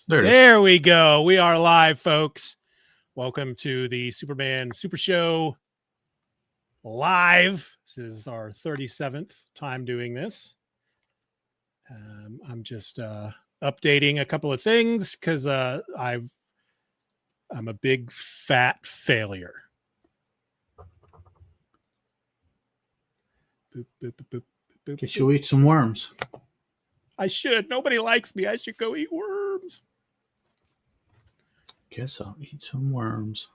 There it is. There we go. We are live, folks. Welcome to the Superman Super Show live. This is our 37th time doing this. I'm just updating a couple of things because I'm a big fat failure. Boop, boop, boop, boop, boop, Guess you'll eat some worms. I should. Nobody likes me. I should go eat worms. Guess I'll eat some worms.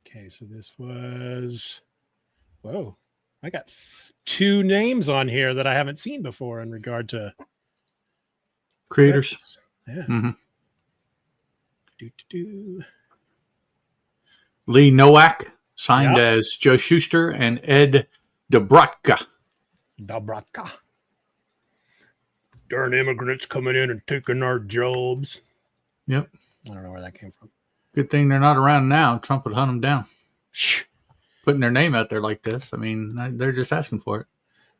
Okay, so this was... Whoa. I got two names on here that I haven't seen before in regard to... Creators. Yeah. Mm-hmm. Do. Lee Nowak, signed as Joe Shuster, and Ed Dobraka. Darn immigrants coming in and taking our jobs. Yep. I don't know where that came from. Good thing they're not around now. Trump would hunt them down. Putting their name out there like this. I mean, they're just asking for it.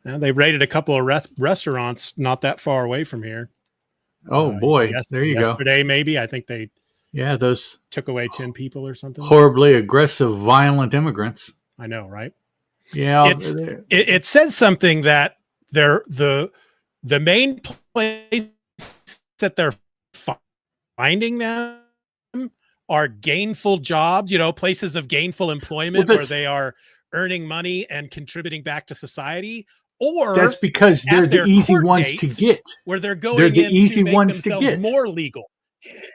Now, they raided a couple of restaurants not that far away from here. Oh, boy. There you go. Yesterday, maybe. I think they those took away 10 people or something. Horribly aggressive, violent immigrants. I know, right? Yeah. It says something that they're the main place that they're finding them are gainful jobs, places of gainful employment where they are earning money and contributing back to society. Or that's because they're the easy ones to get. Where they're going they're the easy to ones to get more legal.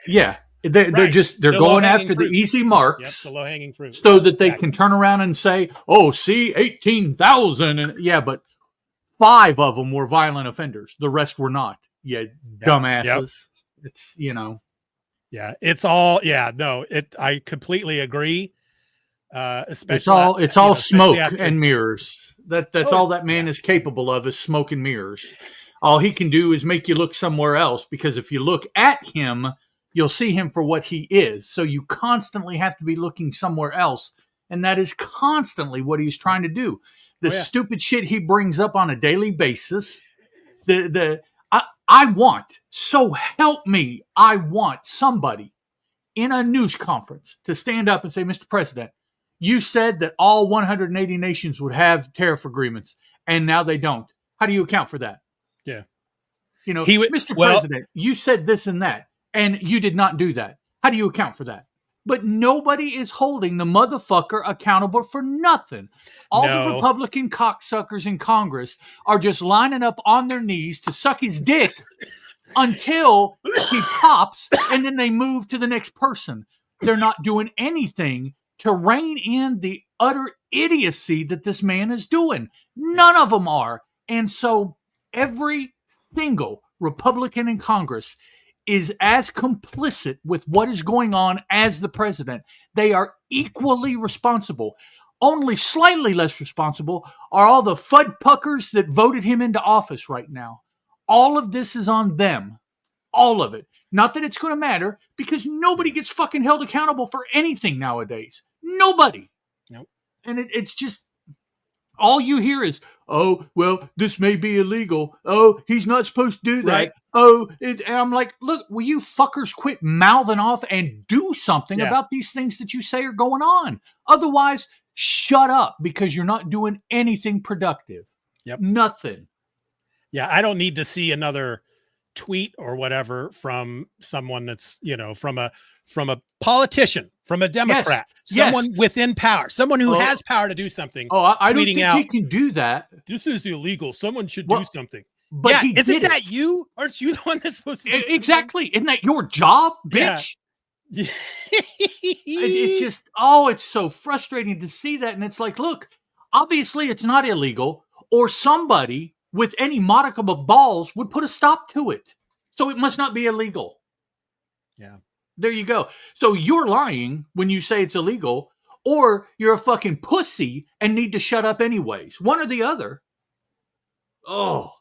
Yeah. They're going after the easy marks. Yep, the low-hanging fruit. So that they can turn around and say, oh, see, 18,000. And yeah, but 5 of them were violent offenders. The rest were not. Yeah, dumbasses. Yep. It's, Yeah, it's all, I completely agree. Especially it's all smoke and mirrors. That's all that man is capable of is smoke and mirrors. All he can do is make you look somewhere else, because if you look at him, you'll see him for what he is. So you constantly have to be looking somewhere else. And that is constantly what he's trying to do. The stupid shit he brings up on a daily basis. I want somebody in a news conference to stand up and say, Mr. President, you said that all 180 nations would have tariff agreements, and now they don't. How do you account for that? Yeah. Mr. President, you said this and that, and you did not do that. How do you account for that? But nobody is holding the motherfucker accountable for nothing. All the Republican cocksuckers in Congress are just lining up on their knees to suck his dick until he pops, and then they move to the next person. They're not doing anything to rein in the utter idiocy that this man is doing. None of them are. And so every single Republican in Congress is as complicit with what is going on as the president. They are equally responsible. Only slightly less responsible are all the FUD puckers that voted him into office right now. All of this is on them. All of it. Not that it's going to matter, because nobody gets fucking held accountable for anything nowadays. Nobody. Nope. And it's just, all you hear is, oh, well, this may be illegal. Oh, he's not supposed to do that. Right. Oh, and I'm like, look, will you fuckers quit mouthing off and do something about these things that you say are going on? Otherwise, shut up, because you're not doing anything productive. Yep. Nothing. Yeah, I don't need to see another tweet or whatever from someone that's, from a politician, from a Democrat, someone within power, someone who has power to do something. Oh, I don't think he can do that. This is illegal. Someone should do something. But isn't that you? Aren't you the one that's supposed to do exactly? Something? Isn't that your job, bitch? Yeah. It's just, it's so frustrating to see that. And it's like, look, obviously it's not illegal, or somebody with any modicum of balls would put a stop to it. So it must not be illegal. Yeah. There you go. So you're lying when you say it's illegal, or you're a fucking pussy and need to shut up anyways. One or the other. Oh.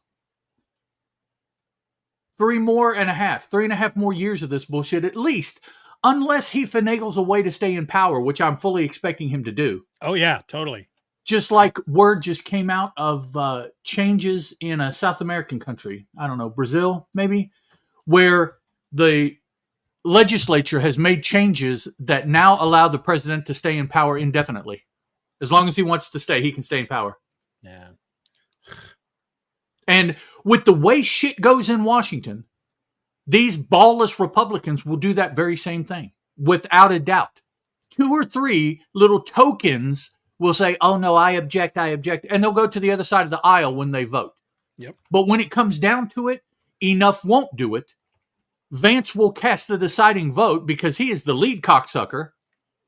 3.5 more years of this bullshit at least, unless he finagles a way to stay in power, which I'm fully expecting him to do. Oh, yeah, totally. Just like word just came out of changes in a South American country, I don't know, Brazil maybe, where the legislature has made changes that now allow the president to stay in power indefinitely. As long as he wants to stay, he can stay in power. Yeah. And with the way shit goes in Washington, these ballless Republicans will do that very same thing, without a doubt. 2 or 3 little tokens will say, oh, no, I object. And they'll go to the other side of the aisle when they vote. Yep. But when it comes down to it, enough won't do it. Vance will cast the deciding vote because he is the lead cocksucker.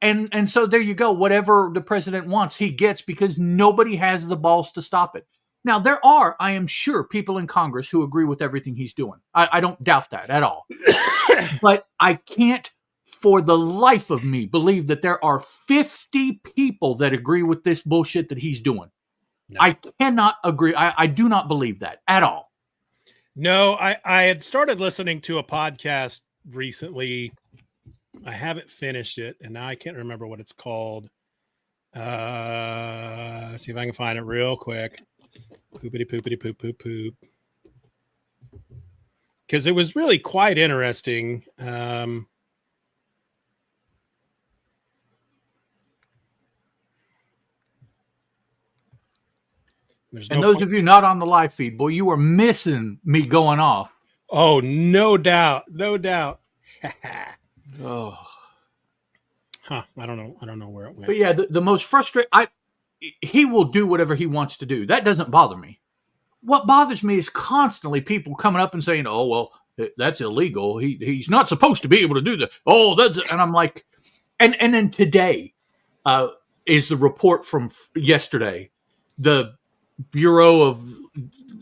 And so there you go. Whatever the president wants, he gets because nobody has the balls to stop it. Now, there are, I am sure, people in Congress who agree with everything he's doing. I don't doubt that at all. But I can't, for the life of me, believe that there are 50 people that agree with this bullshit that he's doing. No. I cannot agree. I do not believe that at all. No, I had started listening to a podcast recently. I haven't finished it, and now I can't remember what it's called. See if I can find it real quick. Poopity poopity poop poop poop. Because it was really quite interesting. And those of you not on the live feed, boy, you were missing me going off. Oh, no doubt. No doubt. Oh. Huh. I don't know where it went. But yeah, the most frustrating, he will do whatever he wants to do. That doesn't bother me. What bothers me is constantly people coming up and saying, oh, well, that's illegal. He's not supposed to be able to do that. Oh, that's, and I'm like, and then today is the report from yesterday. The Bureau of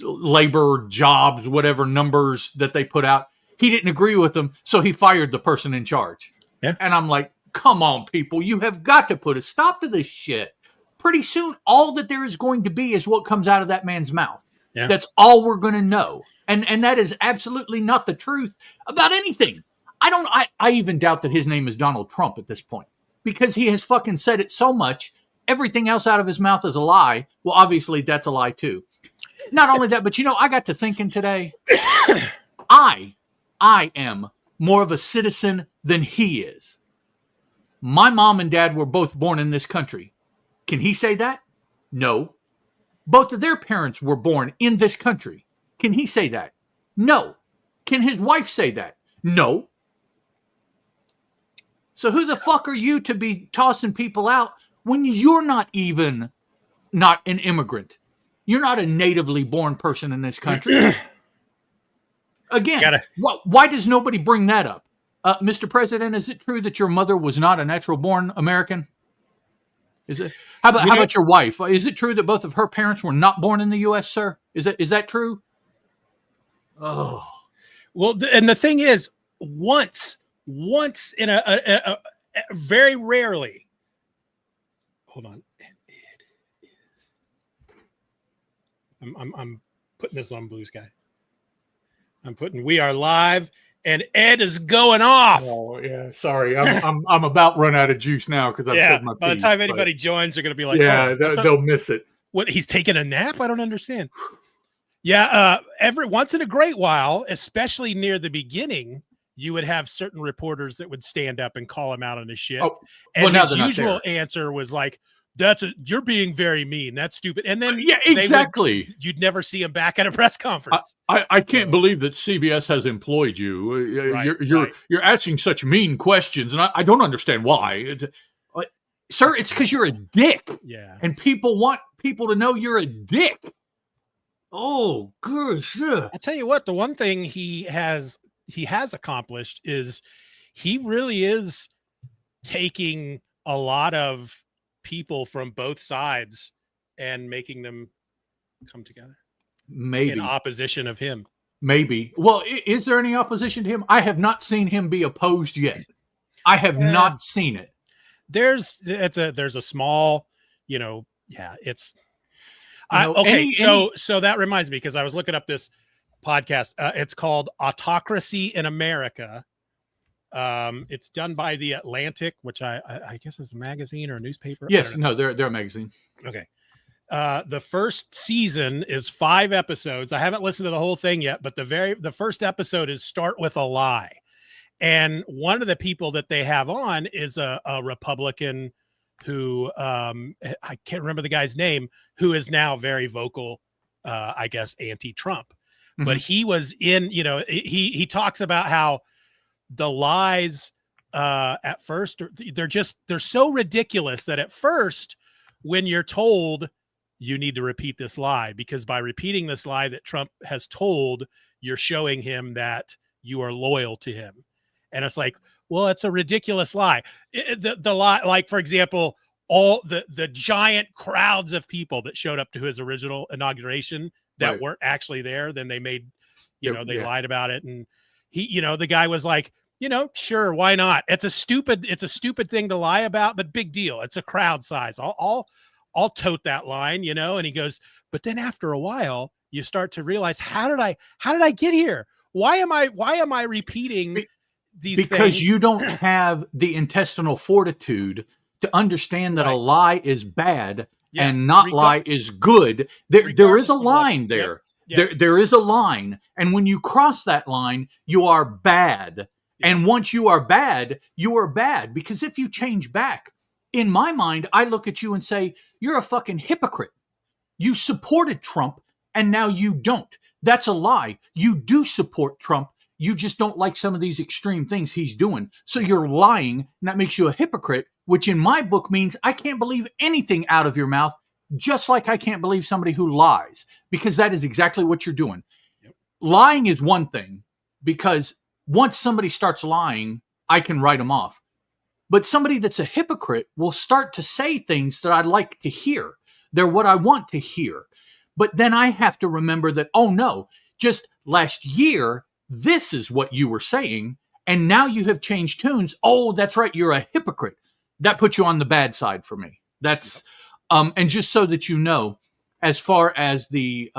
Labor Jobs, whatever numbers that they put out, he didn't agree with them, so he fired the person in charge. Yeah. And I'm like, come on, people, you have got to put a stop to this shit. Pretty soon, all that there is going to be is what comes out of that man's mouth. Yeah. That's all we're going to know. And that is absolutely not the truth about anything. I even doubt that his name is Donald Trump at this point, because he has fucking said it so much. Everything else out of his mouth is a lie. Well, obviously that's a lie too. Not only that, but I got to thinking today, I am more of a citizen than he is. My mom and dad were both born in this country. Can he say that? No. Both of their parents were born in this country. Can he say that? No. Can his wife say that? No. So who the fuck are you to be tossing people out when you're not even not an immigrant? You're not a natively born person in this country. Again, why does nobody bring that up? Mr. President, is it true that your mother was not a natural-born American? Is it? How about your wife? Is it true that both of her parents were not born in the U.S., sir? Is that true? Oh, well, and the thing is, once in a very rarely. Hold on. I'm putting this on Blue Sky. I'm putting "We Are Live," and Ed is going off. Oh yeah, sorry. I'm about run out of juice now because I've said my piece. By the time anybody joins, they're gonna be like, yeah, they'll miss it. What, he's taking a nap? I don't understand. Yeah, every once in a great while, especially near the beginning, you would have certain reporters that would stand up and call him out on his shit. Oh, and his usual answer was like, you're being very mean. That's stupid. And then yeah, exactly. You'd never see him back at a press conference. I can't believe that CBS has employed you. You're asking such mean questions, and I don't understand why. Sir, it's because you're a dick. Yeah. And people want people to know you're a dick. Oh, good shit. I'll tell you what, the one thing he has accomplished is he really is taking a lot of people from both sides and making them come together. Maybe in opposition of him. Maybe. Well, is there any opposition to him? I have not seen him be opposed yet. I have not seen it. There's a small, it's so that reminds me, because I was looking up this podcast. It's called Autocracy in America. It's done by The Atlantic, which I guess is a magazine or a newspaper. Yes, no, they're a magazine. Okay. The first season is 5 episodes. I haven't listened to the whole thing yet, but the first episode is Start with a Lie. And one of the people that they have on is a Republican who I can't remember the guy's name, who is now very vocal, I guess, anti-Trump. Mm-hmm. But he was in, he talks about how the lies at first, they're so ridiculous that at first, when you're told you need to repeat this lie, because by repeating this lie that Trump has told, you're showing him that you are loyal to him. And it's like, well, it's a ridiculous lie. The lie, like, for example, all the giant crowds of people that showed up to his original inauguration that weren't actually there, then they made, they lied about it. And he, the guy was like, sure, why not? It's a stupid thing to lie about, but big deal. It's a crowd size. I'll tote that line, and he goes, but then after a while, you start to realize, how did I get here? Why am I repeating these because things? You don't have the intestinal fortitude to understand that a lie is bad and not lie is good. There is a line there. Yep. There is a line. And when you cross that line, you are bad. Yep. And once you are bad, because if you change back, in my mind, I look at you and say, you're a fucking hypocrite. You supported Trump and now you don't. That's a lie. You do support Trump. You just don't like some of these extreme things he's doing. So you're lying, and that makes you a hypocrite, which in my book means I can't believe anything out of your mouth, just like I can't believe somebody who lies, because that is exactly what you're doing. Yep. Lying is one thing, because once somebody starts lying, I can write them off. But somebody that's a hypocrite will start to say things that I like to hear. They're what I want to hear. But then I have to remember that, oh no, just last year, this is what you were saying, and now you have changed tunes. Oh, that's right, you're a hypocrite. That puts you on the bad side for me. That's, and just so that you know, as far as the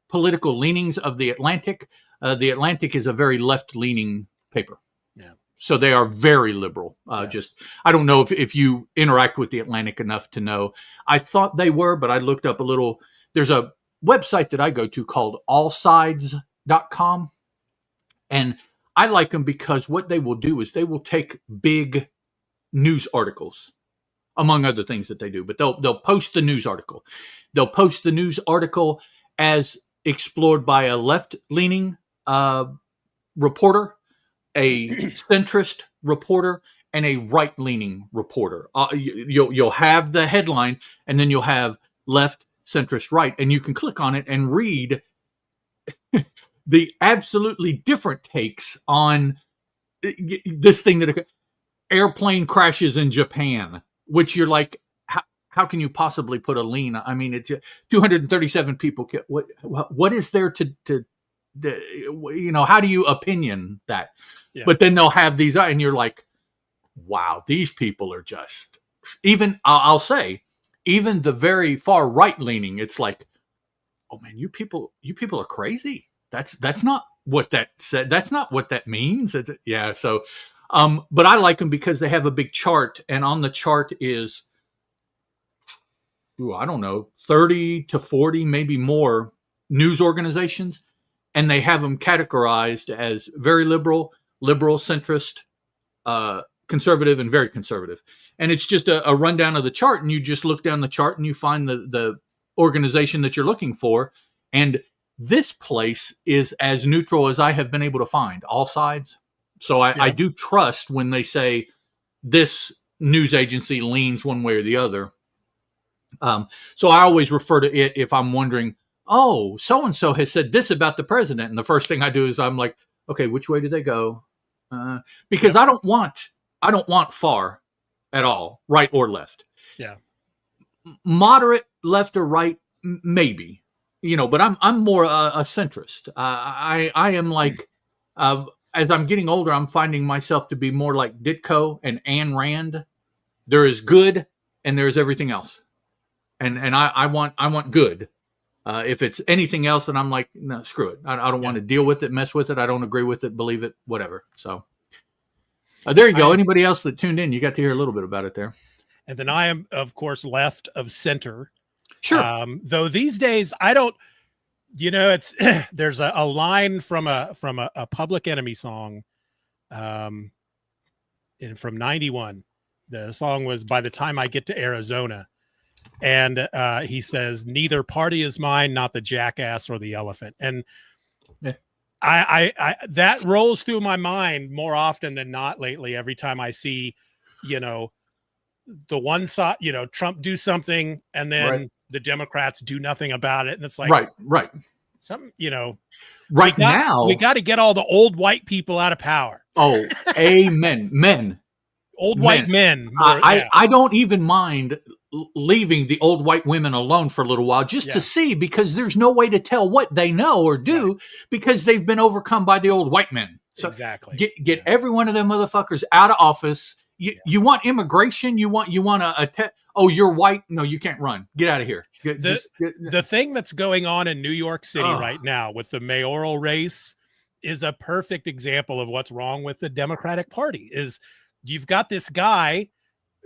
political leanings of the Atlantic is a very left-leaning paper. Yeah. So they are very liberal. Just, I don't know if you interact with the Atlantic enough to know. I thought they were, but I looked up a little. There's a website that I go to called allsides.com. And I like them because what they will do is they will take big news articles, among other things that they do, but they'll post the news article. They'll post the news article as explored by a left-leaning reporter, a centrist reporter, and a right-leaning reporter. You'll have the headline, and then you'll have left, centrist, right, and you can click on it and read the absolutely different takes on this thing that airplane crashes in Japan, which you're like, how can you possibly put a lean? I mean, it's 237 people. What is there to how do you opinion that? Yeah. But then they'll have these, and you're like, wow, these people are just, even, I'll say, even the very far right leaning, it's like, oh man, you people are crazy. That's not what that said. That's not what that means. Yeah. So, but I like them because they have a big chart, and on the chart is, I don't know, 30 to 40, maybe more news organizations. And they have them categorized as very liberal, centrist, conservative, and very conservative. And it's just a rundown of the chart. And you just look down the chart and you find the organization that you're looking for. And this place is as neutral as I have been able to find, all sides. So I do trust when they say this news agency leans one way or the other. So I always refer to it if I'm wondering, oh, so-and-so has said this about the president. And the first thing I do is I'm like, okay, which way do they go? Because I don't want far at all, right or left. Yeah. Moderate left or right, maybe. But I'm more a centrist. I am like, as I'm getting older, I'm finding myself to be more like Ditko and Ayn Rand. There is good and there's everything else. And I want good. If it's anything else, then I'm like, no, screw it. I don't want to deal with it, mess with it. I don't agree with it, believe it, whatever. So there you go. Anybody else that tuned in, you got to hear a little bit about it there. And then I am, of course, left of center. Sure. Though these days, I don't, it's, there's a line from a Public Enemy song, from 91. The song was By the Time I Get to Arizona. And he says, neither party is mine, not the jackass or the elephant. And yeah. I that rolls through my mind more often than not lately. Every time I see, the one side, Trump do something and then the Democrats do nothing about it. And it's like, right. Some, now we got to get all the old white people out of power. Oh, amen. Men. Old white men. I don't even mind leaving the old white women alone for a little while just to see, because there's no way to tell what they know or do because they've been overcome by the old white men. So exactly. Get every one of them motherfuckers out of office. You want immigration? You want oh, you're white? No, you can't run. Get out of here. The thing that's going on in New York City right now with the mayoral race is a perfect example of what's wrong with the Democratic Party. Is you've got this guy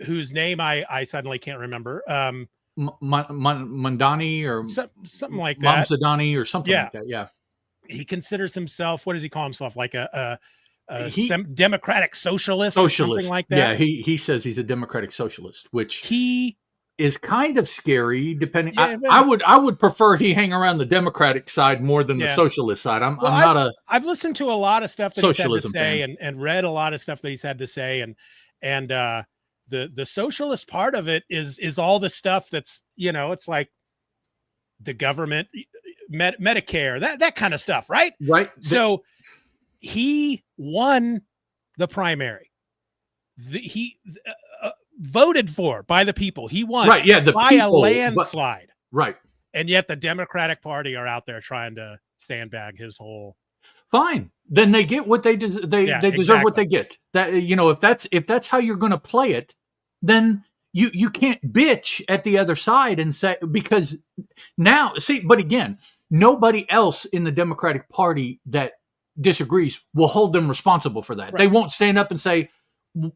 whose name I suddenly can't remember. Mandani or something like that. Mamsadani or something like that. Yeah. He considers himself, what does he call himself? Like a democratic socialist or something like that. Yeah, he says he's a democratic socialist, which he is kind of scary. Depending, I would prefer he hang around the Democratic side more than the socialist side. I've listened to a lot of stuff that he's had to say and read a lot of stuff that he's had to say, and the socialist part of it is all the stuff that's, it's like the government, Medicare, that kind of stuff, right? Right. So he won the primary. He voted for by the people. He won by a landslide. Right. And yet the Democratic Party are out there trying to sandbag his whole. Fine. Then they get what they deserve. They deserve what they get. That, if that's how you're going to play it, then you can't bitch at the other side and say, because now but again, nobody else in the Democratic Party that disagrees will hold them responsible for that. Right. They won't stand up and say,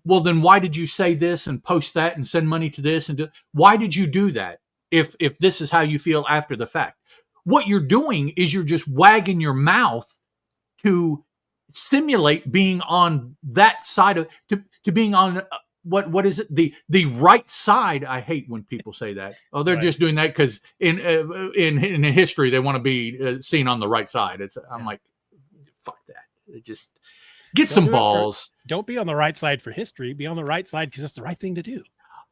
well, then why did you say this and post that and send money to this and why did you do that if this is how you feel after the fact? What you're doing is you're just wagging your mouth to simulate being on that side of to being on what is it, the right side. I hate when people say that. Oh, they're just doing that because in history they want to be seen on the right side. I'm like, fuck that. Just get some balls. Don't be on the right side for history. Be on the right side because that's the right thing to do.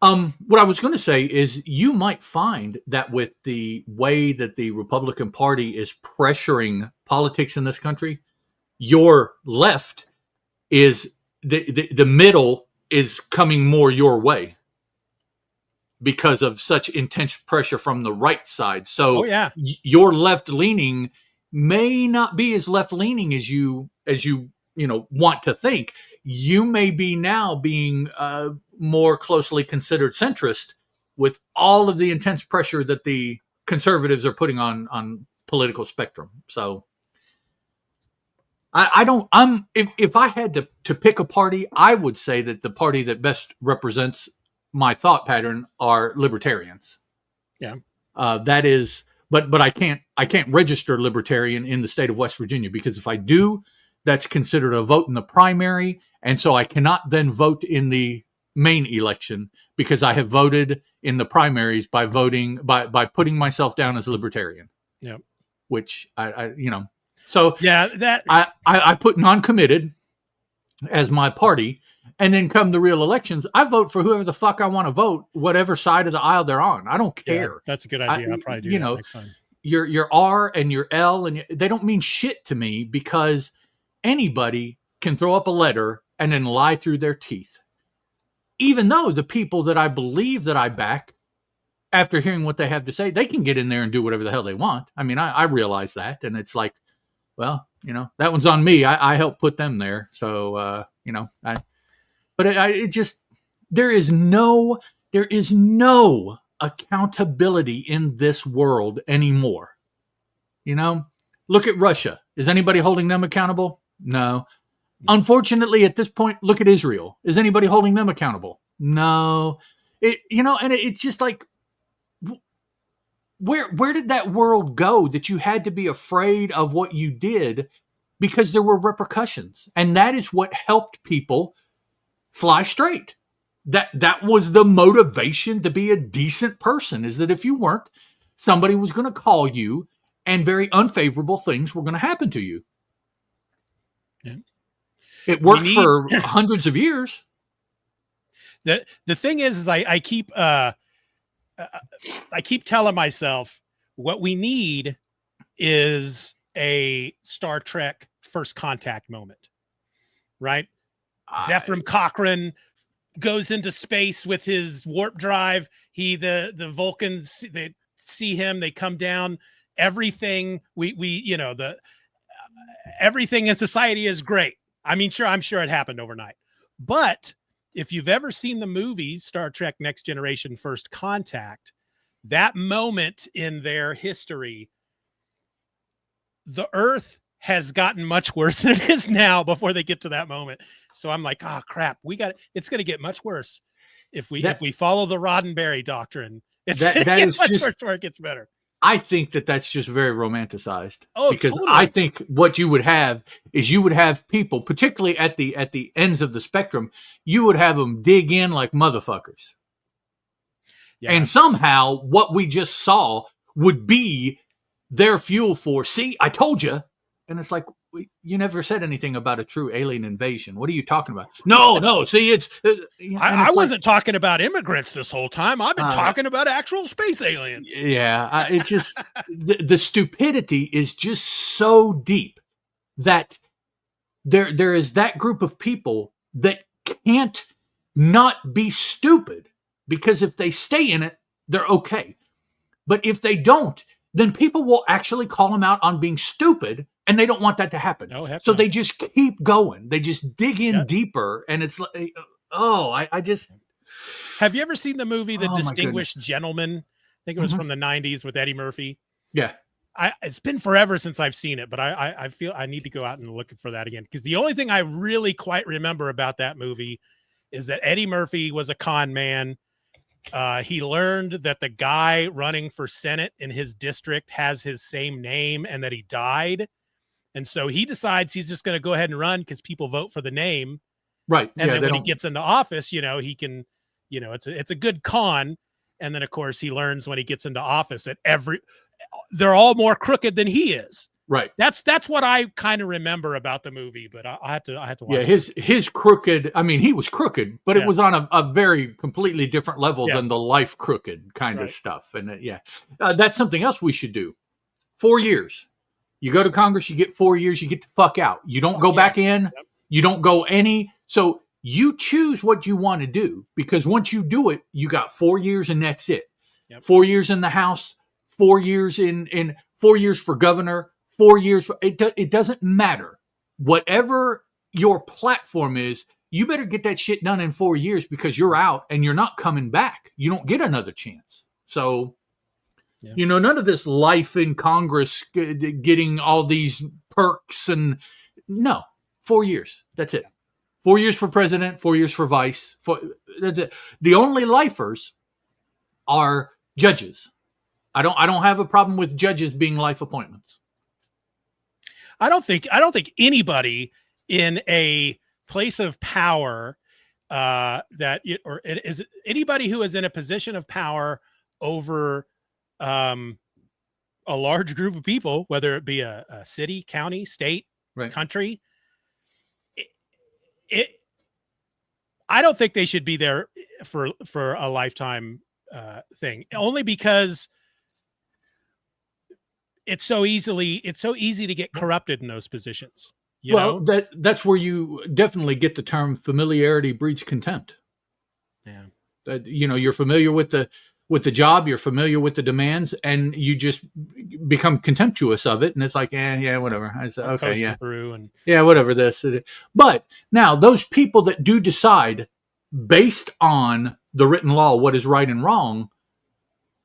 What I was going to say is you might find that with the way that the Republican Party is pressuring politics in this country, your left is the middle is coming more your way because of such intense pressure from the right side. So your left leaning may not be as left leaning as you want to think. You may be now being more closely considered centrist with all of the intense pressure that the conservatives are putting on political spectrum. So if I had to pick a party, I would say that the party that best represents my thought pattern are libertarians. Yeah. That is, but I can't register libertarian in the state of West Virginia because if I do, that's considered a vote in the primary. And so I cannot then vote in the main election because I have voted in the primaries by voting by putting myself down as a libertarian. Yeah. Which so that I put non-committed as my party, and then come the real elections, I vote for whoever the fuck I want to vote, whatever side of the aisle they're on. I don't care. Yeah, that's a good idea. I'll probably do that next time. Your R and your L and they don't mean shit to me because anybody can throw up a letter and then lie through their teeth. Even though the people that I believe that I back, after hearing what they have to say, they can get in there and do whatever the hell they want. I mean, I realize that. And it's like, well, that one's on me. I helped put them there. So, there is no accountability in this world anymore. Look at Russia. Is anybody holding them accountable? No. Unfortunately, at this point, look at Israel. Is anybody holding them accountable? No. And it's just like, where did that world go that you had to be afraid of what you did because there were repercussions? And that is what helped people fly straight. That was the motivation to be a decent person, is that if you weren't, somebody was going to call you and very unfavorable things were going to happen to you. Yeah. It worked for hundreds of years. The thing is I keep telling myself what we need is a Star Trek First Contact moment, right? Zefram Cochrane goes into space with his warp drive. The Vulcans, they see him, they come down. Everything everything in society is great. I mean, I'm sure it happened overnight, but if you've ever seen the movie Star Trek Next Generation First Contact, that moment in their history, the Earth has gotten much worse than it is now before they get to that moment. So I'm like, oh crap, it's going to get much worse if we follow the Roddenberry doctrine. It's that is much worse where it gets better. I think that's just very romanticized. Oh, because totally. I think what you would have is people, particularly at the ends of the spectrum, you would have them dig in like motherfuckers. Yeah. And somehow what we just saw would be their fuel for, see, I told you. And it's like, you never said anything about a true alien invasion. What are you talking about? No. See, it's. I wasn't talking about immigrants this whole time. I've been talking about actual space aliens. Yeah, it's just the stupidity is just so deep that there is that group of people that can't not be stupid, because if they stay in it, they're okay. But if they don't, then people will actually call them out on being stupid. And they don't want that to happen. So they just keep going. They just dig in deeper. And it's like, I just. Have you ever seen the movie The Distinguished Gentleman? I think it was from the 90s with Eddie Murphy. Yeah. It's been forever since I've seen it, but I feel I need to go out and look for that again. Because the only thing I really quite remember about that movie is that Eddie Murphy was a con man. He learned that the guy running for Senate in his district has his same name and that he died. And so he decides he's just going to go ahead and run because people vote for the name. Right. And then when he gets into office, he can, it's a good con. And then of course he learns when he gets into office that they're all more crooked than he is. Right. That's what I kind of remember about the movie, but I have to watch it. His crooked, I mean, he was crooked, but it was on a very completely different level than the life crooked kind of stuff. And that's something else we should do. 4 years. You go to Congress, you get 4 years, you get the fuck out. You don't go back in. Yep. You don't go so you choose what you want to do, because once you do it, you got 4 years and that's it. Yep. 4 years in the House, 4 years in 4 years for governor, 4 years. It doesn't matter. Whatever your platform is, you better get that shit done in 4 years, because you're out and you're not coming back. You don't get another chance. So, none of this life in Congress, getting all these perks and 4 years. That's it. 4 years for president, 4 years for vice. The only lifers are judges. I don't have a problem with judges being life appointments. I don't think anybody in a place of power is anybody who is in a position of power over a large group of people, whether it be a city, county, state, country. I don't think they should be there for a lifetime thing, only because it's so easy to get corrupted in those positions. That's where you definitely get the term familiarity breeds contempt. Yeah. You're familiar with the job, you're familiar with the demands, and you just become contemptuous of it. And it's like, whatever. I said, okay, whatever this. But now those people that do decide based on the written law, what is right and wrong,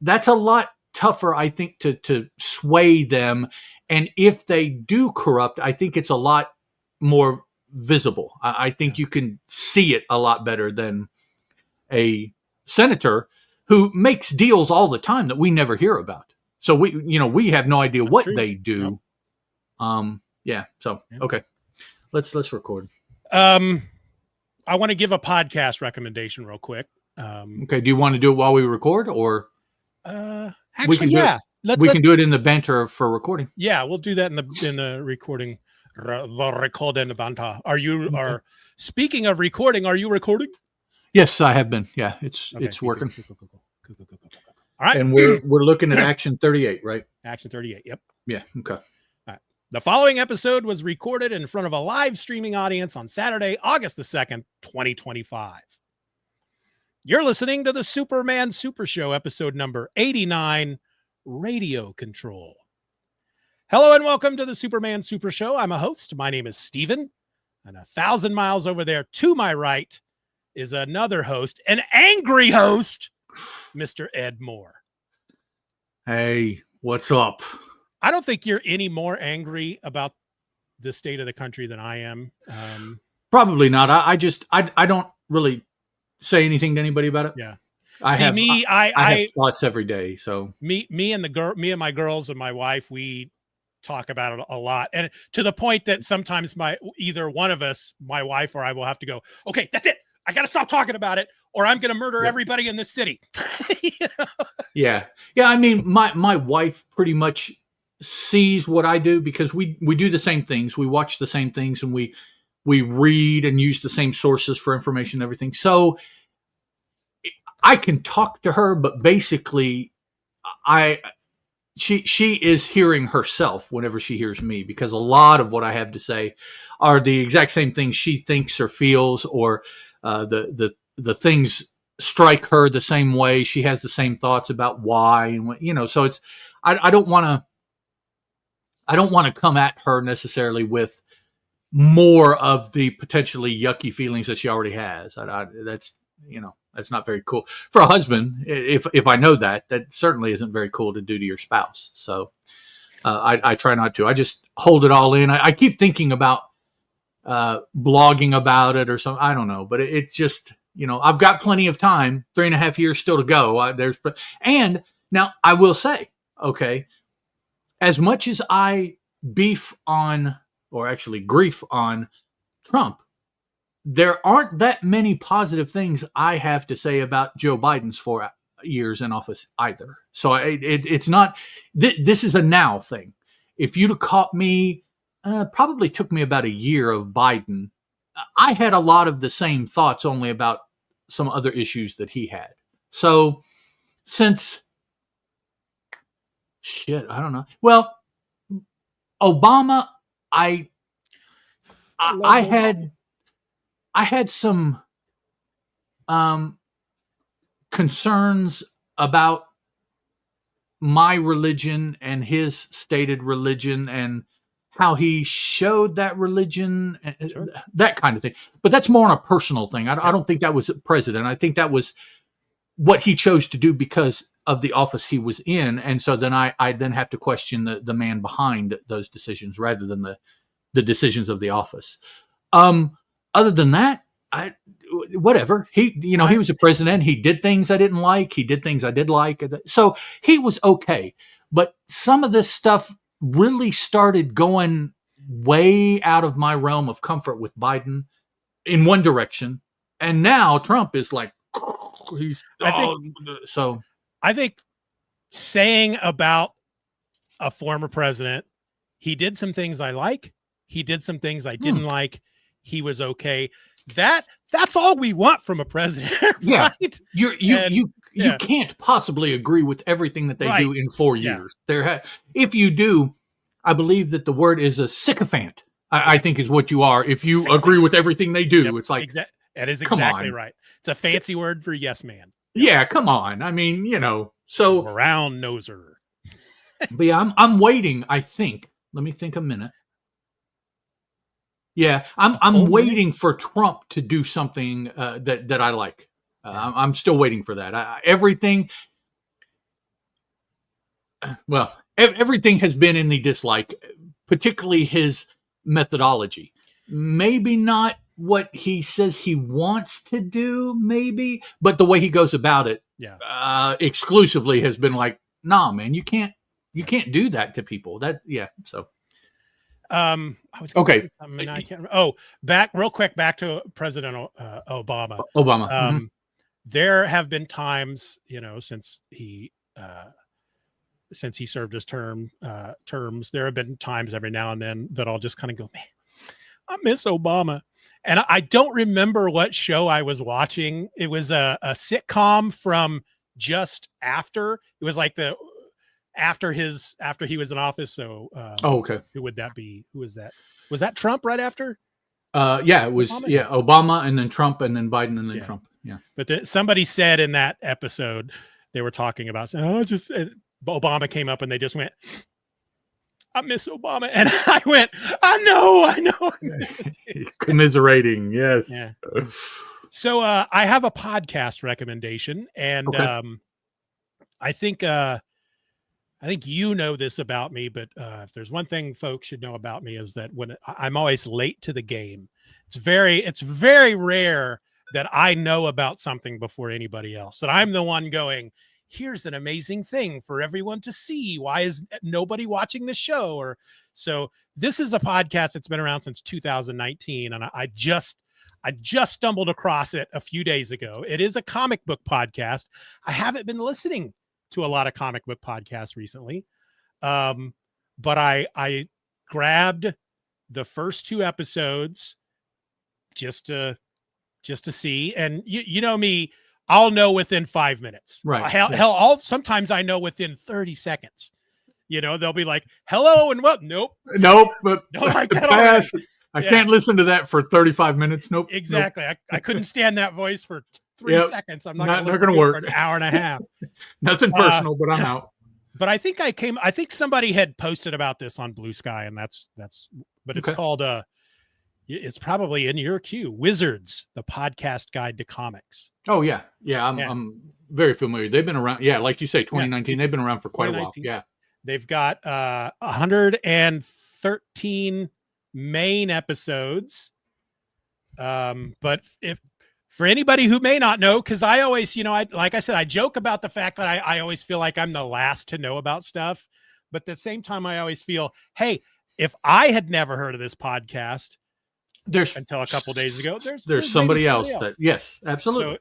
that's a lot tougher, I think, to sway them. And if they do corrupt, I think it's a lot more visible. I think you can see it a lot better than a senator who makes deals all the time that we never hear about. So we have no idea what true. they do. Nope. Yeah. So, okay. Let's record. I want to give a podcast recommendation real quick. Okay. Do you want to do it while we record, or actually, yeah, we can do it in the banter for recording. Yeah, we'll do that in the recording. The recording banta. Are speaking of recording? Are you recording? Yes, I have been. Yeah, it's working. Cool. All right, and we're looking at Action 38, right? Action 38. Yep. Yeah. Okay. All right. The following episode was recorded in front of a live streaming audience on Saturday, August the 2nd, 2025. You're listening to the Superman Super Show, episode number 89, Radio Control. Hello and welcome to the Superman Super Show. I'm a host. My name is Steven, and 1,000 miles over there to my right is another host, an angry host, Mr. Ed Moore. Hey, what's up? I don't think you're any more angry about the state of the country than I am. Probably not. I don't really say anything to anybody about it. Yeah. I have thoughts every day. So me and my girls and my wife, we talk about it a lot, and to the point that sometimes either one of us, my wife or I, will have to go, okay, that's it. I got to stop talking about it, or I'm going to murder everybody in this city. You know? Yeah. I mean, my wife pretty much sees what I do because we do the same things. We watch the same things, and we read and use the same sources for information and everything. So I can talk to her, but basically she is hearing herself whenever she hears me, because a lot of what I have to say are the exact same things she thinks or feels, or the things strike her the same way. She has the same thoughts about why, and so it's, I don't want to come at her necessarily with more of the potentially yucky feelings that she already has. That's not very cool for a husband. If I know that certainly isn't very cool to do to your spouse. So I try not to. I just hold it all in. I keep thinking about blogging about it or something. I don't know, but it's just, I've got plenty of time, 3.5 years still to go. And now I will say, okay, as much as I grief on Trump, there aren't that many positive things I have to say about Joe Biden's 4 years in office either. So it's not, this is a now thing. If you'd have caught me, probably took me about a year of Biden, I had a lot of the same thoughts, only about some other issues that he had. So since, I don't know. Well, Obama, I had some concerns about my religion and his stated religion and how he showed that religion, sure, that kind of thing. But that's more on a personal thing. I don't think that was president. I think that was what he chose to do because of the office he was in. And so then I then have to question the man behind those decisions rather than the decisions of the office. Other than that, whatever. He was a president. He did things I didn't like. He did things I did like. So he was okay. But some of this stuff really started going way out of my realm of comfort with Biden in one direction. And now Trump is like, I think saying about a former president, he did some things I like. He did some things I didn't like. He was okay. That's all we want from a president. Right? Yeah. You can't possibly agree with everything that they do in 4 years. If you do, I believe that the word is a sycophant. I think is what you are. If you agree with everything they do, it's like, that is exactly right. It's a fancy word for yes man. Yeah, come on. I mean, so brown noser. But yeah, I'm waiting. I think. Let me think a minute. Yeah, I'm waiting for Trump to do something that I like. I'm still waiting for that. Everything has been in the dislike, particularly his methodology. Maybe not what he says he wants to do, but the way he goes about it, exclusively has been like, nah, man, you can't You can't do that to people. So. I was okay. And I can't remember. Oh, back to President Obama. Obama. There have been times, since he served his terms, there have been times every now and then that I'll just kind of go, man, I miss Obama. And I don't remember what show I was watching. It was a sitcom from just after. It was like after he was in office. So, okay. Who would that be? Who was that? Was that Trump right after? It was Obama? Obama and then Trump and then Biden and then Trump. Yeah. But somebody said in that episode, they were talking about, Obama came up and they just went, I miss Obama. And I went, I know. Commiserating. Yes. Yeah. So I have a podcast recommendation, and okay. I think you know this about me, but if there's one thing folks should know about me is that when I'm always late to the game. It's very rare that I know about something before anybody else. That I'm the one going, here's an amazing thing for everyone to see. Why is nobody watching the show? So this is a podcast that's been around since 2019, and I just stumbled across it a few days ago. It is a comic book podcast. I haven't been listening to a lot of comic book podcasts recently. But I grabbed the first 2 episodes just to see. And you know me, I'll know within 5 minutes. Right. Hell, sometimes I know within 30 seconds. They'll be like, hello, and what? Nope. But don't like that. I can't listen to that for 35 minutes. Nope. Exactly. Nope. I couldn't stand that voice for 3 seconds. I'm not going to work for an hour and a half. Nothing personal, but I'm out. But I think somebody had posted about this on Blue Sky, and but it's called, it's probably in your queue, Wizards, the podcast guide to comics. Oh yeah. Yeah. I'm very familiar. They've been around. Yeah. Like you say, 2019, they've been around for quite a while. Yeah. They've got 113 main episodes. But for anybody who may not know, because I always, like I said, I joke about the fact that I always feel like I'm the last to know about stuff. But at the same time, I always feel, hey, if I had never heard of this podcast until a couple days ago, there's somebody else that, yes, absolutely. So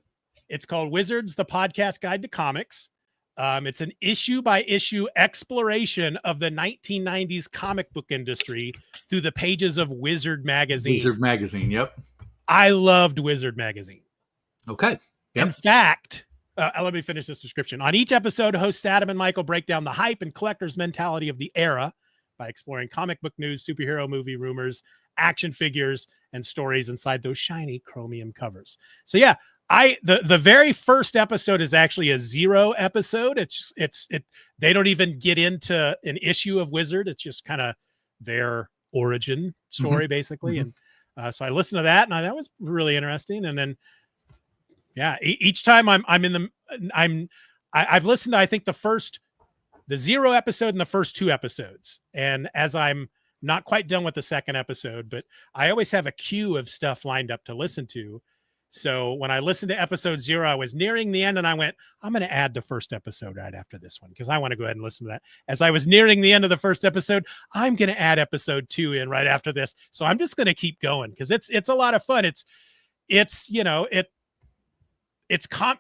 it's called Wizards, the podcast guide to comics. It's an issue by issue exploration of the 1990s comic book industry through the pages of Wizard Magazine. Wizard Magazine. Yep. I loved Wizard Magazine. Okay. Yep. In fact, let me finish this description. On each episode, hosts Adam and Michael break down the hype and collector's mentality of the era by exploring comic book news, superhero movie rumors, action figures, and stories inside those shiny chromium covers. So yeah, the very first episode is actually a 0 episode. They don't even get into an issue of Wizard. It's just kind of their origin story, basically. And so I listened to that, and that was really interesting. And then, yeah, each time I've listened to, I think the 0 episode and the first 2 episodes. And as I'm not quite done with the second episode, but I always have a queue of stuff lined up to listen to. So when I listened to episode 0, I was nearing the end, and I went, I'm going to add the first episode right after this one, because I want to go ahead and listen to that. As I was nearing the end of the first episode, I'm going to add episode 2 in right after this. So I'm just going to keep going, because it's a lot of fun.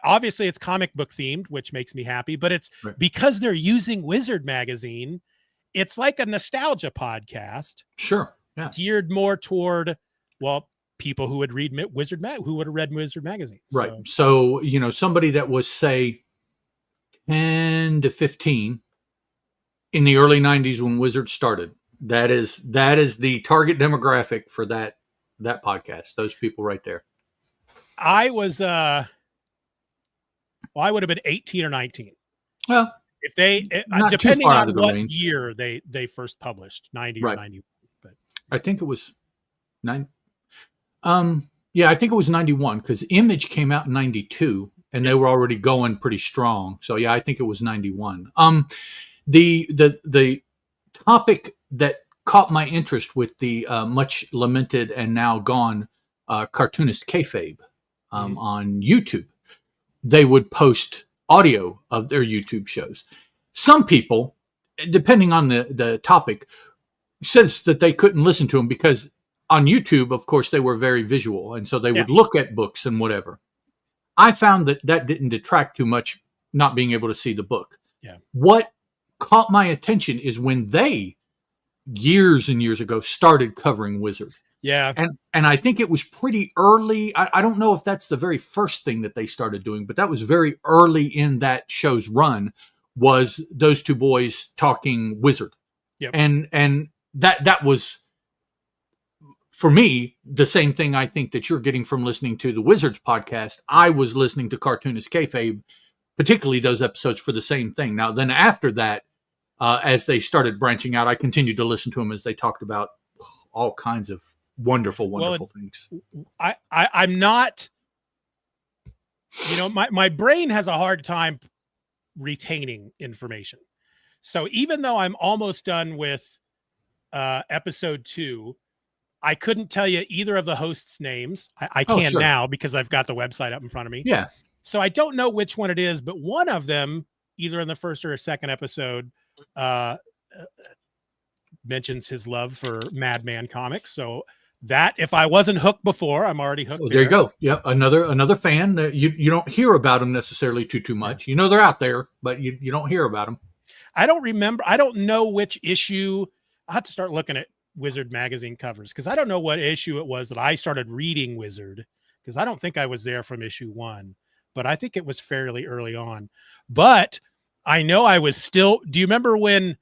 Obviously it's comic book themed, which makes me happy, but it's right. Because they're using Wizard Magazine, it's like a nostalgia podcast. Sure. Yeah. Geared more toward, people who would read who would have read Wizard Magazine. Right. So, somebody that was, say, 10 to 15 in the early 90s when Wizard started, that is the target demographic for that podcast. Those people right there. I was, I would have been 18 or 19. Well, if they, depending on what year they first published, 90 or 91. But I think it was 9. Yeah, I think it was 91, because Image came out in 92, and they were already going pretty strong. So yeah, I think it was 91. The topic that caught my interest with the much lamented and now gone cartoonist kayfabe on YouTube. They would post audio of their YouTube shows. Some people depending on the topic, says that they couldn't listen to them because on YouTube, of course, they were very visual. And so they would look at books and whatever. I found that didn't detract too much, not being able to see the book. Yeah. What caught my attention is when they, years and years ago, started covering Wizard. Yeah. And I think it was pretty early. I don't know if that's the very first thing that they started doing, but that was very early in that show's run, was those two boys talking Wizard. Yep. And that was, for me, the same thing I think that you're getting from listening to the Wizards podcast. I was listening to Cartoonist Kayfabe, particularly those episodes, for the same thing. Now, then after that, as they started branching out, I continued to listen to them as they talked about all kinds of wonderful things. I'm not, my brain has a hard time retaining information. So even though I'm almost done with episode 2, I couldn't tell you either of the hosts' names. I can now because I've got the website up in front of me. Yeah. So I don't know which one it is, but one of them, either in the first or second episode, mentions his love for Madman comics. So that, if I wasn't hooked before, I'm already hooked. There you go. Yep. Another fan that you don't hear about them necessarily too much. You know, they're out there, but you don't hear about them. I don't remember. I don't know which issue. I'll have to start looking at Wizard magazine covers, because I don't know what issue it was that I started reading Wizard, because I don't think I was there from issue 1, but I think it was fairly early on. But I know I was still, do you remember when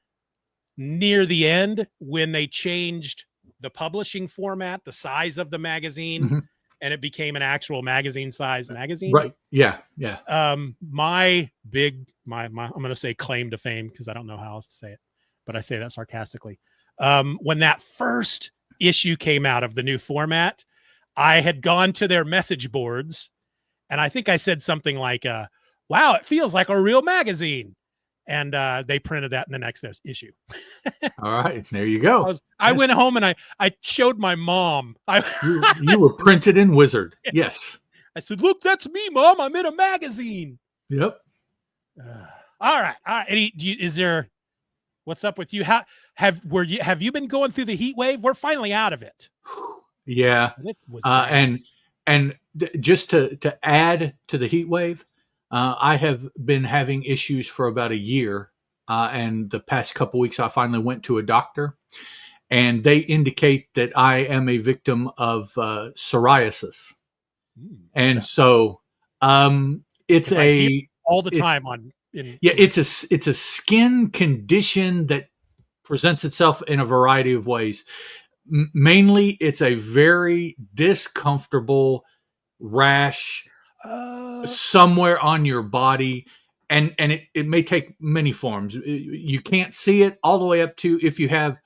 near the end, when they changed the publishing format, the size of the magazine, and it became an actual magazine size magazine? Right. Yeah. Yeah. I'm going to say claim to fame, because I don't know how else to say it, but I say that sarcastically. When that first issue came out of the new format, I had gone to their message boards, and I think I said something like, wow, it feels like a real magazine. And they printed that in the next issue. All right, there you go. I went home and I showed my mom. You were printed in Wizard. Yes. I said, look, that's me, Mom. I'm in a magazine. Yep. All right. Is there, what's up with you? Have you been going through the heat wave? We're finally out of it. Yeah. And just to add to the heat wave, I have been having issues for about a year. And the past couple weeks, I finally went to a doctor, and they indicate that I am a victim of psoriasis. And so it's all the time it's a skin condition that presents itself in a variety of ways. Mainly, it's a very discomfortable rash somewhere on your body, and it may take many forms. You can't see it all the way up to, if you have.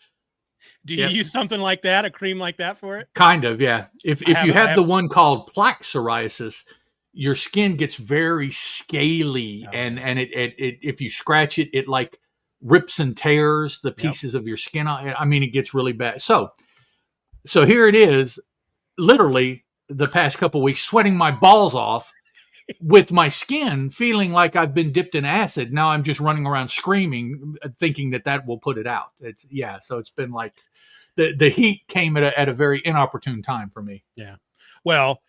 Do you use something like that, a cream like that for it? Kind of, yeah. If you have the one called plaque psoriasis, your skin gets very scaly, and it if you scratch it, it like rips and tears the pieces of your skin. I mean, it gets really bad. So here it is, literally the past couple of weeks, sweating my balls off with my skin feeling like I've been dipped in acid. Now I'm just running around screaming, thinking that will put it out. So it's been like the heat came at a very inopportune time for me. Yeah. Well,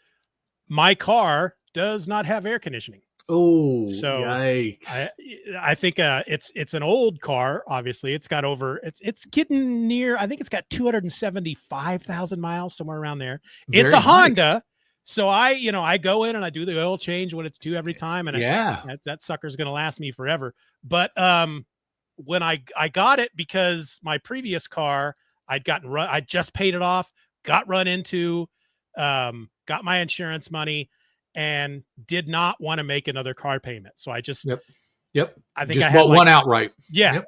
my car does not have air conditioning. Oh, so yikes. I think it's an old car. Obviously, it's got it's getting near. I think it's got 275,000 miles, somewhere around there. It's a Honda. So I go in and I do the oil change when it's due every time, and that sucker's going to last me forever. But when I got it, because my previous car I just paid it off, got run into, got my insurance money, and did not want to make another car payment. So I just I think I bought one outright. Yeah,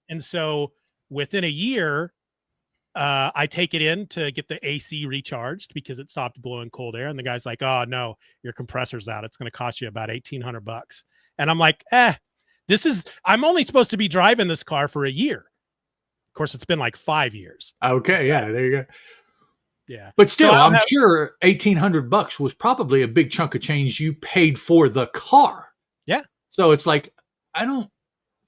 and so within a year, I take it in to get the AC recharged because it stopped blowing cold air. And the guy's like, oh no, your compressor's out. It's going to cost you about $1,800. And I'm like, I'm only supposed to be driving this car for a year. Of course, it's been like 5 years. Okay. Yeah. There you go. Yeah. But still, I'm sure $1,800 was probably a big chunk of change you paid for the car. Yeah. So it's like, I don't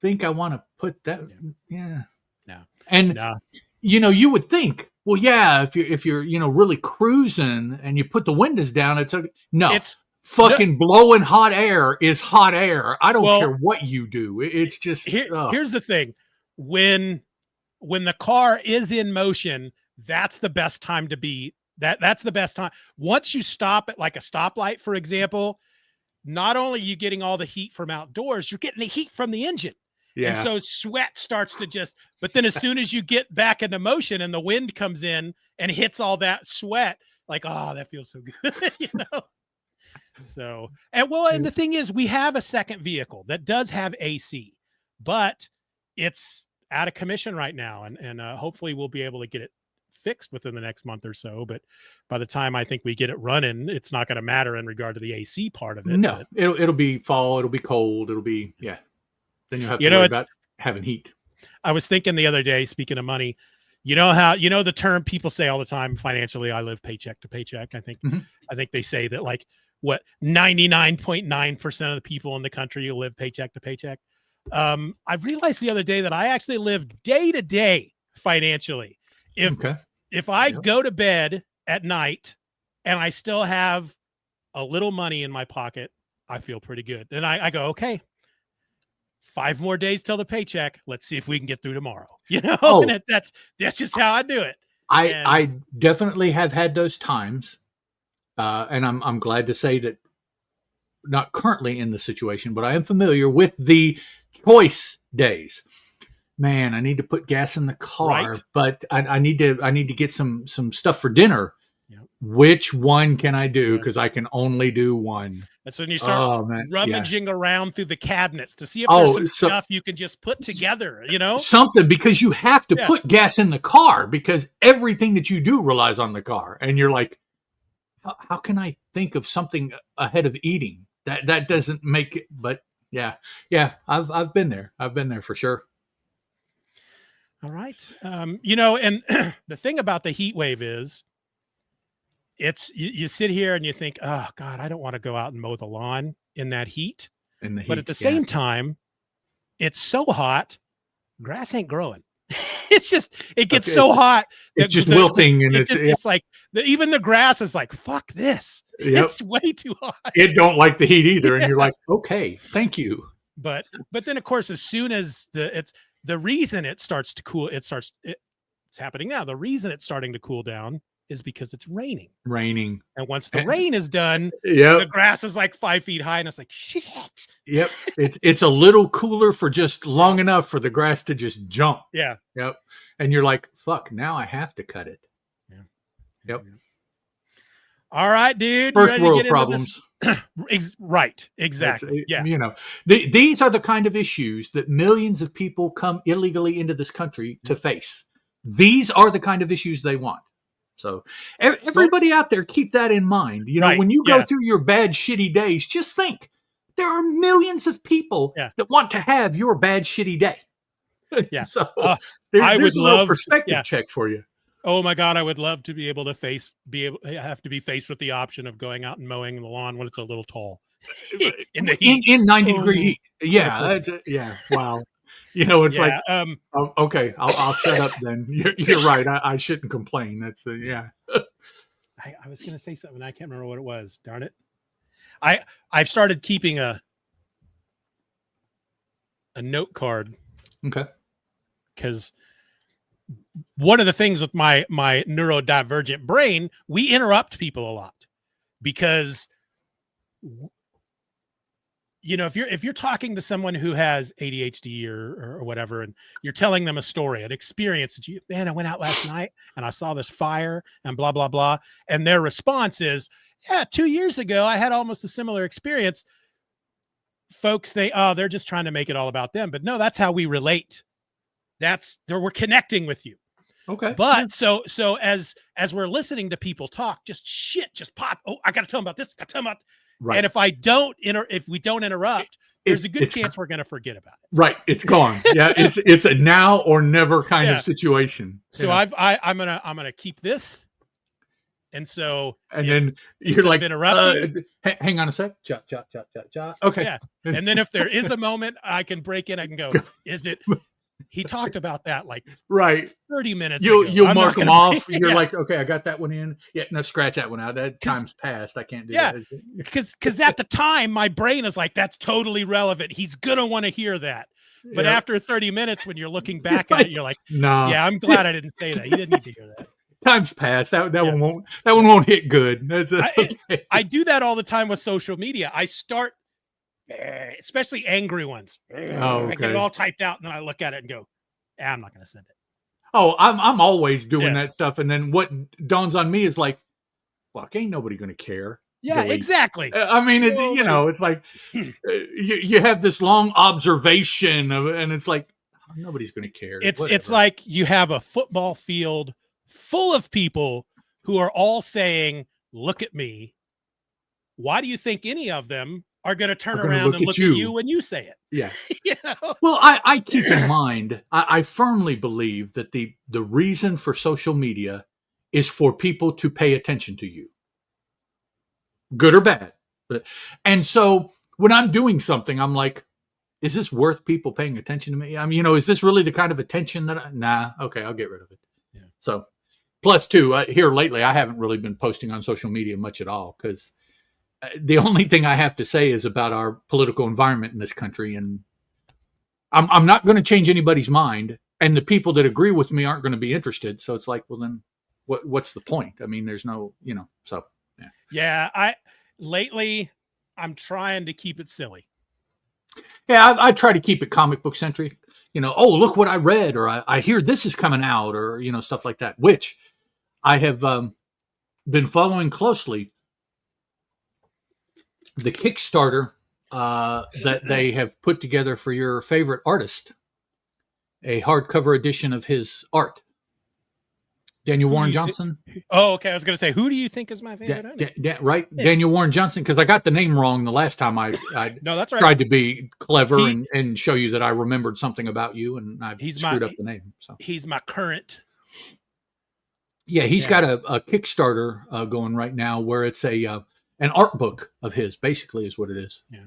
think I want to put that. Yeah. No. And you would think, well, yeah, if you're really cruising and you put the windows down, it's fucking blowing hot air is hot air. I don't care what you do. It's just here's the thing. When the car is in motion, that's the best time to be. That's the best time. Once you stop at like a stoplight, for example, not only are you getting all the heat from outdoors, you're getting the heat from the engine. Yeah. And so sweat starts to but then as soon as you get back into motion and the wind comes in and hits all that sweat, like, oh, that feels so good, So, and the thing is, we have a second vehicle that does have AC, but it's out of commission right now. And hopefully we'll be able to get it fixed within the next month or so. But by the time I think we get it running, it's not going to matter in regard to the AC part of it. No, it'll be fall. It'll be cold. It'll be, Then you'll have to worry about having heat. I was thinking the other day, speaking of money, the term people say all the time, financially, I live paycheck to paycheck. I think they say that like 99.9% of the people in the country live paycheck to paycheck. I realized the other day that I actually live day to day financially. If I go to bed at night and I still have a little money in my pocket, I feel pretty good. And I go, okay, 5 more days till the paycheck. Let's see if we can get through tomorrow. And that's just how I do it. I definitely have had those times. And I'm glad to say that not currently in the situation, but I am familiar with the choice days. Man, I need to put gas in the car, but I need to get some stuff for dinner. Yep. Which one can I do? Because I can only do one. That's when you start rummaging around through the cabinets to see if there's some stuff you can just put together, Something, because you have to put gas in the car because everything that you do relies on the car. And you're like, how can I think of something ahead of eating? That doesn't make it, but I've been there. I've been there for sure. All right. And the thing about the heat wave is you sit here and you think, oh God, I don't want to go out and mow the lawn in that heat. But at the same time, it's so hot, grass ain't growing. It gets so hot. It's just wilting. And it's like even the grass is like, fuck this. Yep. It's way too hot. It don't like the heat either. And you're like, okay, thank you. But then of course, as soon as the reason it starts to cool, it's happening now. The reason it's starting to cool down is because it's raining. And once the rain is done, the grass is like 5 feet high and it's like, shit. Yep. It's a little cooler for just long enough for the grass to just jump. Yeah. Yep. And you're like, fuck, now I have to cut it. Yeah. Yep. Yeah. All right, dude. First world problems. Right. Exactly. These are the kind of issues that millions of people come illegally into this country to face. These are the kind of issues they want. So everybody out there, keep that in mind. When you go through your bad, shitty days, just think there are millions of people that want to have your bad, shitty day. Yeah. So there's a little perspective check for you. Oh my God, I would love to be able to have to be faced with the option of going out and mowing the lawn when it's a little tall in the heat, in 90-degree heat. Yeah. Wow. It's like, okay, I'll shut up then. You're right. I shouldn't complain. That's I was going to say something. I can't remember what it was. Darn it. I've started keeping a note card. Okay. Because one of the things with my neurodivergent brain, we interrupt people a lot because if you're talking to someone who has ADHD or whatever, and you're telling them a story, an experience that I went out last night and I saw this fire and blah, blah, blah. And their response is, 2 years ago, I had almost a similar experience. Folks, they're just trying to make it all about them. But no, that's how we relate. We're connecting with you. Okay. But so as we're listening to people talk, just pop. Oh, I got to tell them about this. Got to tell them about. Right. And if we don't interrupt, there's a good chance we're going to forget about it. Right. It's gone. Yeah. it's a now or never kind of situation. So I'm going to keep this And so, and then you're instead like, of interrupting, hang on a sec. Okay. yeah. And then if there is a moment I can break in, I can go, is it, he talked about that like right 30 minutes ago. You'll I'm mark not them gonna off. bring- You're yeah. like, okay, I got that one in. Yeah, no, scratch that one out. That time's passed. I can't do that. Because at the time my brain is like, that's totally relevant. He's gonna want to hear that. But after 30 minutes, when you're looking back at it, you're like, nah. Yeah, I'm glad I didn't say that. He didn't need to hear that. Time's passed. That one won't hit good. That's okay. I do that all the time with social media. I start, especially angry ones. Okay. I get it all typed out, and then I look at it and go, I'm not going to send it. Oh, I'm always doing that stuff, and then what dawns on me is like, fuck, ain't nobody going to care. Yeah, delete. Exactly. I mean, it's like you have this long observation of, and it's like nobody's going to care. It's like you have a football field full of people who are all saying, "Look at me." Why do you think any of them are going to turn around and look at you when you say it? Yeah. You know? Well, I keep in mind, I firmly believe that the reason for social media is for people to pay attention to you. Good or bad. And so when I'm doing something, I'm like, is this worth people paying attention to me? I mean, is this really the kind of attention that okay, I'll get rid of it. Yeah. So plus two, here lately, I haven't really been posting on social media much at all because the only thing I have to say is about our political environment in this country. And I'm not going to change anybody's mind. And the people that agree with me aren't going to be interested. So it's like, well, then what's the point? I mean, there's no, so. Yeah, lately I'm trying to keep it silly. Yeah, I try to keep it comic book centric. Oh, look what I read, or I hear this is coming out, or stuff like that. Which I have been following closely. The Kickstarter that they have put together for your favorite artist, a hardcover edition of his art. Daniel Warren Johnson. Oh, okay. I was going to say, who do you think is my favorite? Right, yeah. Daniel Warren Johnson, because I got the name wrong the last time I no, that's right. Tried to be clever and show you that I remembered something about you, and I screwed up the name. So he's my current. Yeah, he's got a Kickstarter going right now where it's an art book of his, basically, is what it is. Yeah.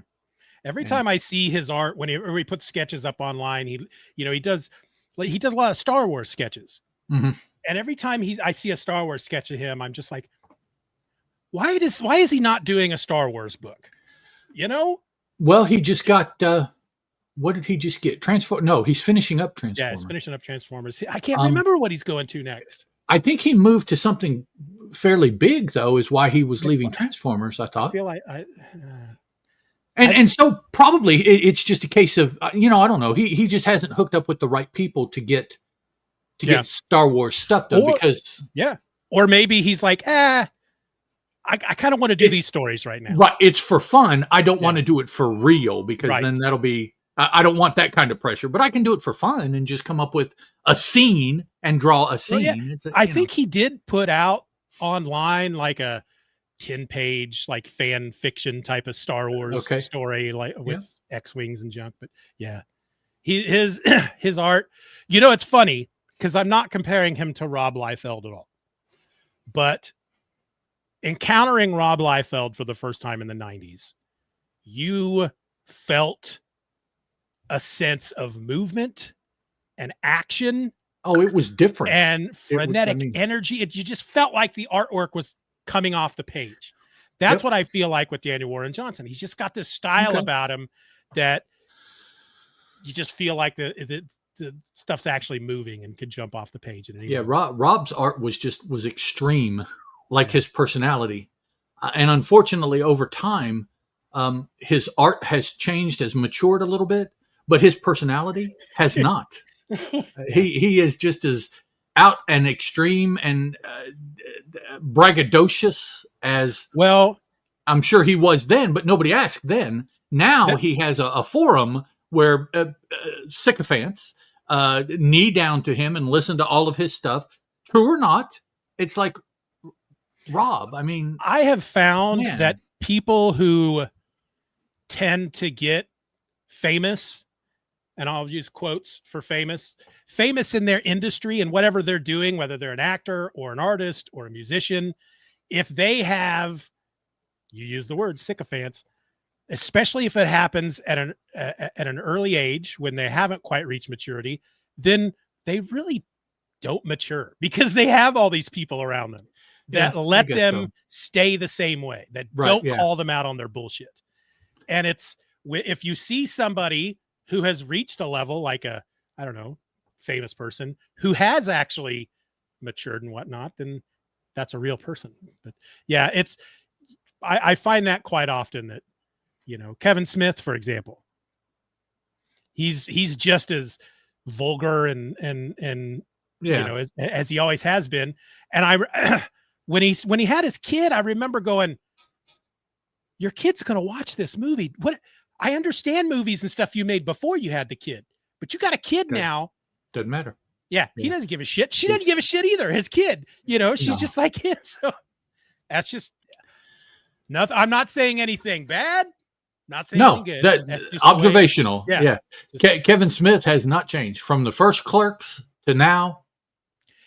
Every time I see his art, whenever he puts sketches up online, he does a lot of Star Wars sketches. Mm-hmm. And every time I see a Star Wars sketch of him, I'm just like, why is he not doing a Star Wars book? Well, he just got, what did he just get? No, he's finishing up Transformers. Yeah, he's finishing up Transformers. I can't remember what he's going to next. I think he moved to something fairly big, though, is why he was leaving Transformers, I thought. I feel like And so probably it's just a case of, I don't know. He just hasn't hooked up with the right people to get Star Wars stuff done or maybe he's like, I kind of want to do these stories right now. Right. It's for fun. I don't want to do it for real because then that'll be, I don't want that kind of pressure, but I can do it for fun and just come up with a scene and draw a scene. Well, I think he did put out online like a 10-page like fan fiction type of Star Wars story, like with X-Wings and junk. But yeah, his art, it's funny because I'm not comparing him to Rob Liefeld at all, but encountering Rob Liefeld for the first time in the 90s, you felt a sense of movement and action. Oh, it was different. And frenetic energy. You just felt like the artwork was coming off the page. That's what I feel like with Daniel Warren Johnson. He's just got this style about him that you just feel like the stuff's actually moving and could jump off the page. Rob's art was extreme, like his personality. And unfortunately, over time, his art has changed, has matured a little bit, but his personality has not. He is just as out and extreme and braggadocious as I'm sure he was then, but nobody asked then. Now he has a forum where sycophants knee down to him and listen to all of his stuff. True or not, it's like Rob. I mean, I have found that people who tend to get famous, and I'll use quotes for famous in their industry and whatever they're doing, whether they're an actor or an artist or a musician, if they have, you use the word sycophants, especially if it happens at an early age when they haven't quite reached maturity, then they really don't mature because they have all these people around them that let them stay the same way, that don't call them out on their bullshit. And it's, if you see somebody who has reached a level like a, I don't know, famous person who has actually matured and whatnot, then that's a real person. But yeah, it's, I find that quite often that, you know, Kevin Smith, for example, he's just as vulgar and you know, as he always has been. And when he had his kid, I remember going, your kid's going to watch this movie. What? I understand movies and stuff you made before you had the kid, but you got a kid now. Doesn't matter. Yeah. He doesn't give a shit. She doesn't give a shit either. His kid, you know, she's just like him. So that's just nothing. I'm not saying anything bad. Not saying anything good. That observational. Yeah. Kevin Smith has not changed from the first Clerks to now.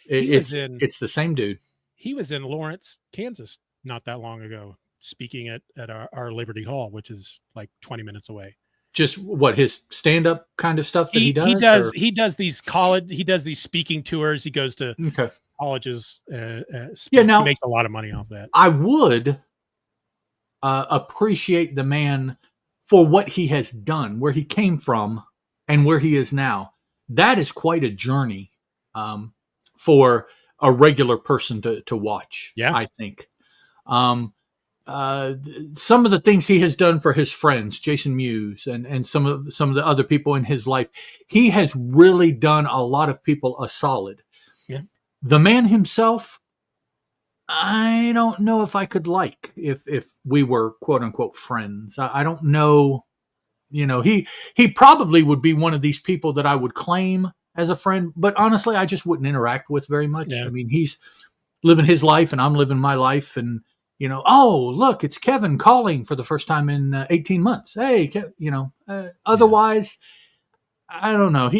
It's the same dude. He was in Lawrence, Kansas not that long ago, speaking at our Liberty Hall, which is like 20 minutes away. Just what, his stand-up kind of stuff that he does? He does these speaking tours. He goes to colleges. He makes a lot of money off that. I would appreciate the man for what he has done, where he came from and where he is now. That is quite a journey for a regular person to watch. Yeah, I think. Some of the things he has done for his friends, Jason Mewes, and some of the other people in his life, he has really done a lot of people a solid. Yeah. The man himself, I don't know if I could like if we were quote unquote friends. I don't know. You know, he probably would be one of these people that I would claim as a friend, but honestly, I just wouldn't interact with very much. Yeah. I mean, he's living his life and I'm living my life, and you know, oh, look, it's Kevin calling for the first time in 18 months. Hey, otherwise, I don't know.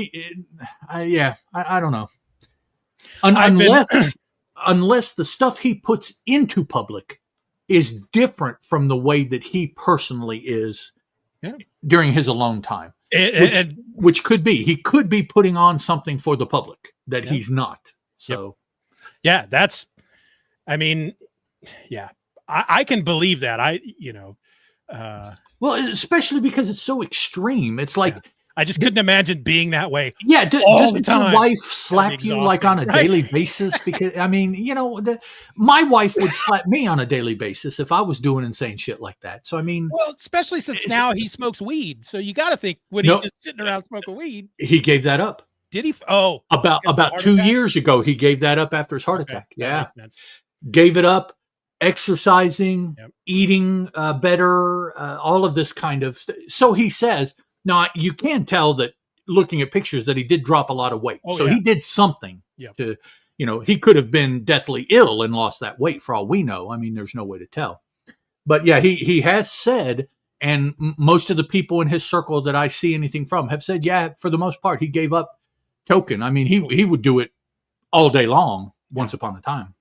I don't know. Unless the stuff he puts into public is different from the way that he personally is during his alone time, which could be. He could be putting on something for the public that he's not. So, I mean, I can believe that. Well, especially because it's so extreme. It's like, I just couldn't imagine being that way. Yeah. Doesn't your wife slap you like on a daily basis? Because I mean, you know, my wife would slap me on a daily basis if I was doing insane shit like that. So, I mean, well, especially since now he smokes weed. So you got to think when he's just sitting around smoking weed, he gave that up. Did he? Oh, about 2 years ago, he gave that up after his heart attack. Yeah. Gave it up. Exercising, eating better, all of this kind of stuff. So he says, now you can tell that looking at pictures that he did drop a lot of weight. He did something to, you know, he could have been deathly ill and lost that weight for all we know. I mean, there's no way to tell. But yeah, he has said, and most of the people in his circle that I see anything from have said, for the most part, he gave up token. I mean, he would do it all day long once upon a time.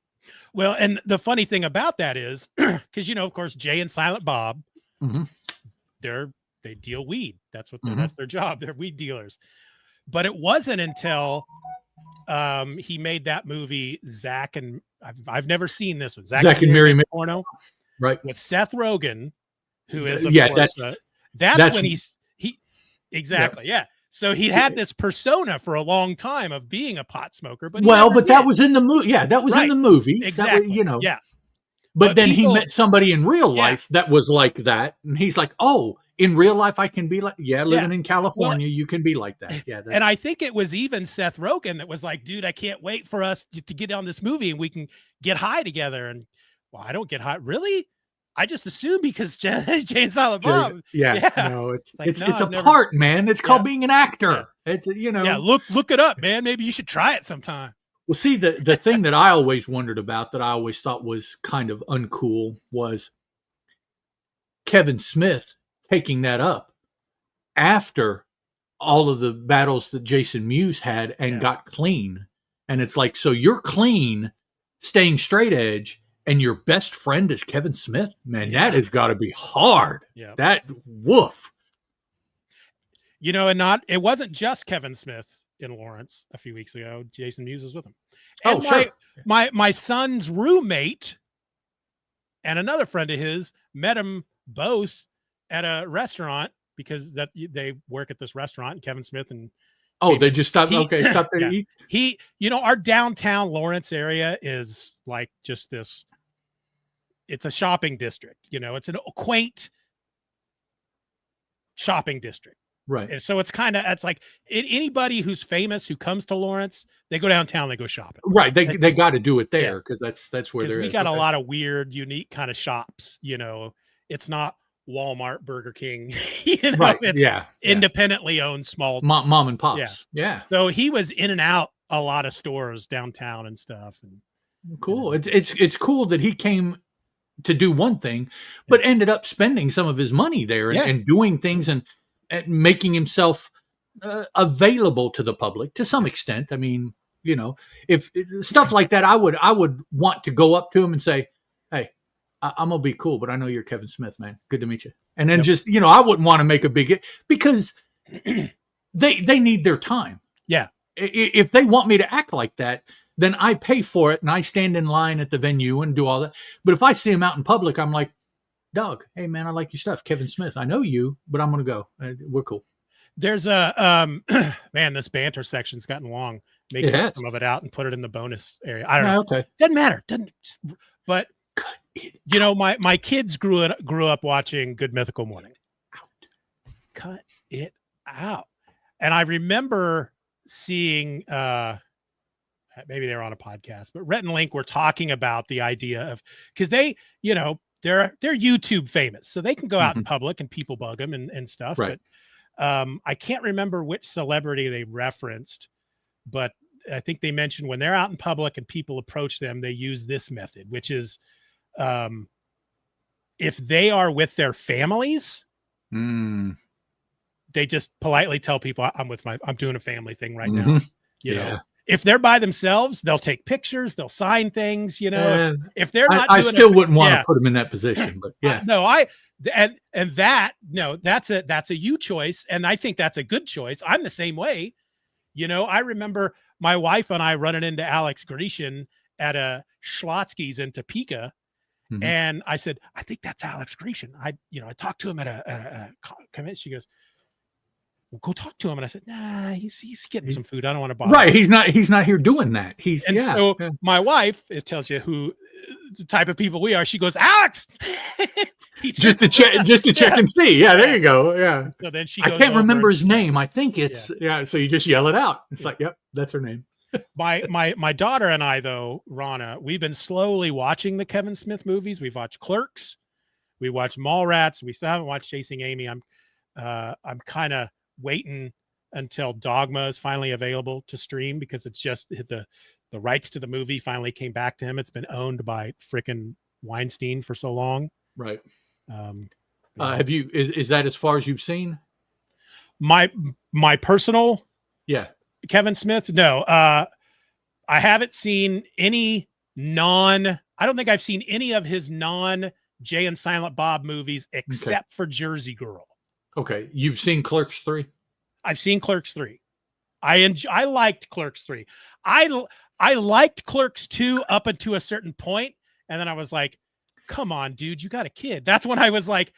Well, and the funny thing about that is, because, you know, of course, Jay and Silent Bob, they deal weed. That's what that's their job. They're weed dealers. But it wasn't until he made that movie, Zach, and I've never seen this one. Zach and Mary Porno, right? With Seth Rogen, who is of course, that's when he exactly. Yeah. So he had this persona for a long time of being a pot smoker, but that was in the movie. Yeah, that was in the movies. Exactly. Was, you know. Yeah. But then he met somebody in real life that was like that, and he's like, "Oh, in real life, I can be like, living in California, you can be like that." Yeah. And I think it was even Seth Rogen that was like, "Dude, I can't wait for us to get on this movie and we can get high together." And well, I don't get high, really. I just assume because Jay and Silent Bob. No, it's a part, man. It's called being an actor. It's, you know. Yeah, look it up, man. Maybe you should try it sometime. Well, see, the thing that I always wondered about, that I always thought was kind of uncool, was Kevin Smith taking that up after all of the battles that Jason Mewes had and got clean. And it's like, so you're clean, staying straight edge, and your best friend is Kevin Smith, man, that has got to be hard. Yeah. That woof. You know, and it wasn't just Kevin Smith in Lawrence a few weeks ago. Jason Mewes was with him. And sure. My son's roommate and another friend of his met him both at a restaurant because they work at this restaurant, and Kevin Smith and they just stopped. Stop there to eat. Our downtown Lawrence area is like just this. It's a shopping district. It's a quaint shopping district. Right. And so it's like anybody who's famous who comes to Lawrence, they go downtown, they go shopping. Right. They got to do it there because that's where we got a lot of weird, unique kind of shops. It's not Walmart, Burger King. Right. It's independently owned small mom and pops. Yeah. So he was in and out a lot of stores downtown and stuff. And cool. It's cool that he came to do one thing, but ended up spending some of his money there and doing things and making himself available to the public to some extent. I mean, if stuff like that, I would want to go up to him and say, "Hey, I'm gonna be cool, but I know you're Kevin Smith, man. Good to meet you." And then just, I wouldn't want to make a big, because they need their time. Yeah. If they want me to act like that, then I pay for it and I stand in line at the venue and do all that. But if I see him out in public, I'm like, "Doug, hey man, I like your stuff. Kevin Smith, I know you, but I'm going to go. We're cool." There's a, man, this banter section's gotten long. Make some of it out and put it in the bonus area. I don't know. Okay. Doesn't matter. But my kids grew up watching Good Mythical Morning. Cut it out. And I remember seeing, maybe they were on a podcast, but Rhett and Link were talking about the idea of, because they, they're YouTube famous, so they can go out in public and people bug them and stuff. Right. But I can't remember which celebrity they referenced, but I think they mentioned when they're out in public and people approach them, they use this method, which is if they are with their families, they just politely tell people, I'm doing a family thing right now. You know, if they're by themselves, they'll take pictures, they'll sign things, if they're not, I still wouldn't want to put them in that position, but that's a you choice. And I think that's a good choice. I'm the same way. I remember my wife and I running into Alex Grecian at a Schlotsky's in Topeka. And I said, "I think that's Alex Grecian." I talked to him at a convention. She goes, "Well, go talk to him." And I said, "Nah, he's getting some food. I don't want to bother." Right. He's not here doing that. So my wife, it tells you who the type of people we are. She goes, "Alex," just to check and see. Yeah, there you go. Yeah. So then she I can't remember his name. I think it's so you just yell it out. It's like, yep, that's her name. My daughter and I, though, Rana, we've been slowly watching the Kevin Smith movies. We've watched Clerks, we watched Mallrats. We still haven't watched Chasing Amy. I'm kind of waiting until Dogma is finally available to stream, because it's just the rights to the movie finally came back to him. It's been owned by frickin' Weinstein for so long. Right. Have you, is that as far as you've seen? My personal Kevin Smith? No. I haven't seen any I don't think I've seen any of his Jay and Silent Bob movies except for Jersey Girl. Okay. You've seen Clerks 3? I've seen Clerks 3. I liked Clerks 3. I liked Clerks 2 up until a certain point, and then I was like, "Come on, dude, you got a kid." That's when I was like,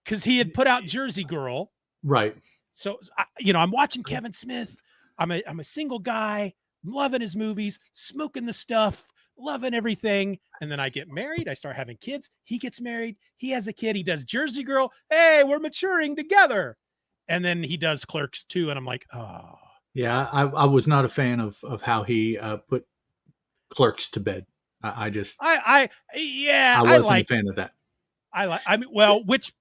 because he had put out Jersey Girl. Right. So, I'm watching Kevin Smith. I'm a single guy. I'm loving his movies, smoking the stuff, loving everything. And then I get married. I start having kids. He gets married. He has a kid. He does Jersey Girl. Hey, we're maturing together. And then he does Clerks 2. And I'm like, oh. Yeah, I was not a fan of how he put Clerks to bed. I wasn't a fan of that. Which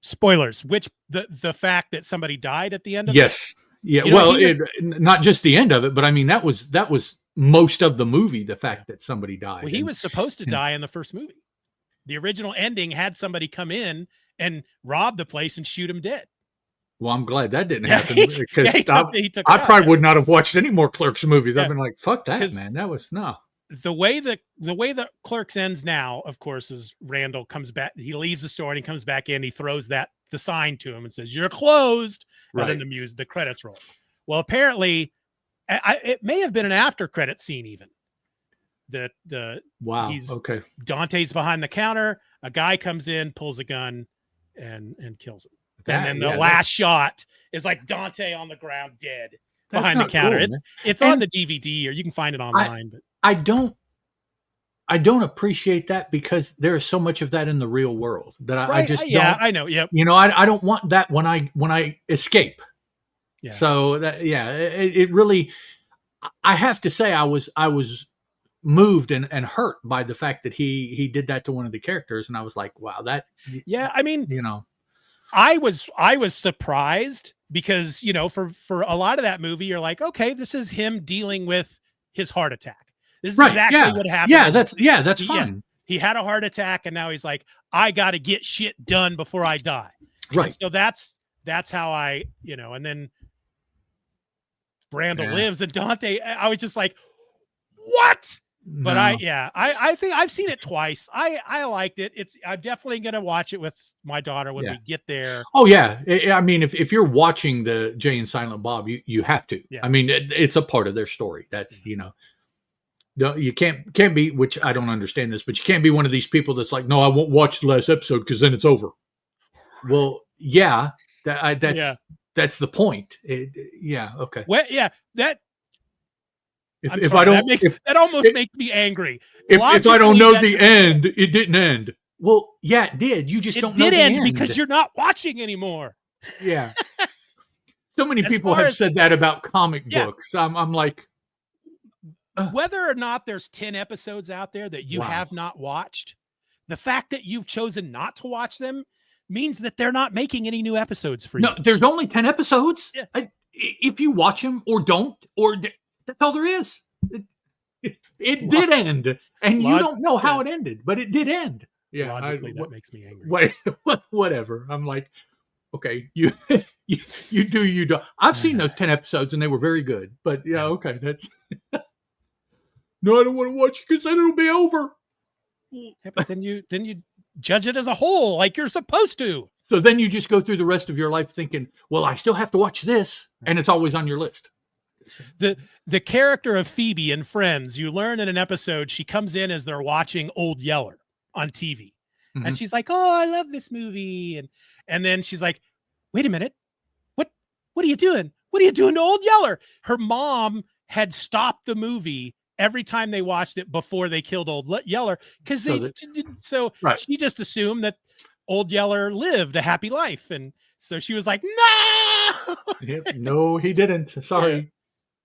spoilers, the fact that somebody died at the end of it? Yeah. Not just the end of it, but I mean, that was most of the movie. The fact that somebody died. Well, he was supposed to die in the first movie. The original ending had somebody come in and rob the place and shoot him dead. Well, I'm glad that didn't happen, because I probably would not have watched any more Clerks movies. I've been like, fuck that, man. That was no. the way the Clerks ends now, of course, is Randall comes back. He leaves the store and he comes back in. He throws the sign to him and says, "You're closed." Right. And then the credits roll. Well, apparently, it may have been an after credit scene even. Wow. He's okay. Dante's behind the counter. A guy comes in, pulls a gun, and kills him. And then the last shot is like Dante on the ground dead behind the counter. Cool, it's on the DVD, or you can find it online. But I don't appreciate that because there is so much of that in the real world that I just don't. Yeah, I know. Yep. You know, I don't want that when I escape. Yeah. So that it really. I have to say I was moved and hurt by the fact that he did that to one of the characters, and I was like, wow, that. Yeah, I mean, you know, I was surprised because, you know, for a lot of that movie, you're like, okay, this is him dealing with his heart attack. This is exactly what happened. Yeah, that's fine. He had a heart attack, and now he's like, I got to get shit done before I die. Right. And so that's how I, you know, and then Randall lives, and Dante, I was just like, what? But no. I think I've seen it twice. I liked it. I'm definitely going to watch it with my daughter when we get there. Oh yeah. I mean, if you're watching the Jay and Silent Bob, you have to. Yeah. I mean, it's a part of their story. That's, you know, no, you can't be, which I don't understand this, but you can't be one of these people that's like, no, I won't watch the last episode because then it's over. Well, yeah, that's the point. Okay. Well, yeah, that. If I don't, that almost makes me angry. If I don't know the end, it didn't end. Well, yeah, it did. You just don't know the end. It did end because you're not watching anymore. Yeah. So many people have said that about comic books. I'm like, whether or not there's 10 episodes out there that you have not watched, the fact that you've chosen not to watch them means that they're not making any new episodes for you. No, there's only 10 episodes. Yeah. If you watch them or don't, that's all there is. It did end, and you don't know how it ended, but it did end. Yeah, logically, that makes me angry. Wait, whatever. I'm like, okay, you do. I've seen those 10 episodes, and they were very good. But yeah, okay, that's. No, I don't want to watch it because then it'll be over. Yeah, but then you judge it as a whole, like you're supposed to. So then you just go through the rest of your life thinking, well, I still have to watch this, and it's always on your list. The character of Phoebe in Friends, you learn in an episode, she comes in as they're watching Old Yeller on TV. Mm-hmm. And she's like, oh, I love this movie. And then she's like, wait a minute. What are you doing? What are you doing to Old Yeller? Her mom had stopped the movie every time they watched it before they killed Old Yeller. Because she just assumed that Old Yeller lived a happy life. And so she was like, no! Yep, no, he didn't. Sorry.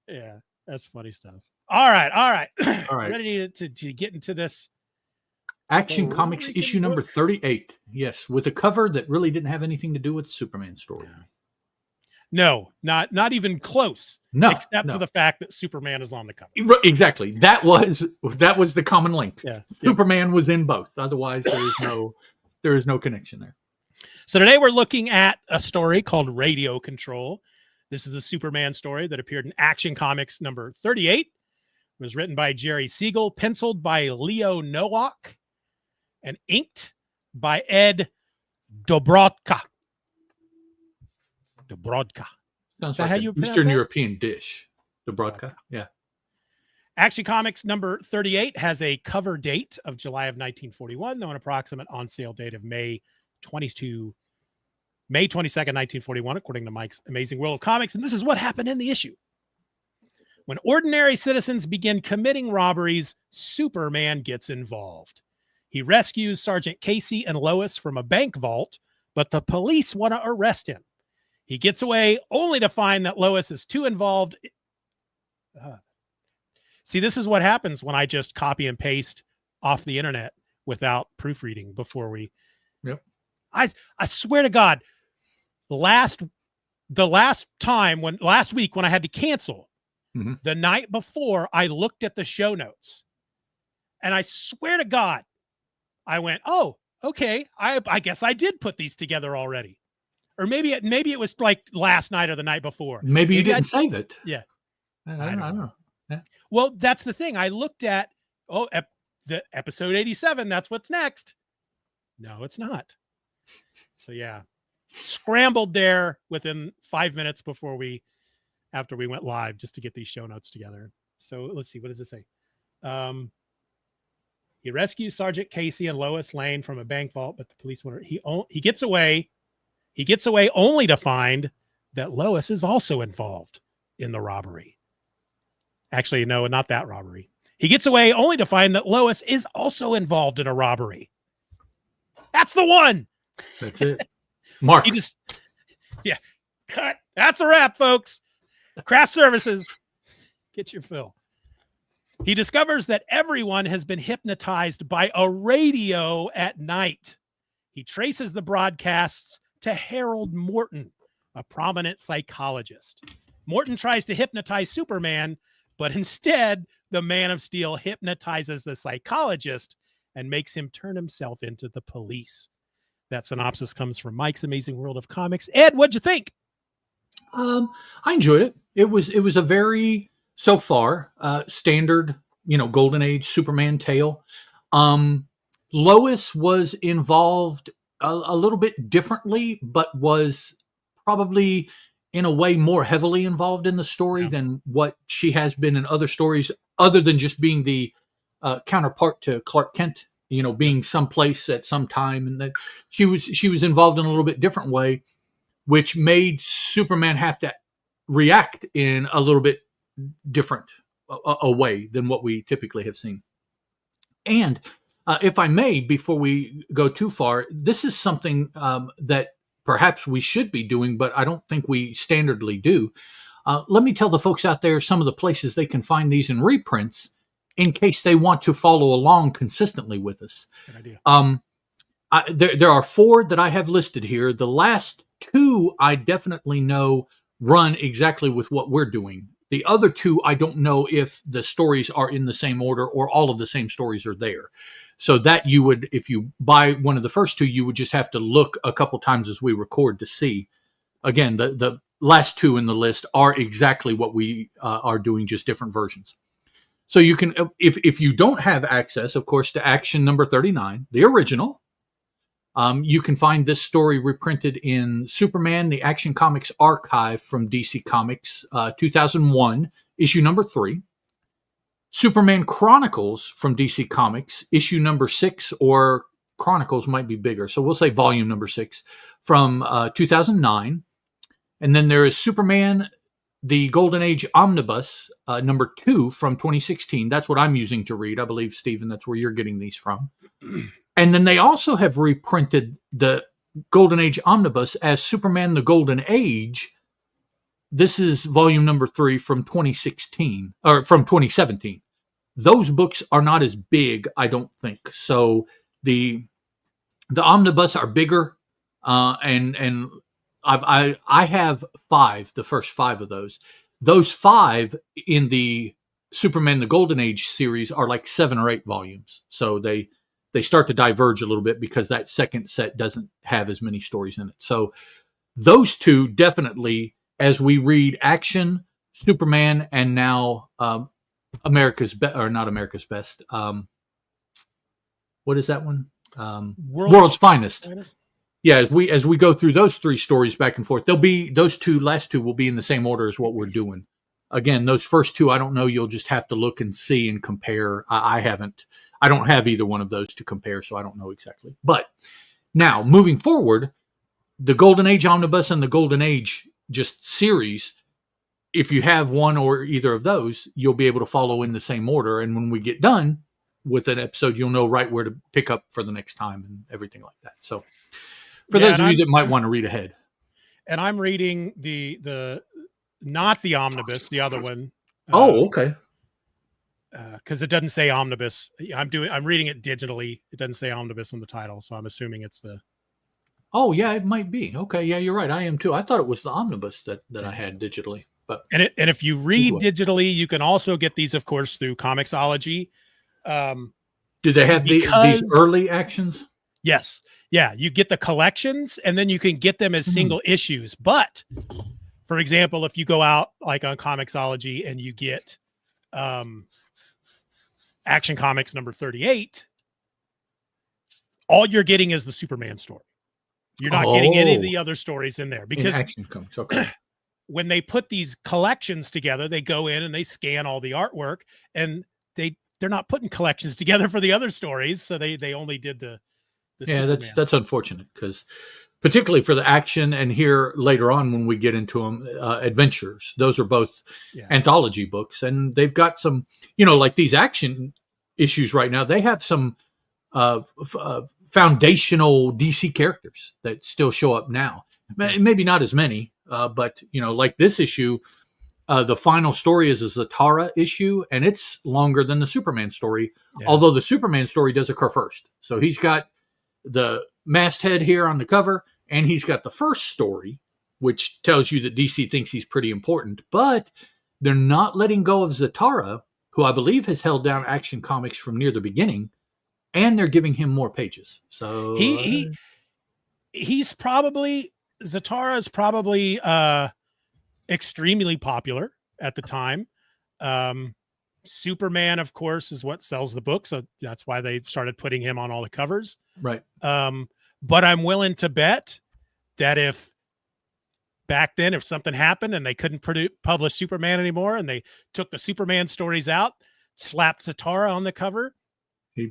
Yeah, that's funny stuff. All right. Ready to get into this Action Comics issue number 38. Yes, with a cover that really didn't have anything to do with the Superman story. No, not even close. No, except for the fact that Superman is on the cover. Exactly. That was the common link. Yeah. Superman was in both. Otherwise, there is no connection there. So today we're looking at a story called Radio Control. This is a Superman story that appeared in Action Comics number 38. It was written by Jerry Siegel, penciled by Leo Nowak, and inked by Ed Dobrodka. Sounds like an Eastern European dish. Dobrodka. Yeah. Action Comics number 38 has a cover date of July of 1941, though an approximate on-sale date of May 22nd, 1941, according to Mike's Amazing World of Comics. And this is what happened in the issue. When ordinary citizens begin committing robberies, Superman gets involved. He rescues Sergeant Casey and Lois from a bank vault, but the police want to arrest him. He gets away only to find that Lois is too involved. See, this is what happens when I just copy and paste off the internet without proofreading before we. Yep. I swear to God, last week when I had to cancel, the night before, I looked at the show notes, and I swear to God, I went, "Oh, okay. I guess I did put these together already." Or maybe it was like last night or the night before. Maybe you didn't save it. Yeah. I don't know. Yeah. Well, that's the thing. I looked at oh, the episode 87, that's what's next. No, it's not. So yeah, scrambled there within 5 minutes after we went live just to get these show notes together. So let's see, what does it say? He rescues Sergeant Casey and Lois Lane from a bank vault, but the police want he gets away. He gets away only to find that Lois is also involved in the robbery. Actually, no, not that robbery. He gets away only to find that Lois is also involved in a robbery. That's the one. That's it. Mark. Yeah, cut. That's a wrap, folks. Craft Services. Get your fill. He discovers that everyone has been hypnotized by a radio at night. He traces the broadcasts to Harold Morton, a prominent psychologist. Morton tries to hypnotize Superman, but instead, the Man of Steel hypnotizes the psychologist and makes him turn himself into the police. That synopsis comes from Mike's Amazing World of Comics. Ed, what'd you think? I enjoyed it. It was a very, so far, standard, Golden Age Superman tale. Lois was involved a little bit differently, but was probably in a way more heavily involved in the story than what she has been in other stories, other than just being the counterpart to Clark Kent, being someplace at some time, and that she was involved in a little bit different way, which made Superman have to react in a little bit different a way than what we typically have seen. And if I may, before we go too far, this is something that perhaps we should be doing, but I don't think we standardly do. Let me tell the folks out there some of the places they can find these in reprints in case they want to follow along consistently with us. Good idea. There are 4 that I have listed here. The last 2 I definitely know run exactly with what we're doing. The other 2, I don't know if the stories are in the same order or all of the same stories are there. So that you would, if you buy one of the first 2, you would just have to look a couple times as we record to see. Again, the last 2 in the list are exactly what we are doing, just different versions. So you can, if you don't have access, of course, to Action number 39, the original, you can find this story reprinted in Superman, the Action Comics Archive from DC Comics, 2001, issue number 3. Superman Chronicles from DC Comics, issue number 6, or Chronicles might be bigger, so we'll say volume number 6, from 2009. And then there is Superman, the Golden Age Omnibus, number 2 from 2016. That's what I'm using to read. I believe, Steven, that's where you're getting these from. And then they also have reprinted the Golden Age Omnibus as Superman, the Golden Age. This is volume number 3 from 2016, or from 2017. Those books are not as big, I don't think. So the omnibus are bigger, and I have 5, the first 5 of those. Those 5 in the Superman the Golden Age series are like 7 or 8 volumes. So they start to diverge a little bit because that second set doesn't have as many stories in it. So those 2 definitely, as we read Action, Superman, and now America's Best, or not America's Best. What is that one? World's Finest. Yeah, as we go through those 3 stories back and forth, they'll be, those last two will be in the same order as what we're doing. Again, those first 2, I don't know. You'll just have to look and see and compare. I don't have either one of those to compare, so I don't know exactly. But now, moving forward, the Golden Age Omnibus and the Golden Age just series, if you have one or either of those, you'll be able to follow in the same order. And when we get done with an episode, you'll know right where to pick up for the next time and everything like that. So for those of you that might want to read ahead. And I'm reading the not the omnibus, the other one. Oh, okay. Because it doesn't say omnibus. I'm reading it digitally. It doesn't say omnibus in the title, so I'm assuming it's the. Oh yeah, it might be. Okay, yeah, you're right. I am too. I thought it was the omnibus that I had digitally. But and if you read digitally, you can also get these, of course, through Comixology. Do they have these early actions? Yes. Yeah, you get the collections, and then you can get them as single issues. But, for example, if you go out like on Comixology and you get Action Comics number 38, all you're getting is the Superman story. You're not getting any of the other stories in there because in Action Comics. Okay. When they put these collections together, they go in and they scan all the artwork, and they're not putting collections together for the other stories. So they only did the Superman that's unfortunate, because particularly for the Action, and here later on when we get into them, adventures, those are both anthology books, and they've got some, like these Action issues right now, they have some foundational DC characters that still show up now. Maybe not as many, but like this issue, the final story is a Zatara issue, and it's longer than the Superman story, although the Superman story does occur first. So he's got the masthead here on the cover, and he's got the first story, which tells you that DC thinks he's pretty important, but they're not letting go of Zatara, who I believe has held down Action Comics from near the beginning, and they're giving him more pages. So Zatara is probably extremely popular at the time. Superman, of course, is what sells the book, so that's why they started putting him on all the covers. Right. But I'm willing to bet that if back then, if something happened and they couldn't publish Superman anymore, and they took the Superman stories out, slapped Zatara on the cover,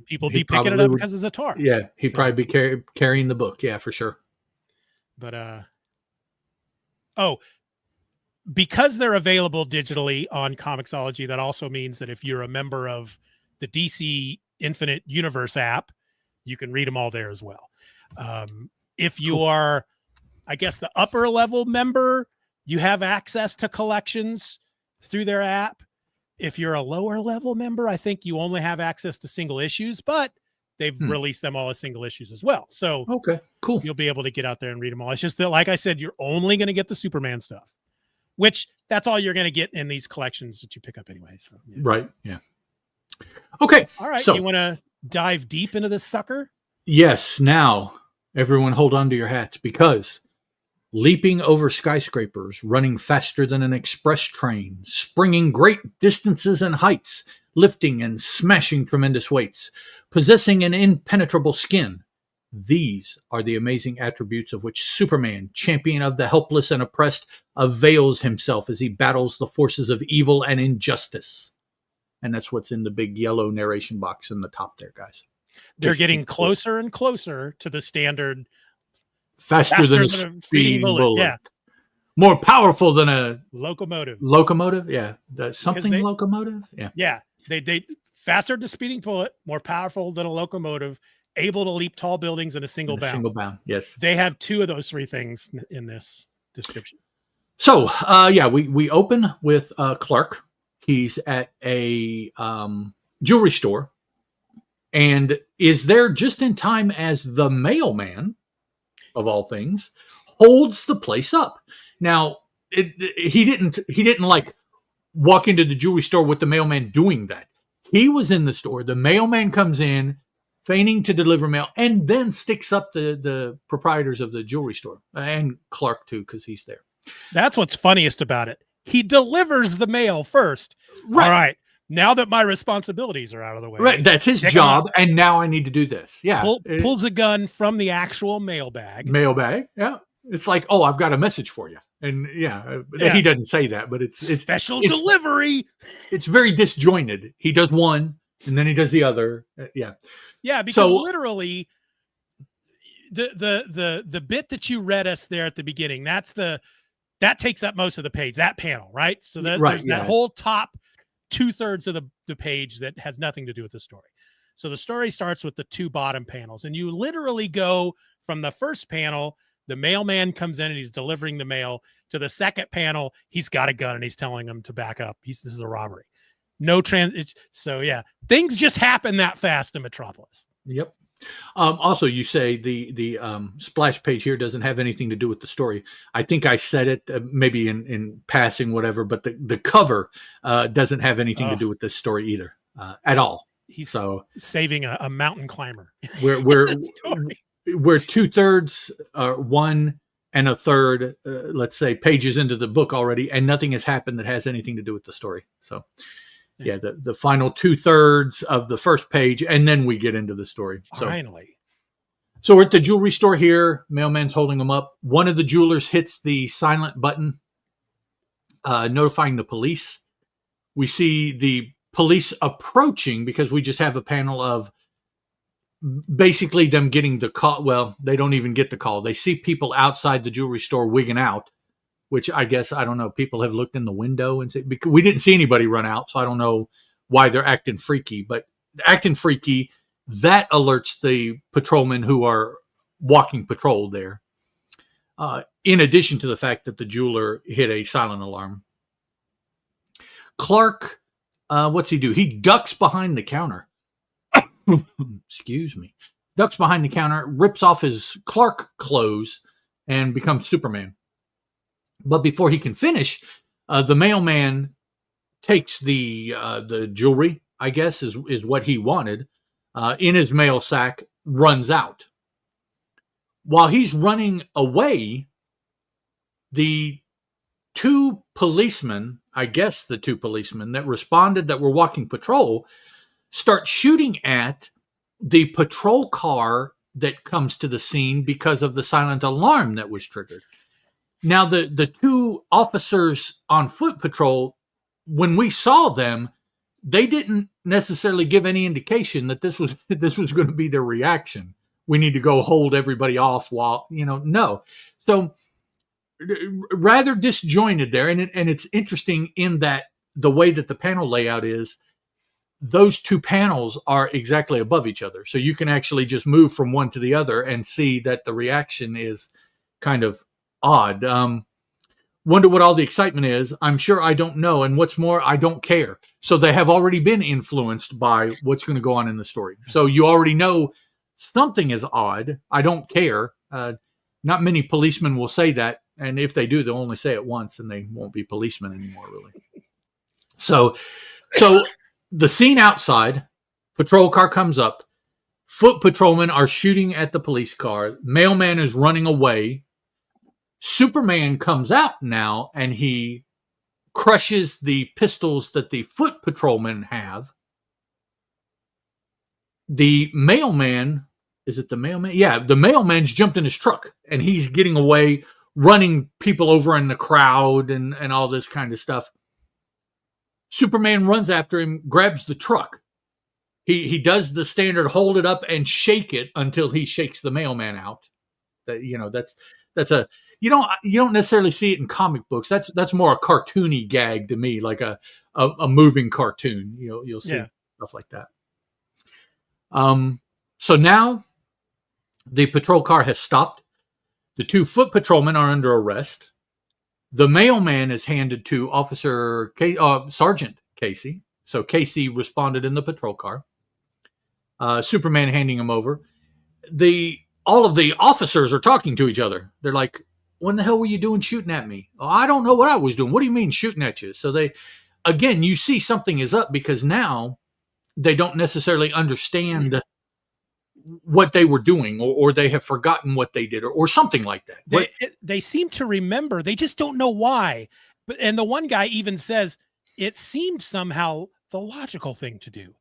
people be picking it up because of Zatara. Yeah, he'd probably be carrying the book. Yeah, for sure. But because they're available digitally on Comixology, that also means that if you're a member of the DC Infinite Universe app, you can read them all there as well. If you are, I guess, the upper level member, you have access to collections through their app. If you're a lower level member, I think you only have access to single issues, but they've released them all as single issues as well. So okay, cool. You'll be able to get out there and read them all. It's just that, like I said, you're only going to get the Superman stuff, which that's all you're going to get in these collections that you pick up anyway. So right. Yeah. Okay. All right. So you want to dive deep into this sucker? Yes. Now everyone hold on to your hats, because leaping over skyscrapers, running faster than an express train, springing great distances and heights, lifting and smashing tremendous weights, possessing an impenetrable skin. These are the amazing attributes of which Superman, champion of the helpless and oppressed, avails himself as he battles the forces of evil and injustice. And that's what's in the big yellow narration box in the top there, guys. They're getting closer and closer to the standard. Faster than a speeding bullet. Yeah. More powerful than a locomotive. Yeah. Locomotive. Yeah. Yeah. They faster than a speeding bullet, more powerful than a locomotive, able to leap tall buildings in a single bound. Yes. They have two of those three things in this description. So, we open with Clark. He's at a jewelry store, and is there just in time as the mailman, of all things, holds the place up. Now, he didn't like walk into the jewelry store with the mailman doing that. He was in the store. The mailman comes in, feigning to deliver mail, and then sticks up the proprietors of the jewelry store, and Clark too, because he's there. That's what's funniest about it. He delivers the mail first. Right. All right. Now that my responsibilities are out of the way. Right. That's his job. And now I need to do this. Yeah. Pulls a gun from the actual mailbag. Yeah. It's like, oh, I've got a message for you. And he doesn't say that, but it's special delivery. It's very disjointed. He does one and then he does the other. Yeah. Yeah. Because literally the bit that you read us there at the beginning, that takes up most of the page, that panel, right? So there's that whole top 2/3 of the page that has nothing to do with the story. So the story starts with the two bottom panels, and you literally go from the first panel, the mailman comes in and he's delivering the mail, to the second panel, he's got a gun and he's telling them to back up. This is a robbery. Things just happen that fast in Metropolis. Yep. Also, you say the splash page here doesn't have anything to do with the story. I think I said it maybe in passing, whatever, but the cover doesn't have anything to do with this story either at all. He's saving a mountain climber. We're 2/3, 1 1/3, let's say, pages into the book already, and nothing has happened that has anything to do with the story. So Yeah, the final 2/3 of the first page, and then we get into the story. Finally. So we're at the jewelry store here. Mailman's holding them up. One of the jewelers hits the silent button, notifying the police. We see the police approaching because we just have a panel of basically them getting the call. Well, they don't even get the call. They see people outside the jewelry store wigging out, which I guess, I don't know, people have looked in the window and said, because we didn't see anybody run out, so I don't know why they're acting freaky, but acting freaky, that alerts the patrolmen who are walking patrol there. In addition to the fact that the jeweler hit a silent alarm. Clark, what's he do? He ducks behind the counter. Excuse me. Ducks behind the counter, rips off his Clark clothes, and becomes Superman. But before he can finish, the mailman takes the jewelry, I guess is what he wanted, in his mail sack, runs out. While he's running away, the two policemen, I guess the two policemen that responded that were walking patrol, start shooting at the patrol car that comes to the scene because of the silent alarm that was triggered. Now, the two officers on foot patrol, when we saw them, they didn't necessarily give any indication that this was going to be their reaction. We need to go hold everybody off while, no. So rather disjointed there. And it's interesting in that the way that the panel layout is, those two panels are exactly above each other. So you can actually just move from one to the other and see that the reaction is kind of odd. Wonder what all the excitement is. I'm sure I don't know. And what's more, I don't care. So they have already been influenced by what's going to go on in the story. So you already know something is odd. I don't care. Not many policemen will say that. And if they do, they'll only say it once and they won't be policemen anymore, really. So the scene outside, patrol car comes up. Foot patrolmen are shooting at the police car. Mailman is running away. Superman comes out now and he crushes the pistols that the foot patrolmen have. The mailman, is it the mailman? Yeah, the mailman's jumped in his truck and he's getting away, running people over in the crowd and all this kind of stuff. Superman runs after him, grabs the truck. He does the standard hold it up and shake it until he shakes the mailman out. That's a you don't necessarily see it in comic books. That's more a cartoony gag to me, like a moving cartoon. You'll see stuff like that. So now the patrol car has stopped. The two foot patrolmen are under arrest. The mailman is handed to Sergeant Casey. So Casey responded in the patrol car. Superman handing him over. All of the officers are talking to each other. They're like, "What the hell were you doing shooting at me?" "Oh, I don't know what I was doing." "What do you mean shooting at you?" So again, you see something is up because now they don't necessarily understand what they were doing, or they have forgotten what they did, or something like that. They seem to remember. They just don't know why. And the one guy even says it seemed somehow the logical thing to do.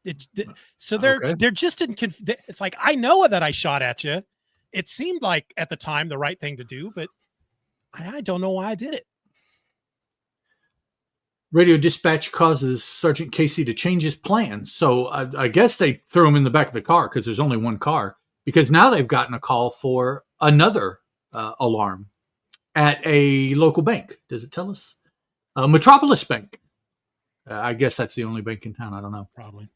They're just in. It's like, I know that I shot at you. It seemed like at the time the right thing to do, but I don't know why I did it. Radio dispatch causes Sergeant Casey to change his plans. So I guess they threw him in the back of the car because there's only one car, because now they've gotten a call for another alarm at a local bank. Does it tell us? Metropolis Bank. I guess that's the only bank in town. I don't know. Probably.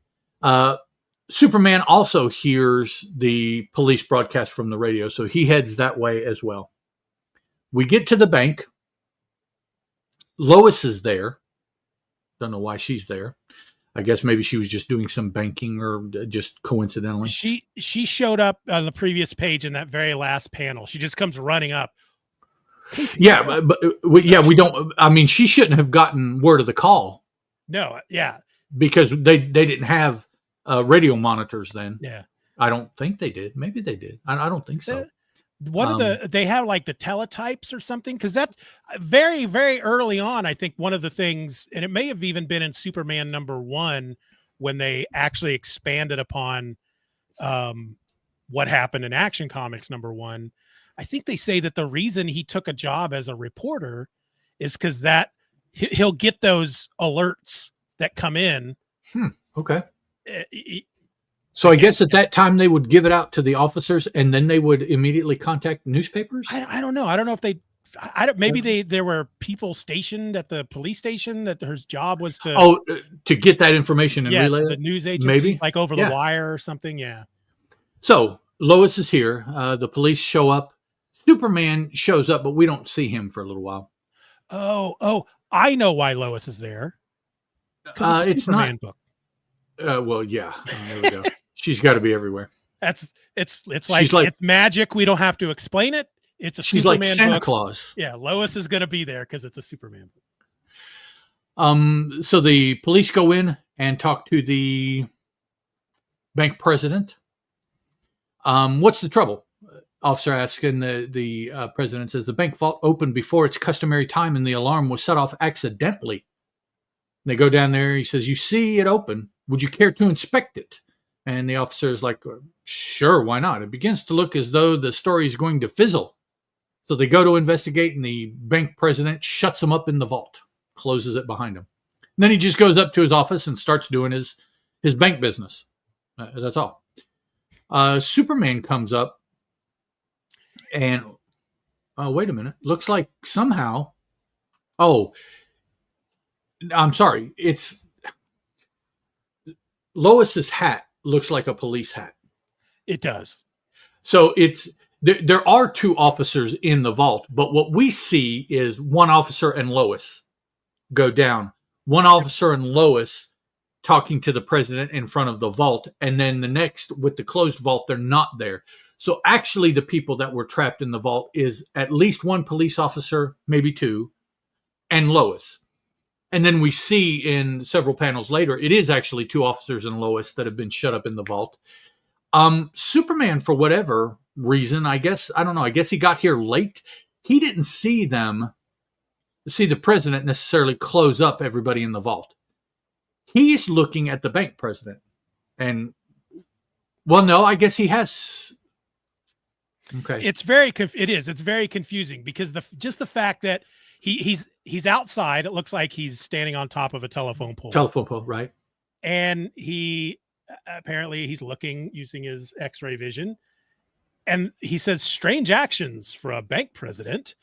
Superman also hears the police broadcast from the radio, so he heads that way as well. We get to the bank. Lois is there. Don't know why she's there. I guess maybe she was just doing some banking, or just coincidentally. She showed up on the previous page in that very last panel. She just comes running up. Yeah, we don't. I mean, she shouldn't have gotten word of the call. No, yeah, because they didn't have radio monitors then. Yeah, I don't think they did. Maybe they did. I don't think so. they have like the teletypes or something, because that's very, very early on. I think one of the things, and it may have even been in Superman #1 when they actually expanded upon what happened in Action Comics #1. I think they say that the reason he took a job as a reporter is because that he'll get those alerts that come in. Okay. So I guess at that time they would give it out to the officers, and then they would immediately contact newspapers. I don't know. I don't know if they. Maybe there were people stationed at the police station that whose job was to to get that information and relay to the news agencies, maybe like over the wire or something. Yeah. So Lois is here. The police show up. Superman shows up, but we don't see him for a little while. Oh! I know why Lois is there. Because it's a Superman book. Well, yeah. There we go. She's got to be everywhere. It's like it's magic. We don't have to explain it. She's Superman like Santa book. Claus. Yeah, Lois is going to be there because it's a Superman book. So the police go in and talk to the bank president. What's the trouble? Officer asks, and the president says the bank vault opened before its customary time, and the alarm was set off accidentally. They go down there. He says, "You see it open. Would you care to inspect it?" And the officer is like, "Sure, why not?" It begins to look as though the story is going to fizzle. So they go to investigate, and the bank president shuts him up in the vault, closes it behind him. And then he just goes up to his office and starts doing his bank business. That's all. Superman comes up, and wait a minute. Looks like somehow. Oh, I'm sorry. It's Lois's hat looks like a police hat. It does. So there are two officers in the vault, but what we see is one officer and Lois go down. One officer and Lois talking to the president in front of the vault, and then the next with the closed vault, they're not there. So actually the people that were trapped in the vault is at least one police officer, maybe two, and Lois. And then we see in several panels later, it is actually two officers and Lois that have been shut up in the vault. Superman, for whatever reason, I guess he got here late. He didn't see the president necessarily close up everybody in the vault. He's looking at the bank president. And, well, no, I guess he has. Okay. It's very confusing because the fact that he's outside. It looks like he's standing on top of a telephone pole. Telephone pole, right? And he apparently he's looking using his X-ray vision, and he says, "Strange actions for a bank president."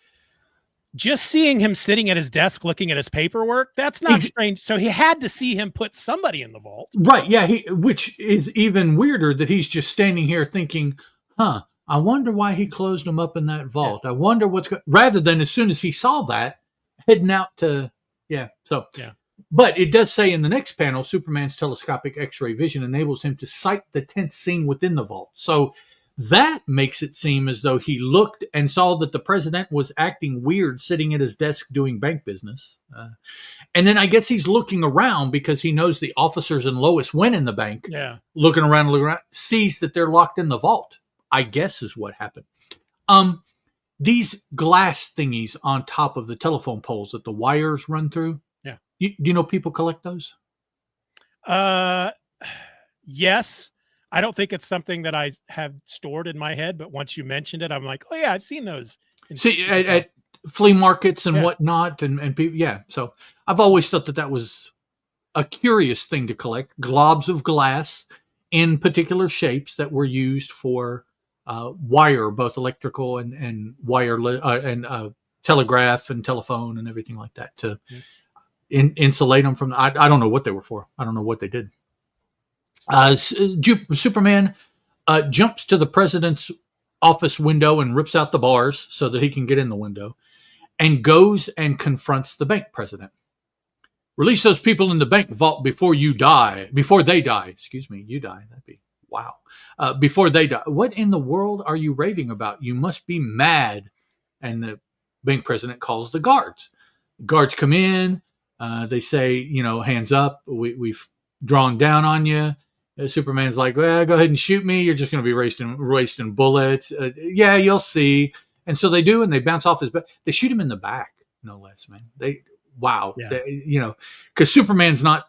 Just seeing him sitting at his desk looking at his paperwork, that's not strange. So he had to see him put somebody in the vault, right? Yeah, which is even weirder that he's just standing here thinking, "Huh." I wonder why he closed him up in that vault. Yeah. I wonder rather than as soon as he saw that, heading out to, So, but it does say in the next panel, Superman's telescopic X-ray vision enables him to sight the tense scene within the vault. So that makes it seem as though he looked and saw that the president was acting weird sitting at his desk doing bank business. And then I guess he's looking around because he knows the officers and Lois went in the bank. Yeah. Looking around, sees that they're locked in the vault. I guess is what happened. These glass thingies on top of the telephone poles that the wires run through. Yeah. Do you know people collect those? Yes. I don't think it's something that I have stored in my head, but once you mentioned it, I'm like, oh yeah, I've seen those. See, at flea markets and whatnot, and people, yeah. So I've always thought that was a curious thing to collect, globs of glass in particular shapes that were used for wire, both electrical and wireless and telegraph and telephone and everything like that to insulate them from. I don't know what they were for. I don't know what they did. Superman jumps to the president's office window and rips out the bars so that he can get in the window, and goes and confronts the bank president. Release those people in the bank vault before they die. Excuse me, you die. That'd be wow. Before they die. What in the world are you raving about? You must be mad. And the bank president calls the guards. Guards come in. They say, hands up. We've drawn down on you. Superman's like, well, go ahead and shoot me. You're just going to be wasting bullets. Yeah, you'll see. And so they do, and they bounce off his back. They shoot him in the back, no less, man. Because Superman's not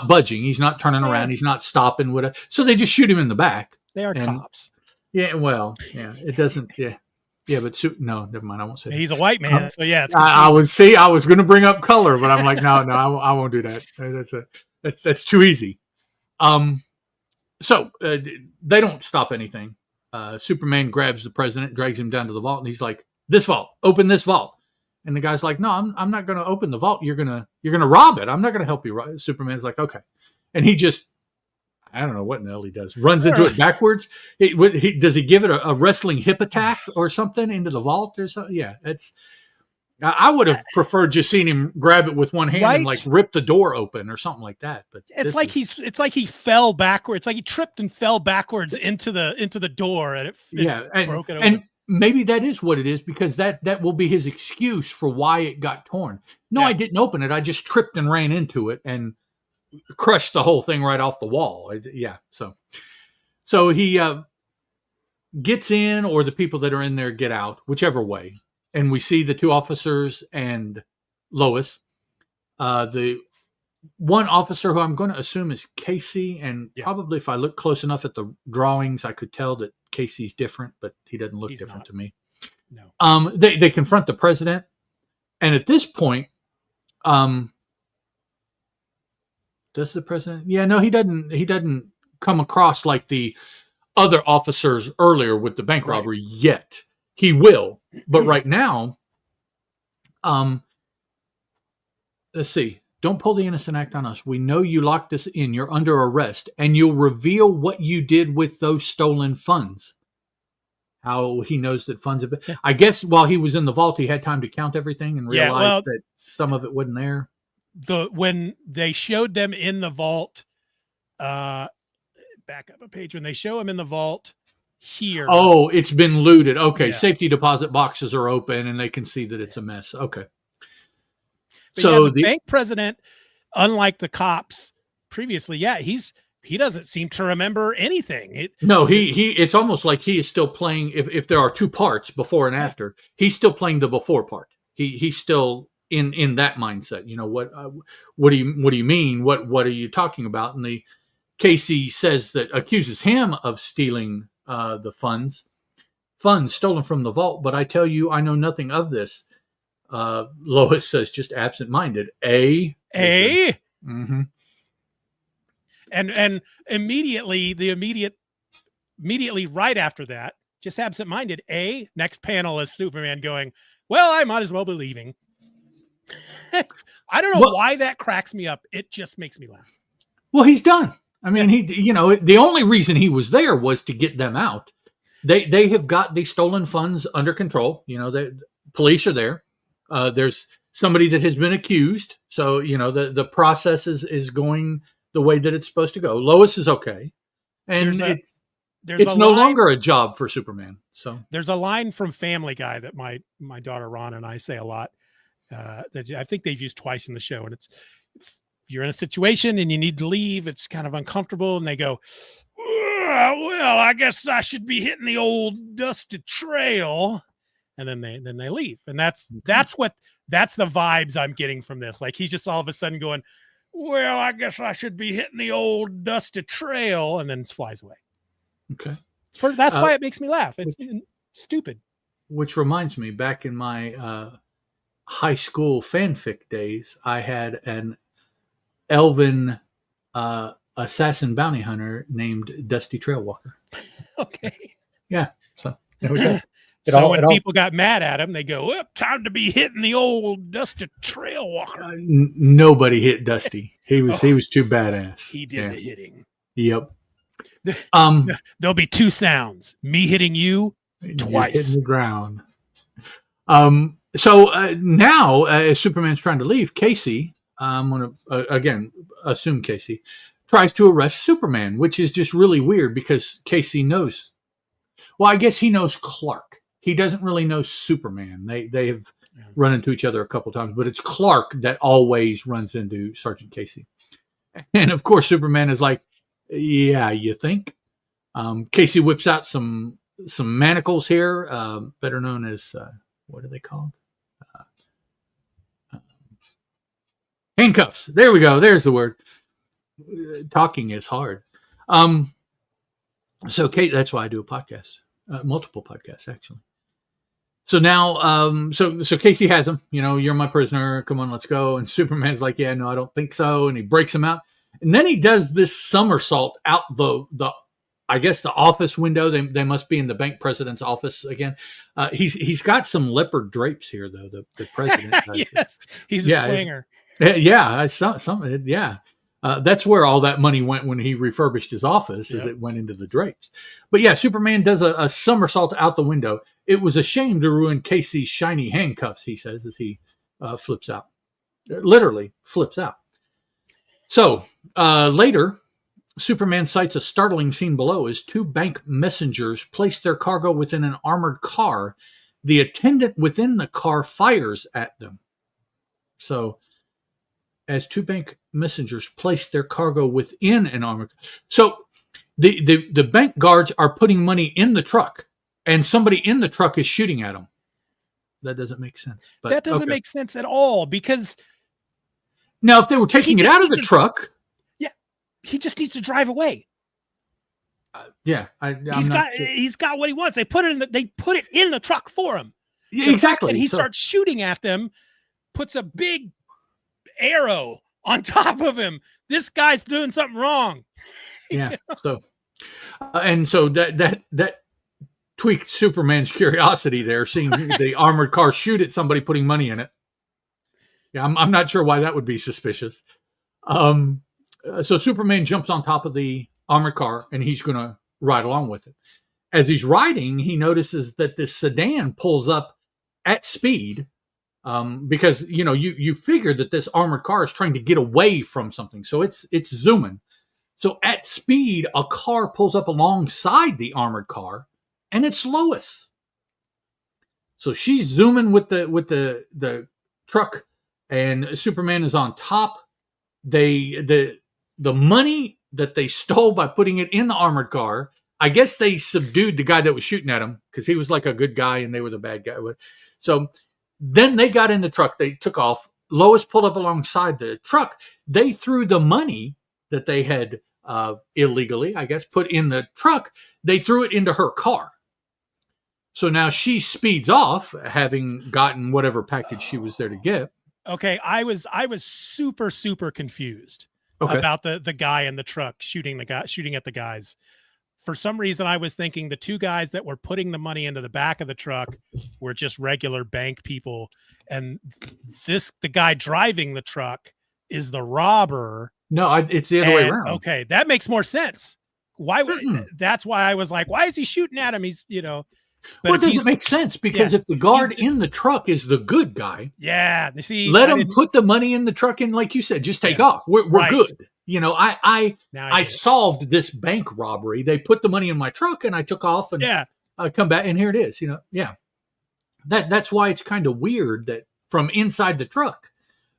budging. He's not turning around. He's not stopping. Whatever. So they just shoot him in the back. They are cops. Yeah, well, yeah, it doesn't. Yeah, but no, never mind. I won't say. He's a white man, so yeah. I was going to bring up color, but I'm like, no, I won't do that. That's too easy. So they don't stop anything. Superman grabs the president, drags him down to the vault, and he's like, "This vault, open this vault." And the guy's like, "No, I'm not going to open the vault. You're gonna rob it. I'm not going to help you." Superman's like, "Okay," and he just, I don't know what in the hell he does. Runs into it backwards. Does he give it a wrestling hip attack or something into the vault or something? Yeah, I would have preferred just seeing him grab it with one hand and like rip the door open or something like that. But it's like he fell backwards. It's like he tripped and fell backwards into the door, and it broke it open. And maybe that is what it is, because that will be his excuse for why it got torn. No, I didn't open it. I just tripped and ran into it and crushed the whole thing right off the wall. Yeah. So he gets in, or the people that are in there get out, whichever way. And we see the two officers and Lois. The one officer, who I'm going to assume is Casey, and probably if I look close enough at the drawings, I could tell that Casey's different, but he doesn't look different to me. No. They confront the president, and at this point, does the president? Yeah, no, he doesn't. He doesn't come across like the other officers earlier with the bank robbery yet. He will, but right now, let's see. Don't pull the innocent act on us. We know you locked us in. You're under arrest, and you'll reveal what you did with those stolen funds. How he knows that funds have been. I guess while he was in the vault, he had time to count everything and realize that some of it wasn't there. When they showed them in the vault, back up a page. When they show him in the vault here. Oh, it's been looted. Okay, safety deposit boxes are open, and they can see that it's a mess. Okay. But so the bank president, unlike the cops previously, he doesn't seem to remember anything. It's almost like he is still playing. If there are two parts, before and after, he's still playing the before part. He's still in that mindset. You know, what do you mean? What are you talking about? And the Casey accuses him of stealing the funds stolen from the vault. But I tell you, I know nothing of this. Lois says, just absent-minded. Mm-hmm. And immediately right after that, just absent-minded. Next panel is Superman going, well, I might as well be leaving. I don't know why that cracks me up. It just makes me laugh. Well, he's done. I mean, the only reason he was there was to get them out. They have got the stolen funds under control. The police are there. There's somebody that has been accused. So, the process is going the way that it's supposed to go. Lois is okay. And it's no longer a job for Superman. So there's a line from Family Guy that my daughter Ron and I say a lot, that I think they've used twice in the show. And it's, if you're in a situation and you need to leave, it's kind of uncomfortable. And they go, well, I guess I should be hitting the old dusty trail. And then they leave. And that's the vibes I'm getting from this. Like, he's just all of a sudden going, well, I guess I should be hitting the old dusty trail, and then it flies away. Okay. That's why it makes me laugh. It's stupid. Which reminds me, back in my high school fanfic days, I had an elven assassin bounty hunter named Dusty Trailwalker. Okay. Yeah. So there we go. When people got mad at him, they go, well, time to be hitting the old Dusty Trailwalker. Nobody hit Dusty. He was too badass. He did the hitting. Yep. There'll be two sounds: me hitting you twice, hitting the ground. So now, as Superman's trying to leave, Casey, I'm going to again assume Casey tries to arrest Superman, which is just really weird because Casey knows. Well, I guess he knows Clark. He doesn't really know Superman. They have run into each other a couple times, but it's Clark that always runs into Sergeant Casey. And of course, Superman is like, Yeah, you think? Casey whips out some manacles here, better known as what are they called? Handcuffs. There we go. There's the word. Talking is hard. So Kate, that's why I do a podcast, multiple podcasts actually. So now, so Casey has him. You know, you're my prisoner. Come on, let's go. And Superman's like, yeah, no, I don't think so. And he breaks him out. And then he does this somersault out the I guess the office window. They must be in the bank president's office again. He's got some leopard drapes here though. The president. Yes, he's a swinger. Yeah, yeah. That's where all that money went when he refurbished his office, as it went into the drapes. But yeah, Superman does a somersault out the window. It was a shame to ruin Casey's shiny handcuffs, he says, as he flips out. Literally flips out. So later, Superman sights a startling scene below as two bank messengers place their cargo within an armored car. The attendant within the car fires at them. So as two bank messengers place their cargo within an armored car. So the bank guards are putting money in the truck, and somebody in the truck is shooting at them. That doesn't make sense. But, that doesn't make sense at all, because now if they were taking it out of the truck, he just needs to drive away. He's got what he wants. They put it in the truck for him. Yeah, exactly. And he starts shooting at them, puts a big arrow on top of him. This guy's doing something wrong. Yeah. So that tweaked Superman's curiosity there, seeing the armored car shoot at somebody putting money in it. Yeah, I'm not sure why that would be suspicious. So Superman jumps on top of the armored car and he's going to ride along with it. As he's riding, he notices that this sedan pulls up at speed. Because you figure that this armored car is trying to get away from something, so it's zooming. So at speed, a car pulls up alongside the armored car, and it's Lois. So she's zooming with the truck, and Superman is on top. The money that they stole by putting it in the armored car, I guess they subdued the guy that was shooting at him because he was like a good guy and they were the bad guy. So then they got in the truck. They took off. Lois pulled up alongside the truck. They threw the money that they had illegally, I guess, put in the truck. They threw it into her car. So now she speeds off, having gotten whatever package she was there to get. Okay, I was super, super confused about the guy in the truck shooting at the guys. For some reason, I was thinking the two guys that were putting the money into the back of the truck were just regular bank people. And the guy driving the truck is the robber. No, it's the other way around. Okay, that makes more sense. That's why I was like, why is he shooting at him? He's, But it doesn't make sense because if the guard in the truck is the good guy, let him put the money in the truck and, like you said, just take off. We're good. I solved this bank robbery. They put the money in my truck and I took off and I come back and here it is. That's why it's kind of weird that from inside the truck,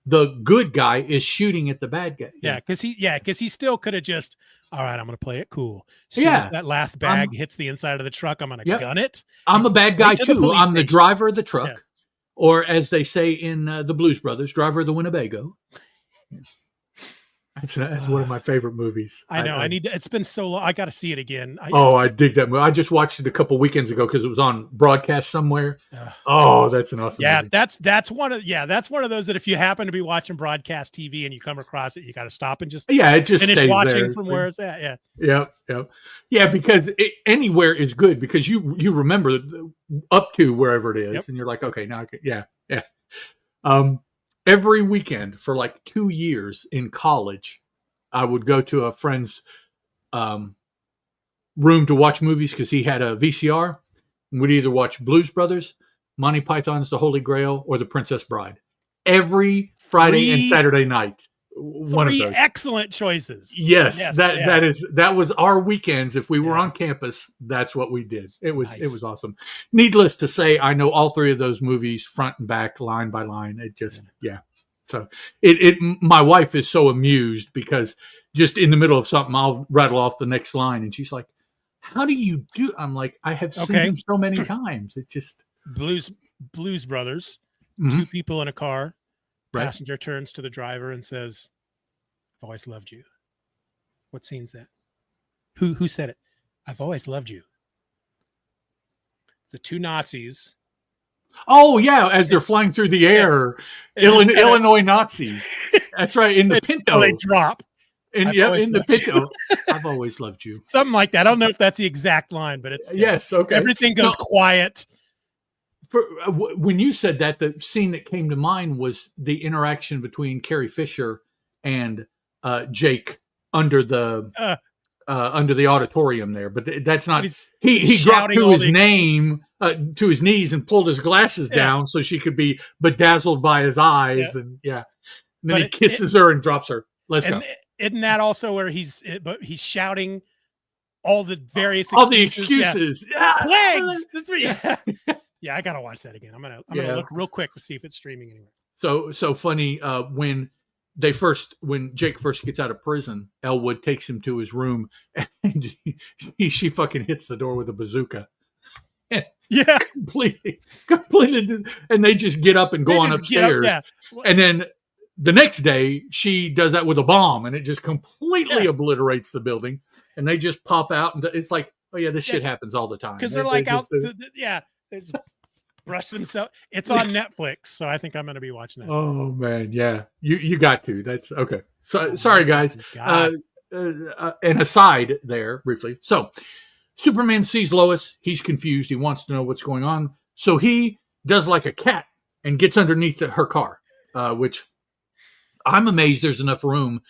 the good guy is shooting at the bad guy. Because he still could have just, all right, I'm going to play it cool. As soon as that last bag hits the inside of the truck, I'm going to gun it. I'm a bad guy too. I'm the driver of the truck, or as they say in the Blues Brothers, driver of the Winnebago. That's one of my favorite movies. I know. It's been so long. I got to see it again. I dig that movie. I just watched it a couple weekends ago because it was on broadcast somewhere. That's an awesome movie. That's one of those that if you happen to be watching broadcast TV and you come across it, you got to stop and just it just finish stays watching there. From where it's at. Because anywhere is good because you remember up to wherever it is, and you're like, okay, now every weekend for like 2 years in college, I would go to a friend's room to watch movies because he had a VCR. And we'd either watch Blues Brothers, Monty Python's The Holy Grail, or The Princess Bride. Every Friday and Saturday night. One of those. Excellent choices. Yes, that was our weekends. If we were on campus, that's what we did. It was awesome. Needless to say, I know all three of those movies front and back, line by line. It just So my wife is so amused because just in the middle of something, I'll rattle off the next line, and she's like, "How do you do?" I'm like, "I have seen him so many times. It just Blues Brothers. Mhm. 2 people in a car. Right. Passenger turns to the driver and says, "I've always loved you." What scene's that? Who said it? "I've always loved you." The 2 Nazis. Oh yeah, as they're flying through the air, Illinois Nazis. That's right, in the Pinto. They drop. In the Pinto. I've always loved you. Something like that. I don't know if that's the exact line, but it's yes. Okay. Everything goes quiet. When you said that, the scene that came to mind was the interaction between Carrie Fisher and Jake under the auditorium there. But that's not. He dropped to his name to his knees and pulled his glasses down so she could be bedazzled by his eyes, and and then he kisses her and drops her. Let's go. Isn't that also where he's shouting all the various excuses? Plagues. Yeah, I gotta watch that again. I'm gonna look real quick to see if it's streaming anywhere. So funny when Jake first gets out of prison, Elwood takes him to his room and she fucking hits the door with a bazooka. Yeah, completely, and they just get up and go on upstairs. And then the next day she does that with a bomb, and it just completely obliterates the building. And they just pop out, and it's like, oh yeah, this shit happens all the time because they're like out. They just brush themselves. It's on Netflix, so I think I'm going to be watching that. Oh man, yeah, you got to. That's okay. So sorry, guys. An aside there briefly. So Superman sees Lois. He's confused. He wants to know what's going on. So he does like a cat and gets underneath her car, which I'm amazed there's enough room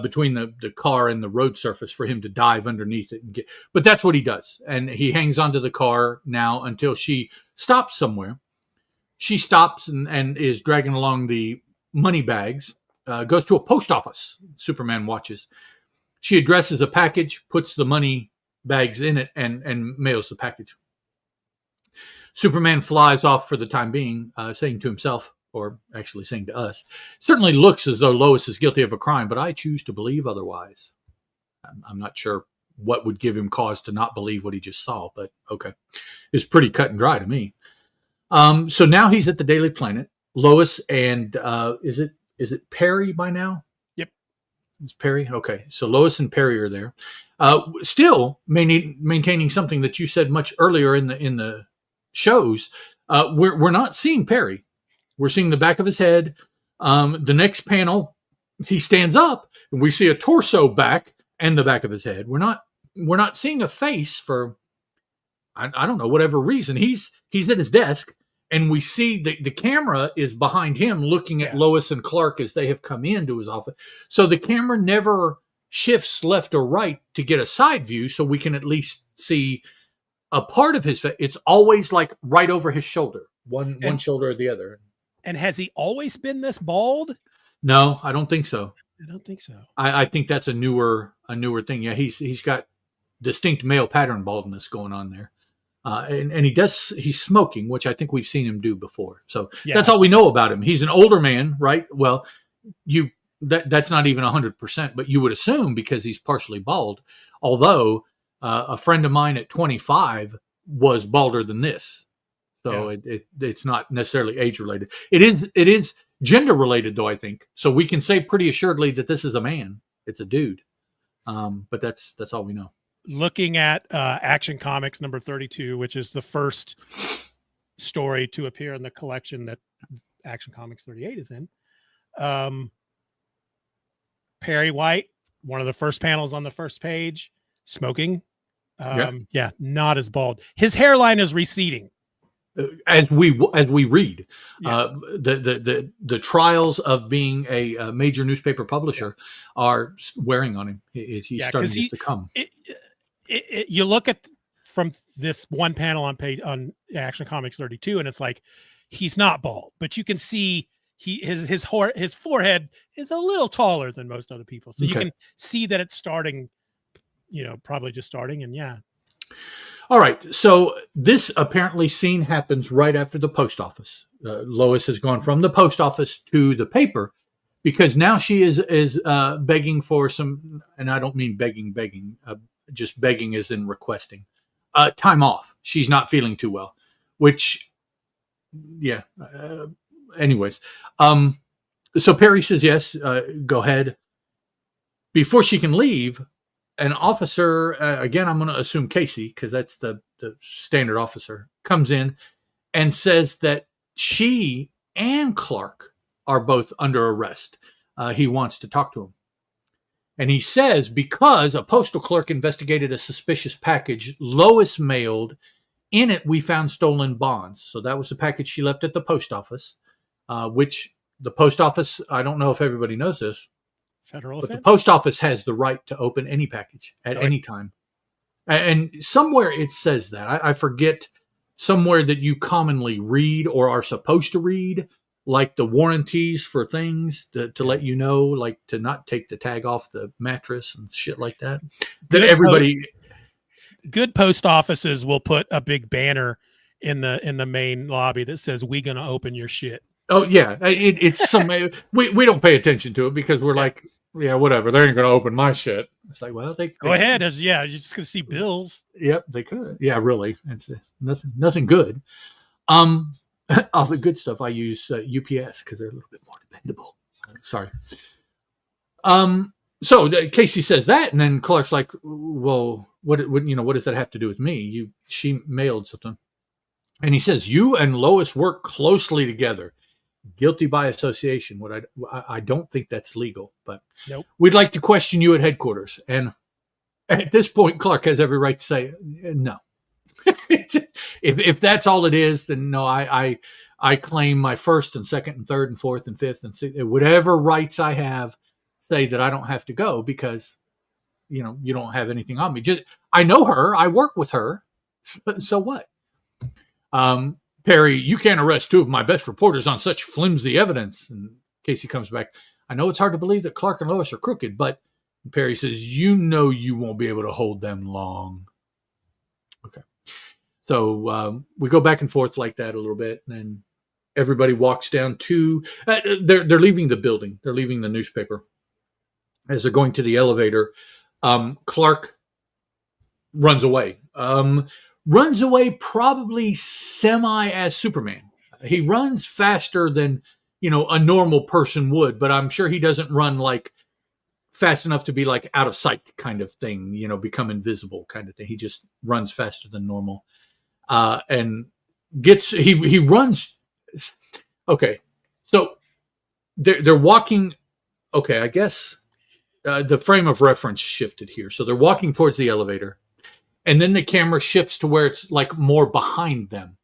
between the car and the road surface for him to dive underneath it and get. But that's what he does, and he hangs onto the car now until she stops somewhere. She stops and is dragging along the money bags. Goes to a post office. Superman watches. She addresses a package, puts the money bags in it, and mails the package. Superman flies off for the time being, saying to himself, or actually saying to us, certainly looks as though Lois is guilty of a crime, but I choose to believe otherwise. I'm not sure what would give him cause to not believe what he just saw, but okay. It's pretty cut and dry to me. So now he's at the Daily Planet. Lois and is it Perry by now? Yep. It's Perry? Okay. So Lois and Perry are there. Still maintaining something that you said much earlier in the shows. We're not seeing Perry. We're seeing the back of his head. The next panel, he stands up, and we see a torso back and the back of his head. We're not seeing a face for I don't know, whatever reason. He's at his desk, and we see the camera is behind him looking at Lois and Clark as they have come into his office. So the camera never shifts left or right to get a side view, so we can at least see a part of his face. It's always like right over his shoulder, one shoulder or the other. And has he always been this bald? No, I don't think so. I don't think so. I think that's a newer thing. Yeah, he's got distinct male pattern baldness going on there. And he's smoking, which I think we've seen him do before. So that's all we know about him. He's an older man, right? Well, that's not even 100%, but you would assume because he's partially bald. Although a friend of mine at 25 was balder than this. So it's not necessarily age related. It is gender related though, I think. So we can say pretty assuredly that this is a man. It's a dude. But that's all we know. Looking at Action Comics number 32, which is the first story to appear in the collection that Action Comics 38 is in. Perry White, one of the first panels on the first page, smoking. Not as bald. His hairline is receding. As we read, the trials of being a major newspaper publisher are wearing on him. He's starting to succumb. You look at from this one panel on Action Comics 32, and it's like he's not bald, but you can see his forehead is a little taller than most other people, so you can see that it's starting. Probably just starting, and All right, so this apparently scene happens right after the post office. Lois has gone from the post office to the paper, because now she is begging for some, and I don't mean begging, just begging as in requesting time off. She's not feeling too well, which, yeah. Anyways, so Perry says yes, go ahead. Before she can leave, an officer, again, I'm going to assume Casey, because that's the standard officer, comes in and says that she and Clark are both under arrest. He wants to talk to him. And he says because a postal clerk investigated a suspicious package Lois mailed, in it we found stolen bonds. So that was the package she left at the post office, which the post office, I don't know if everybody knows this, federal but offense? the post office has the right to open any package at any time. And somewhere it says that. I forget, somewhere that you commonly read or are supposed to read, like the warranties for things to let you know, like to not take the tag off the mattress and shit like that. Good post offices will put a big banner in the main lobby that says, "We gonna open your shit." Oh yeah, it's some we don't pay attention to it because we're like, yeah, whatever. They ain't gonna open my shit. It's like, well, they go ahead. You're just gonna see bills. Yep, they could. Yeah, really. It's nothing good. All the good stuff I use UPS because they're a little bit more dependable. Sorry. So Casey says that, and then Clark's like, well, what does that have to do with me? She mailed something. And he says, you and Lois work closely together. Guilty by association. I don't think that's legal, but nope. We'd like to question you at headquarters. And at this point, Clark has every right to say no. if that's all it is, then no, I claim my first and second and third and fourth and fifth and sixth, whatever rights I have, say that I don't have to go because, you don't have anything on me. I know her. I work with her. So what? Perry, you can't arrest two of my best reporters on such flimsy evidence. And Casey comes back. I know it's hard to believe that Clark and Lois are crooked, but Perry says, you won't be able to hold them long. Okay. So we go back and forth like that a little bit, and then everybody walks down to they're leaving the building. They're leaving the newspaper. As they're going to the elevator, Clark runs away. Runs away probably semi as Superman. He runs faster than a normal person would, but I'm sure he doesn't run like fast enough to be like out of sight kind of thing, become invisible kind of thing. He just runs faster than normal. And he runs. Okay. So they're walking. Okay. I guess the frame of reference shifted here. So they're walking towards the elevator, and then the camera shifts to where it's like more behind them,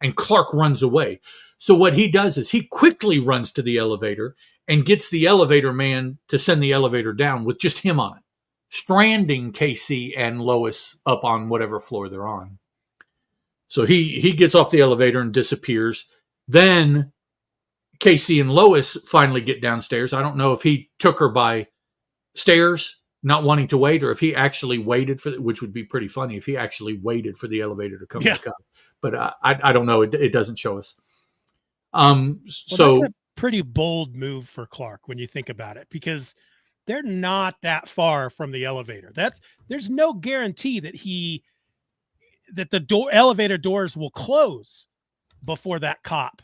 and Clark runs away. So what he does is he quickly runs to the elevator and gets the elevator man to send the elevator down with just him on it, stranding Casey and Lois up on whatever floor they're on. So he gets off the elevator and disappears. Then Casey and Lois finally get downstairs. I don't know if he took her by stairs, not wanting to wait, or if he actually waited which would be pretty funny if he actually waited for the elevator to come back up. But I don't know. It doesn't show us. So that's a pretty bold move for Clark when you think about it, because they're not that far from the elevator. There's no guarantee that the elevator doors will close before that cop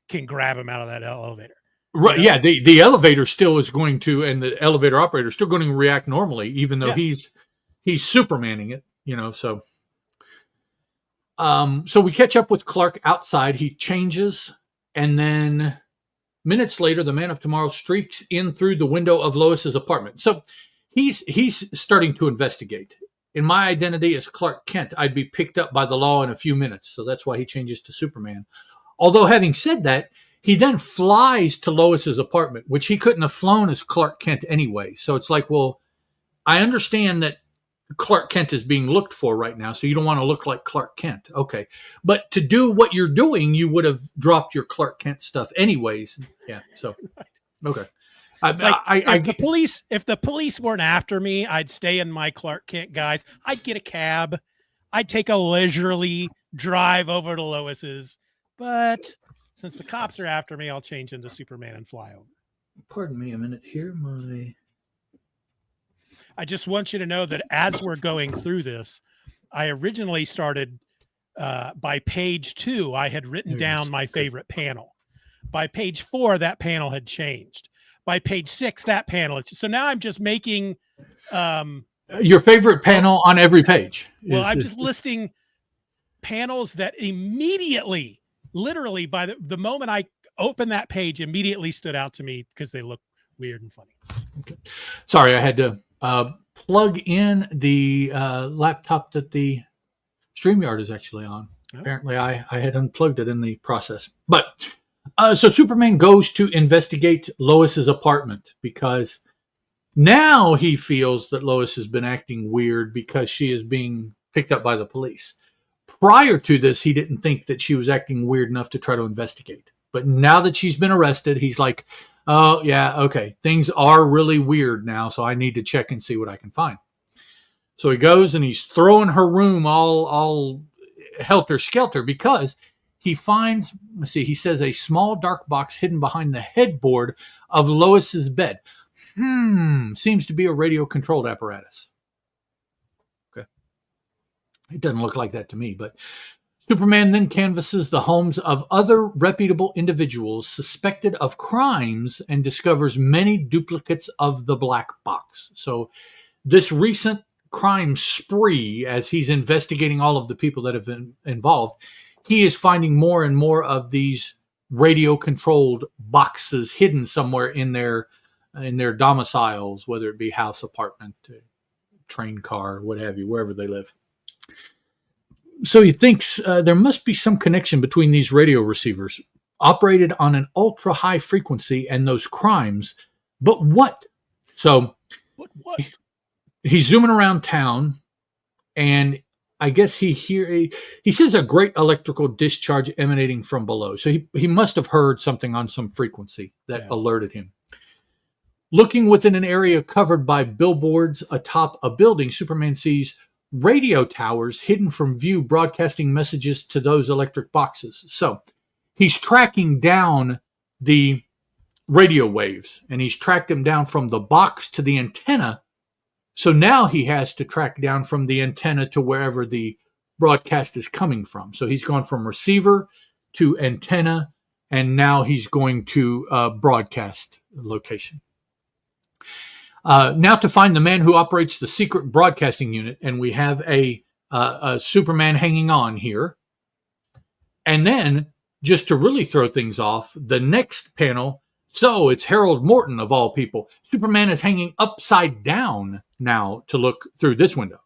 can grab him out of that elevator. Right. Yeah. The elevator still is going to, and the elevator operator is still going to react normally, even though he's Supermaning it, so. So we catch up with Clark outside. He changes, and then minutes later, the Man of Tomorrow streaks in through the window of Lois's apartment. So he's starting to investigate. In my identity as Clark Kent, I'd be picked up by the law in a few minutes. So that's why he changes to Superman. Although having said that, he then flies to Lois's apartment, which he couldn't have flown as Clark Kent anyway. So it's like, well, I understand that Clark Kent is being looked for right now, so you don't want to look like Clark Kent. Okay. But to do what you're doing, you would have dropped your Clark Kent stuff anyways. Yeah. So, okay. If the police weren't after me, I'd stay in my Clark Kent guys. I'd get a cab. I'd take a leisurely drive over to Lois's. But since the cops are after me, I'll change into Superman and fly over. Pardon me a minute here. I just want you to know that as we're going through this, I originally started by page 2. I had written down my favorite panel. By page 4, that panel had changed. By page 6, that panel. So now I'm just making your favorite panel on every page. Well, I'm just listing panels that immediately, literally, by the moment I opened that page, immediately stood out to me because they look weird and funny. Okay. Sorry, I had to plug in the laptop that the StreamYard is actually on. Oh. Apparently, I had unplugged it in the process. But so Superman goes to investigate Lois's apartment because now he feels that Lois has been acting weird because she is being picked up by the police. Prior to this, he didn't think that she was acting weird enough to try to investigate. But now that she's been arrested, he's like, oh, yeah, okay, things are really weird now, so I need to check and see what I can find. So he goes and he's throwing her room all helter-skelter because he finds, let's see, he says a small dark box hidden behind the headboard of Lois's bed. Seems to be a radio-controlled apparatus. Okay. It doesn't look like that to me, but Superman then canvasses the homes of other reputable individuals suspected of crimes and discovers many duplicates of the black box. So this recent crime spree, as he's investigating all of the people that have been involved, he is finding more and more of these radio-controlled boxes hidden somewhere in their domiciles, whether it be house, apartment, train car, what have you, wherever they live. So he thinks there must be some connection between these radio receivers operated on an ultra high frequency and those crimes. But what? So what? He's zooming around town, and I guess he says a great electrical discharge emanating from below. So he must have heard something on some frequency that alerted him. Looking within an area covered by billboards atop a building, Superman sees radio towers hidden from view broadcasting messages to those electric boxes. So he's tracking down the radio waves, and he's tracked them down from the box to the antenna. So now he has to track down from the antenna to wherever the broadcast is coming from. So he's gone from receiver to antenna, and now he's going to broadcast location. Now to find the man who operates the secret broadcasting unit, and we have a Superman hanging on here. And then, just to really throw things off, the next panel, so it's Harold Morton of all people. Superman is hanging upside down now to look through this window.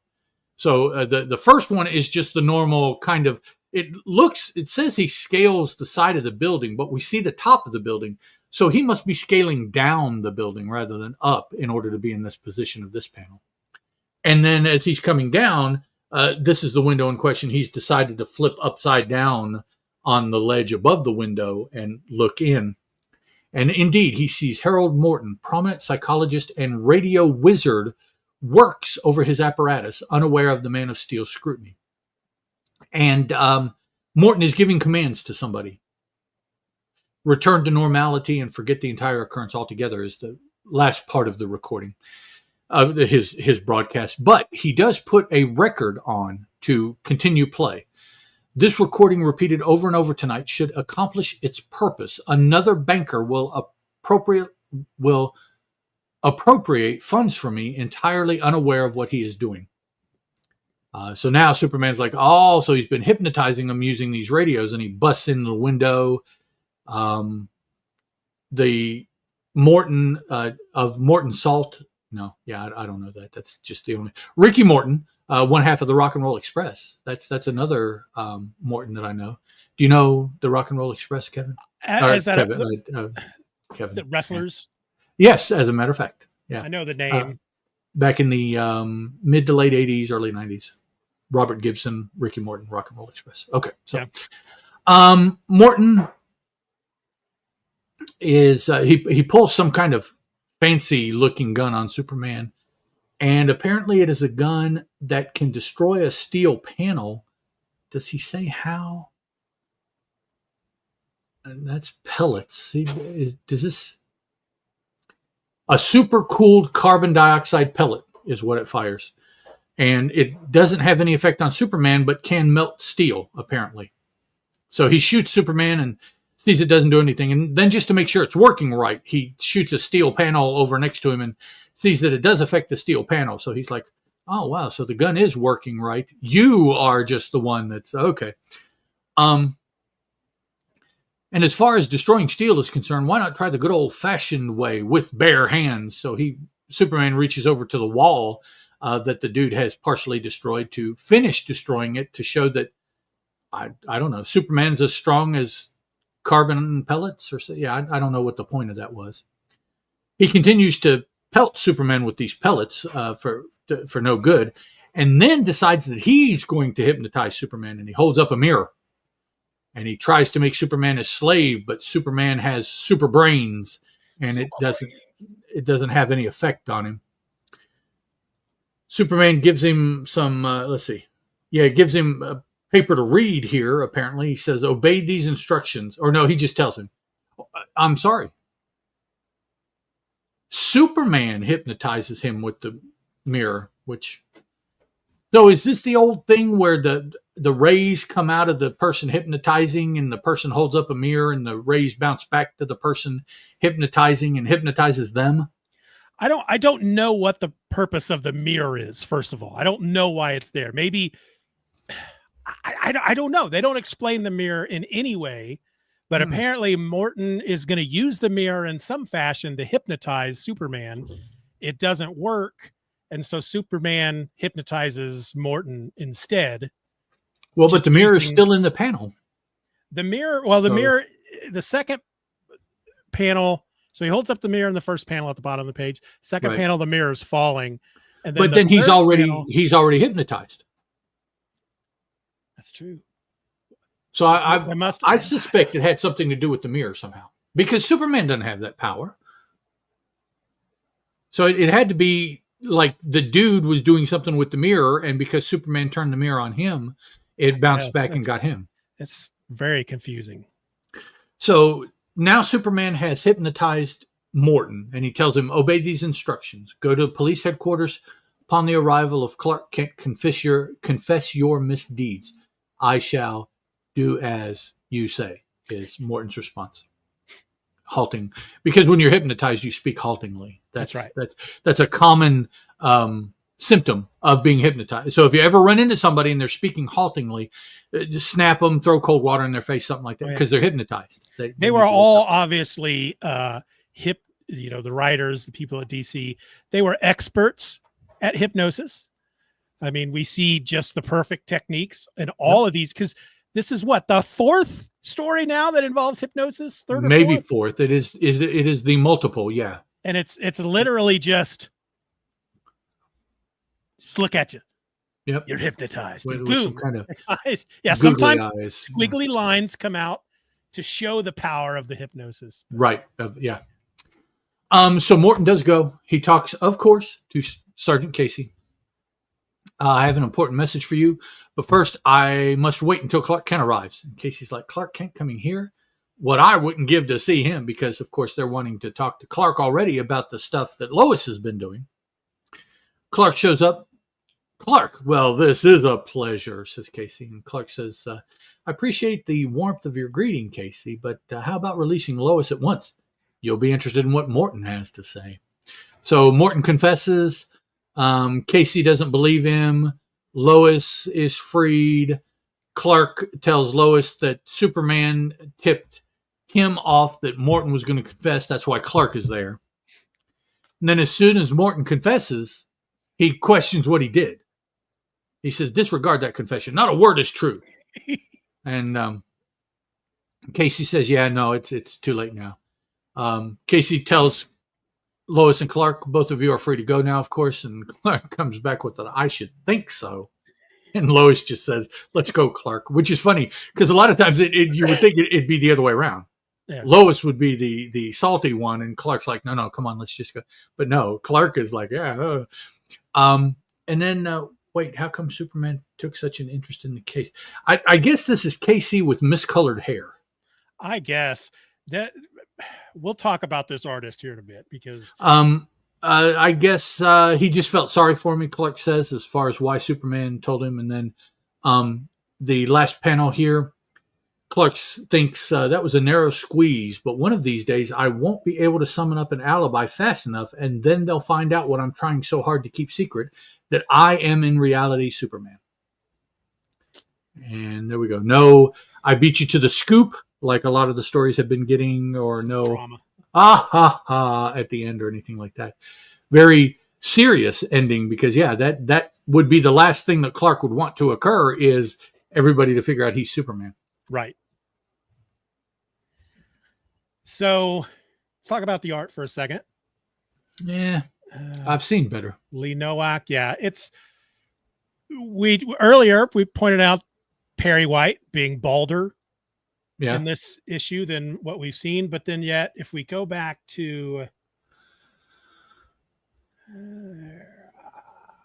So the first one is just the normal kind of, it says he scales the side of the building, but we see the top of the building. So he must be scaling down the building rather than up in order to be in this position of this panel. And then as he's coming down, this is the window in question. He's decided to flip upside down on the ledge above the window and look in. And indeed, he sees Harold Morton, prominent psychologist and radio wizard, works over his apparatus, unaware of the Man of Steel's scrutiny. And Morton is giving commands to somebody. Return to normality and forget the entire occurrence altogether is the last part of the recording of his broadcast. But he does put a record on to continue play. This recording, repeated over and over tonight, should accomplish its purpose. Another banker will appropriate funds from me, entirely unaware of what he is doing. So now Superman's like, oh, so he's been hypnotizing them using these radios, and he busts in the window. The Morton of Morton Salt. No, yeah, I don't know that. That's just the only Ricky Morton, one half of the Rock and Roll Express. That's another Morton that I know. Do you know the Rock and Roll Express, Kevin? Kevin. Is it wrestlers? Yes, as a matter of fact. Yeah, I know the name. Back in the mid to late 80s, early 90s. Robert Gibson, Ricky Morton, Rock and Roll Express. Okay, so Morton is he pulls some kind of fancy looking gun on Superman, and apparently it is a gun that can destroy a steel panel. Does he say how? And that's pellets. Does this? A super cooled carbon dioxide pellet is what it fires. And it doesn't have any effect on Superman, but can melt steel, apparently. So he shoots Superman and sees it doesn't do anything. And then just to make sure it's working right, he shoots a steel panel over next to him and sees that it does affect the steel panel. So he's like, oh, wow, so the gun is working right. You are just the one that's okay. And as far as destroying steel is concerned, why not try the good old-fashioned way with bare hands? So Superman reaches over to the wall that the dude has partially destroyed to finish destroying it to show that, I don't know, Superman's as strong as carbon pellets? I don't know what the point of that was. He continues to pelt Superman with these pellets for no good, and then decides that he's going to hypnotize Superman, and he holds up a mirror. And he tries to make Superman his slave, but Superman has super brains, and it doesn't have any effect on him. Superman gives him some, it gives him a paper to read here, apparently. He says, obey these instructions. Or no, he just tells him, I'm sorry. Superman hypnotizes him with the mirror, so is this the old thing where the rays come out of the person hypnotizing and the person holds up a mirror and the rays bounce back to the person hypnotizing and hypnotizes them? I don't know what the purpose of the mirror is, first of all. I don't know why it's there. Maybe I don't know. They don't explain the mirror in any way, but apparently Morton is going to use the mirror in some fashion to hypnotize Superman. It doesn't work. And so Superman hypnotizes Morton instead. Well, but the mirror is still in the panel. The mirror, the second panel. So he holds up the mirror in the first panel at the bottom of the page. Second panel, the mirror is falling. And then he's already hypnotized. That's true. So I suspect it had something to do with the mirror somehow, because Superman doesn't have that power. So it had to be like the dude was doing something with the mirror, and because Superman turned the mirror on him, it bounced back and got him. It's very confusing. So now Superman has hypnotized Morton, and he tells him, obey these instructions. Go to police headquarters. Upon the arrival of Clark Kent, confess your misdeeds. I shall do as you say, is Morton's response. Halting. Because when you're hypnotized, you speak haltingly. That's right. That's a common symptom of being hypnotized. So if you ever run into somebody and they're speaking haltingly, just snap them, throw cold water in their face, something like that, because they're hypnotized. They were all obviously the writers, the people at DC, they were experts at hypnosis. I mean, we see just the perfect techniques in all of these, because this is what, the fourth story now that involves hypnosis? Third or maybe fourth. It is the multiple, yeah. And it's literally just look at you. Yep. You're hypnotized. With boom. Kind of eyes. Yeah, sometimes eyes. Squiggly lines come out to show the power of the hypnosis. Right. Yeah. So Morton does go. He talks, of course, to Sergeant Casey. I have an important message for you, but first I must wait until Clark Kent arrives. And Casey's like, Clark Kent coming here? What I wouldn't give to see him, because of course they're wanting to talk to Clark already about the stuff that Lois has been doing. Clark shows up. Clark, well, this is a pleasure, says Casey. And Clark says, I appreciate the warmth of your greeting, Casey, but how about releasing Lois at once? You'll be interested in what Morton has to say. So Morton confesses. Casey doesn't believe him. Lois is freed. Clark tells Lois that Superman tipped him off that Morton was going to confess. That's why Clark is there. And then as soon as Morton confesses, he questions what he did. He says, disregard that confession. Not a word is true. And Casey says, yeah, no, it's too late now. Casey tells Lois and Clark, both of you are free to go now, of course. And Clark comes back with an, I should think so. And Lois just says, let's go, Clark, which is funny because a lot of times you would think it'd be the other way around. Yeah. Lois would be the salty one, and Clark's like, no, come on, let's just go. But no, Clark is like, yeah. And then, wait, how come Superman took such an interest in the case? I guess this is Casey with miscolored hair. I guess that we'll talk about this artist here in a bit because I guess he just felt sorry for me, Clark says, as far as why Superman told him. And then the last panel here, Clark thinks that was a narrow squeeze, but one of these days I won't be able to summon up an alibi fast enough, and then they'll find out what I'm trying so hard to keep secret, that I am in reality Superman. And there we go. No, I beat you to the scoop, like a lot of the stories have been getting, or no drama. Ah ha ha at the end or anything like that. Very serious ending, because that would be the last thing that Clark would want to occur, is everybody to figure out he's Superman. Right. So let's talk about the art for a second. Yeah, I've seen better. Lee Nowak. Yeah, earlier we pointed out Perry White being balder in this issue than what we've seen. But then yet, if we go back to,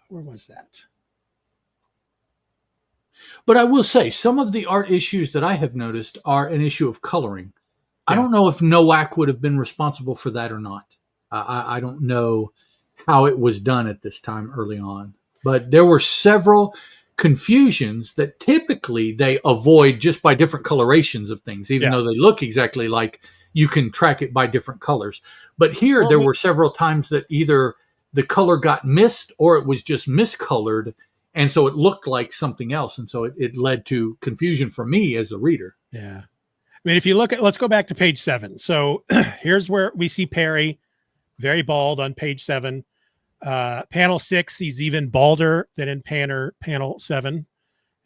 where was that? But I will say, some of the art issues that I have noticed are an issue of coloring. I don't know if Nowak would have been responsible for that or not. I don't know how it was done at this time early on. But there were several confusions that typically they avoid just by different colorations of things, even though they look exactly like, you can track it by different colors. But here, there were several times that either the color got missed or it was just miscolored, and so it looked like something else. And so it led to confusion for me as a reader. Yeah. I mean, if you look at, let's go back to page 7. So here's where we see Perry very bald on page 7. Panel 6, he's even balder than in panel 7.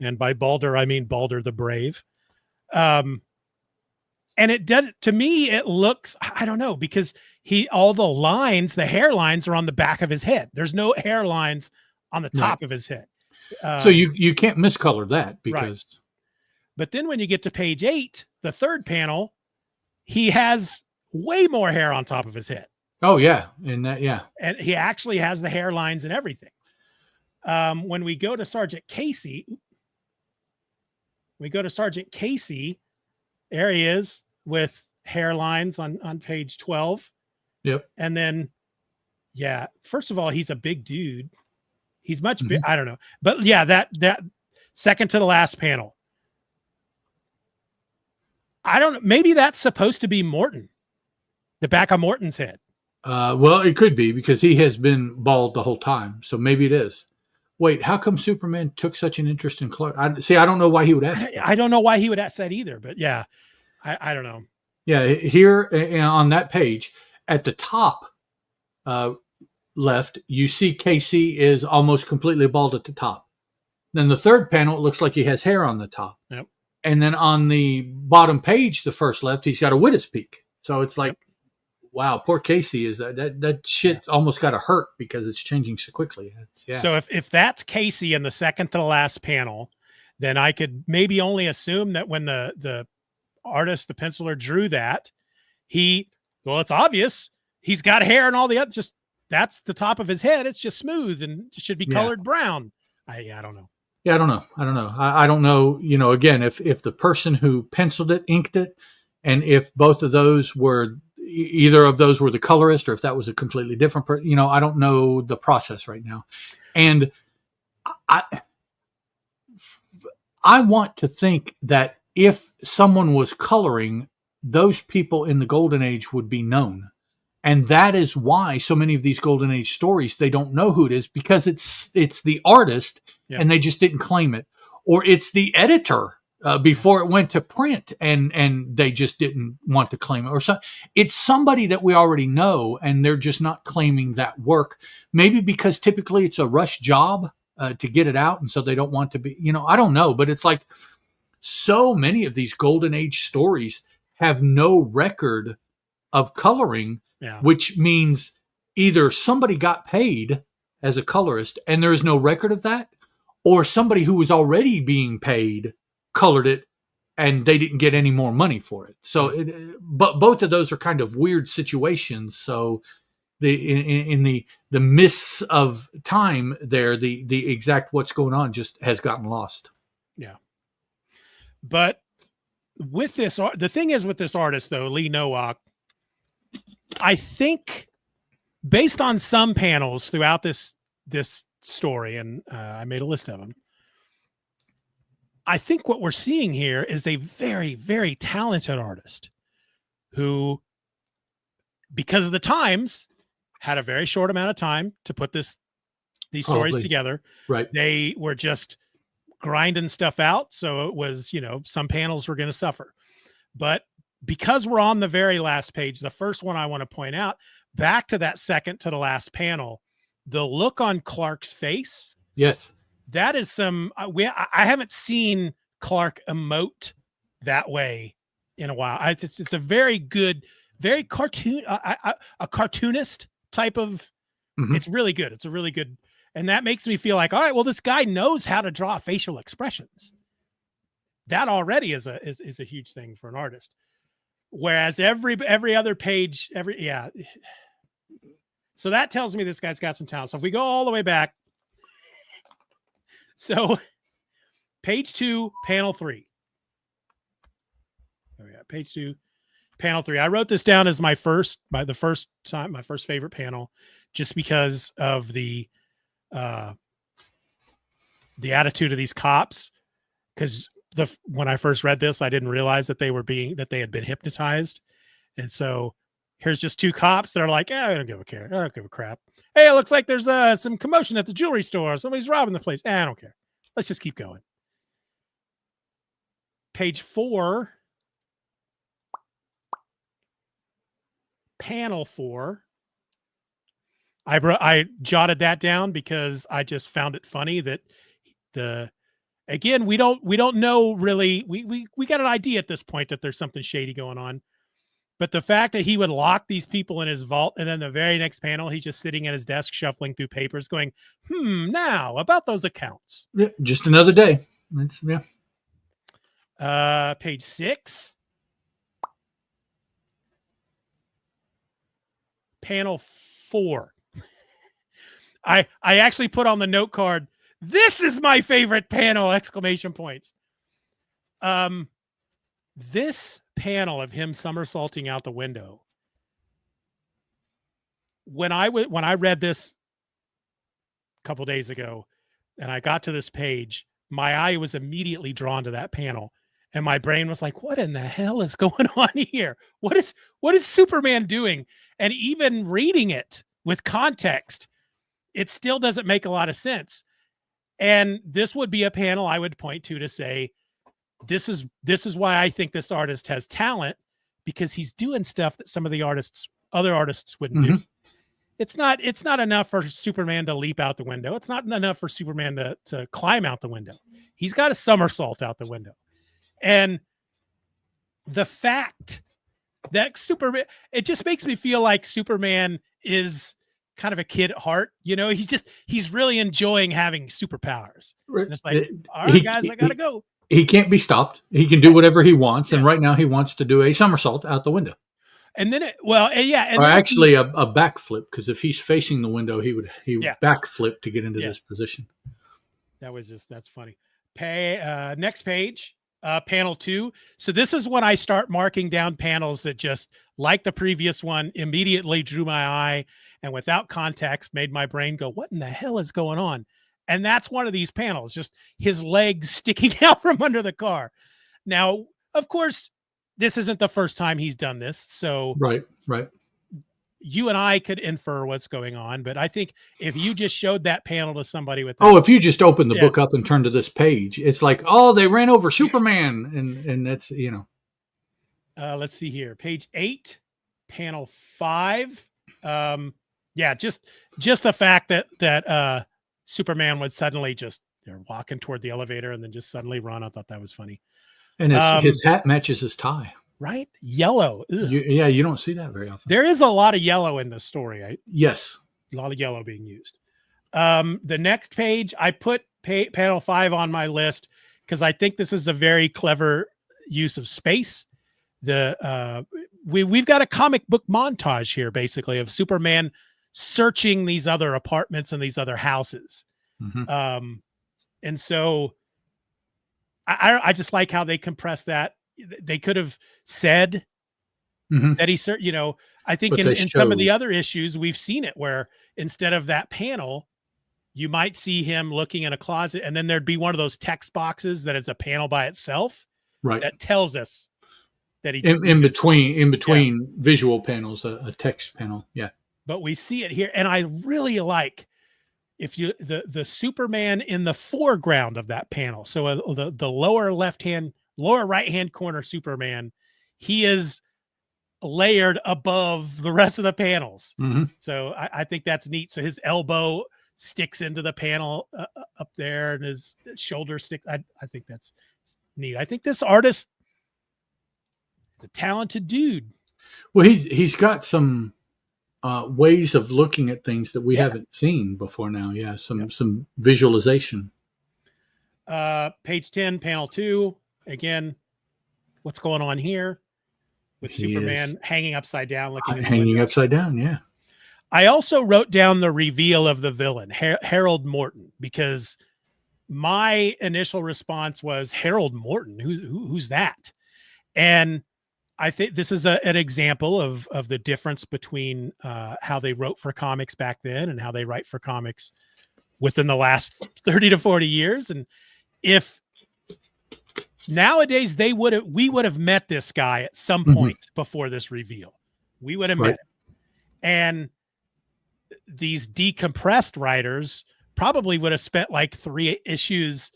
And by balder, I mean Balder the Brave. And it did, to me, it looks, I don't know, because all the lines, the hairlines are on the back of his head. There's no hairlines on the top of his head. So you can't miscolor that, because. Right. But then when you get to page 8, the third panel, he has way more hair on top of his head. Oh yeah. And that, and he actually has the hairlines and everything. When we go to Sergeant Casey, there he is with hairlines on page 12. Yep. And then, first of all, he's a big dude. He's much big. I don't know. But that second to the last panel, I don't know. Maybe that's supposed to be Morton, the back of Morton's head. Well, it could be, because he has been bald the whole time. So maybe it is. Wait, how come Superman took such an interest in Clark? I don't know why he would ask that. I don't know why he would ask that either, but I don't know. Yeah, here on that page at the top left, you see Casey is almost completely bald at the top. Then the third panel, it looks like he has hair on the top. Yep. And then on the bottom page, the first left, he's got a widow's peak. So it's like, wow, poor Casey, is that shit's almost got to hurt because it's changing so quickly. So if that's Casey in the second to the last panel, then I could maybe only assume that when the artist, the penciler, drew that, it's obvious he's got hair and all the other, just that's the top of his head. It's just smooth and should be colored brown. I don't know. Yeah, I don't know. I don't know. Again, if the person who penciled it, inked it, and if both of those were, either of those were the colorist, or if that was a completely different person, I don't know the process right now. And I want to think that if someone was coloring, those people in the Golden Age would be known. And that is why so many of these Golden Age stories, they don't know who it is, because it's the artist and they just didn't claim it. Or it's the editor before it went to print and they just didn't want to claim it. Or so it's somebody that we already know and they're just not claiming that work. Maybe because typically it's a rush job to get it out. And so they don't want to be, I don't know. But it's like so many of these Golden Age stories have no record of coloring. Yeah. Which means either somebody got paid as a colorist and there is no record of that, or somebody who was already being paid colored it and they didn't get any more money for it. So, but both of those are kind of weird situations. So, in the mists of time there, the exact what's going on just has gotten lost. Yeah, but with this, the thing is with this artist though, Lee Nowak. I think based on some panels throughout this story, and I made a list of them, I think what we're seeing here is a very, very talented artist who, because of the times, had a very short amount of time to put these stories together. Right. They were just grinding stuff out. So it was, some panels were going to suffer. But because we're on the very last page, the first one I want to point out, back to that second to the last panel, the look on Clark's face. Yes. That is I haven't seen Clark emote that way in a while. It's a very good, very a cartoonist type of, it's really good. It's a really good, and that makes me feel like, all right, well, this guy knows how to draw facial expressions. That already is a huge thing for an artist. Whereas every other page, so that tells me this guy's got some talent. So if we go all the way back, so page 2, panel 3. There we go. Page 2, panel 3. I wrote this down as my first favorite panel, just because of the attitude of these cops. Because when I first read this, I didn't realize that they had been hypnotized. And so here's just 2 cops that are like, I don't give a care. I don't give a crap. Hey, it looks like there's some commotion at the jewelry store. Somebody's robbing the place. I don't care. Let's just keep going. Page 4, panel 4. I jotted that down because I just found it funny that again, we don't know really. We got an idea at this point that there's something shady going on. But the fact that he would lock these people in his vault, and then the very next panel, he's just sitting at his desk shuffling through papers going, now about those accounts. Yeah, just another day. Page 6. Panel 4. I actually put on the note card, this is my favorite panel! ! This panel of him somersaulting out the window. When I read this a couple days ago, and I got to this page, my eye was immediately drawn to that panel, and my brain was like, "What in the hell is going on here? What is Superman doing?" And even reading it with context, it still doesn't make a lot of sense. And this would be a panel I would point to say, this is why I think this artist has talent, because he's doing stuff that some of the other artists wouldn't do. It's not enough for Superman to leap out the window. It's not enough for Superman to climb out the window. He's got a somersault out the window. And the fact that Superman, it just makes me feel like Superman is kind of a kid at heart. He's really enjoying having superpowers. And it's like, all right, guys, I gotta go. He can't be stopped. He can do whatever he wants. Yeah. And right now he wants to do a somersault out the window. And then, or actually a backflip, because if he's facing the window, he would backflip to get into this position. That's funny. Next page, panel 2. So this is when I start marking down panels that just, like the previous one, immediately drew my eye and without context made my brain go, what in the hell is going on? And that's one of these panels, just his legs sticking out from under the car. Now, of course, this isn't the first time he's done this. So right. You and I could infer what's going on, but I think if you just showed that panel to somebody with if you just open the book up and turn to this page, it's like, they ran over Superman, and that's let's see here, page 8, panel 5. Just the fact that Superman would suddenly just walking toward the elevator and then just suddenly run. I thought that was funny. And his hat matches his tie. Right? Yellow. You don't see that very often. There is a lot of yellow in this story. Yes. A lot of yellow being used. The next page, I put panel 5 on my list because I think this is a very clever use of space. We've got a comic book montage here, basically, of Superman searching these other apartments and these other houses. And so I just like how they compress that. They could have said that he, you know, I think in some of the other issues, we've seen it where instead of that panel, you might see him looking in a closet, and then there'd be one of those text boxes that is a panel by itself, right? That tells us that he in between visual panels, a text panel. Yeah. But we see it here, and I really like if you the Superman in the foreground of that panel. So the lower right hand corner Superman, he is layered above the rest of the panels. So I think that's neat. So his elbow sticks into the panel up there, and his shoulder sticks. I think that's neat. I think this artist is a talented dude. Well, he's got some ways of looking at things that we haven't seen before now. Yeah, some visualization. Page 10, panel 2. Again, what's going on here with Superman hanging upside down, hanging upside down? Yeah. I also wrote down the reveal of the villain, Harold Morton, because my initial response was Harold Morton. Who's that? And I think this is an example of the difference between how they wrote for comics back then and how they write for comics within the last 30 to 40 years. And if nowadays we would have met this guy at some point before this reveal, we would have met him. And these decompressed writers probably would have spent like 3 issues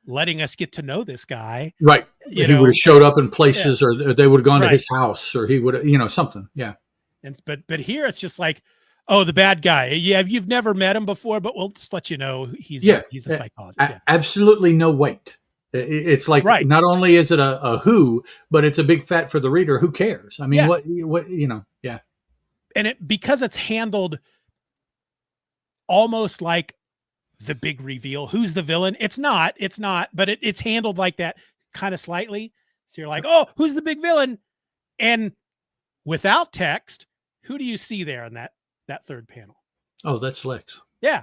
letting us get to know this guy. Right. He would have showed up in places, or they would have gone to his house, or he would have, something. Yeah. And but here it's just like, oh, the bad guy. Yeah, you've never met him before, but we'll just let you know he's a psychologist. Absolutely no weight. It's like not only is it a who, but it's a big fat for the reader. Who cares? I mean, what yeah. And because it's handled almost like the big reveal. Who's the villain? It's not, but it's handled like that kind of slightly. So you're like, oh, who's the big villain? And without text, who do you see there in that third panel? Oh, that's Lex. Yeah,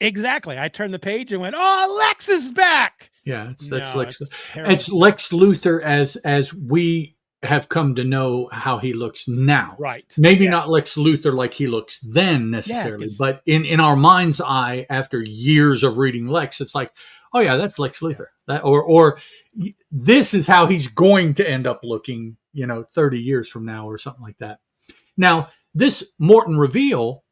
exactly. I turned the page and went, oh, Lex is back. Yeah, that's Lex. It's Lex Luthor as we have come to know how he looks now. Right. Maybe not Lex Luthor like he looks then necessarily, but in our mind's eye, after years of reading Lex, it's like, oh yeah, that's Lex Luthor. That or this is how he's going to end up looking, 30 years from now or something like that. Now, this Morton reveal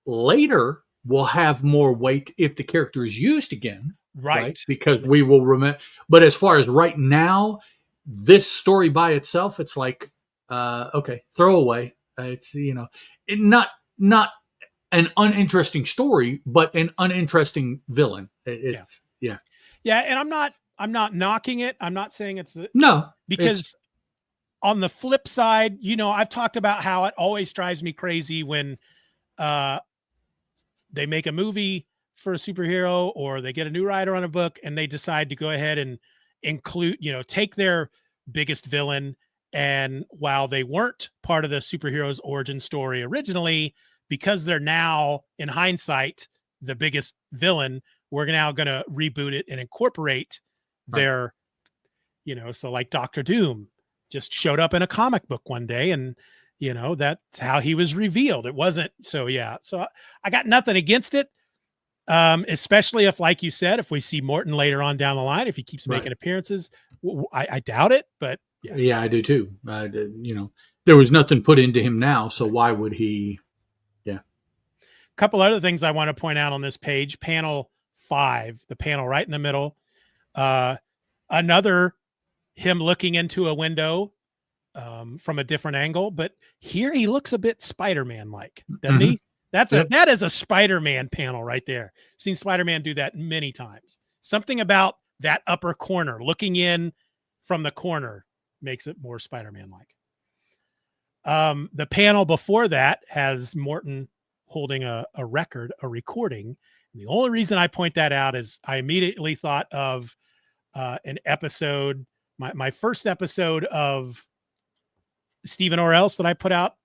later will have more weight if the character is used again. Right? Because we will remember. But as far as right now, this story by itself, it's like, okay, throwaway. It's, not an uninteresting story, but an uninteresting villain. It's yeah. And I'm not knocking it. I'm not saying no, because on the flip side, I've talked about how it always drives me crazy when they make a movie for a superhero, or they get a new writer on a book and they decide to go ahead and include, take their biggest villain, and while they weren't part of the superhero's origin story originally, because they're now in hindsight the biggest villain, we're now going to reboot it and incorporate their, so like Dr. Doom just showed up in a comic book one day, and that's how he was revealed. It wasn't so I got nothing against it. Especially if, like you said, if we see Morton later on down the line, if he keeps making appearances, I doubt it, but yeah, I do too. There was nothing put into him now, so why would he? Yeah. A couple other things I want to point out on this page, panel 5, the panel right in the middle, another him looking into a window from a different angle, but here he looks a bit Spider-Man like, doesn't he? That is a Spider-Man panel right there. I've seen Spider-Man do that many times. Something about that upper corner, looking in from the corner, makes it more Spider-Man like. The panel before that has Morton holding a recording. And the only reason I point that out is I immediately thought of an episode, my first episode of Steven or Else that I put out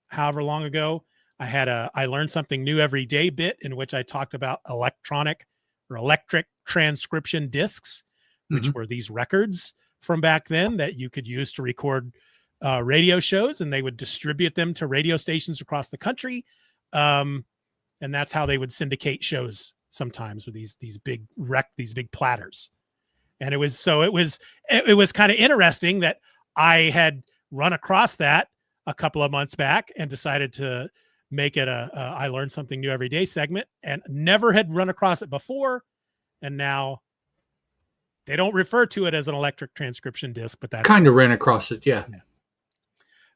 however long ago. I had I learned something new every day bit in which I talked about electric transcription discs, which were these records from back then that you could use to record radio shows, and they would distribute them to radio stations across the country. And that's how they would syndicate shows sometimes with these big platters. And it was kind of interesting that I had run across that a couple of months back and decided to make it a I learned something new every day segment, and never had run across it before. And now they don't refer to it as an electric transcription disc, but that kind of ran across it. Yeah.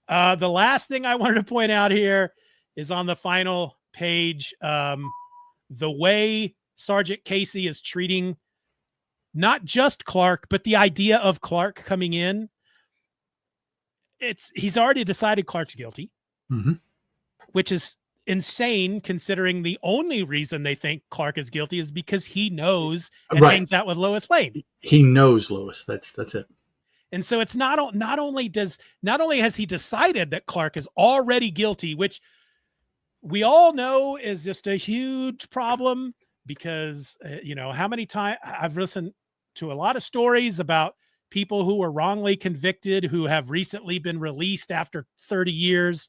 The last thing I wanted to point out here is on the final page, the way Sergeant Casey is treating not just Clark, but the idea of Clark coming in. He's already decided Clark's guilty, which is insane considering the only reason they think Clark is guilty is because he knows and hangs out with Lois Lane. He knows Lois. That's it. And so it's not only has he decided that Clark is already guilty, which we all know is just a huge problem because, how many times I've listened to a lot of stories about people who were wrongly convicted who have recently been released after 30 years.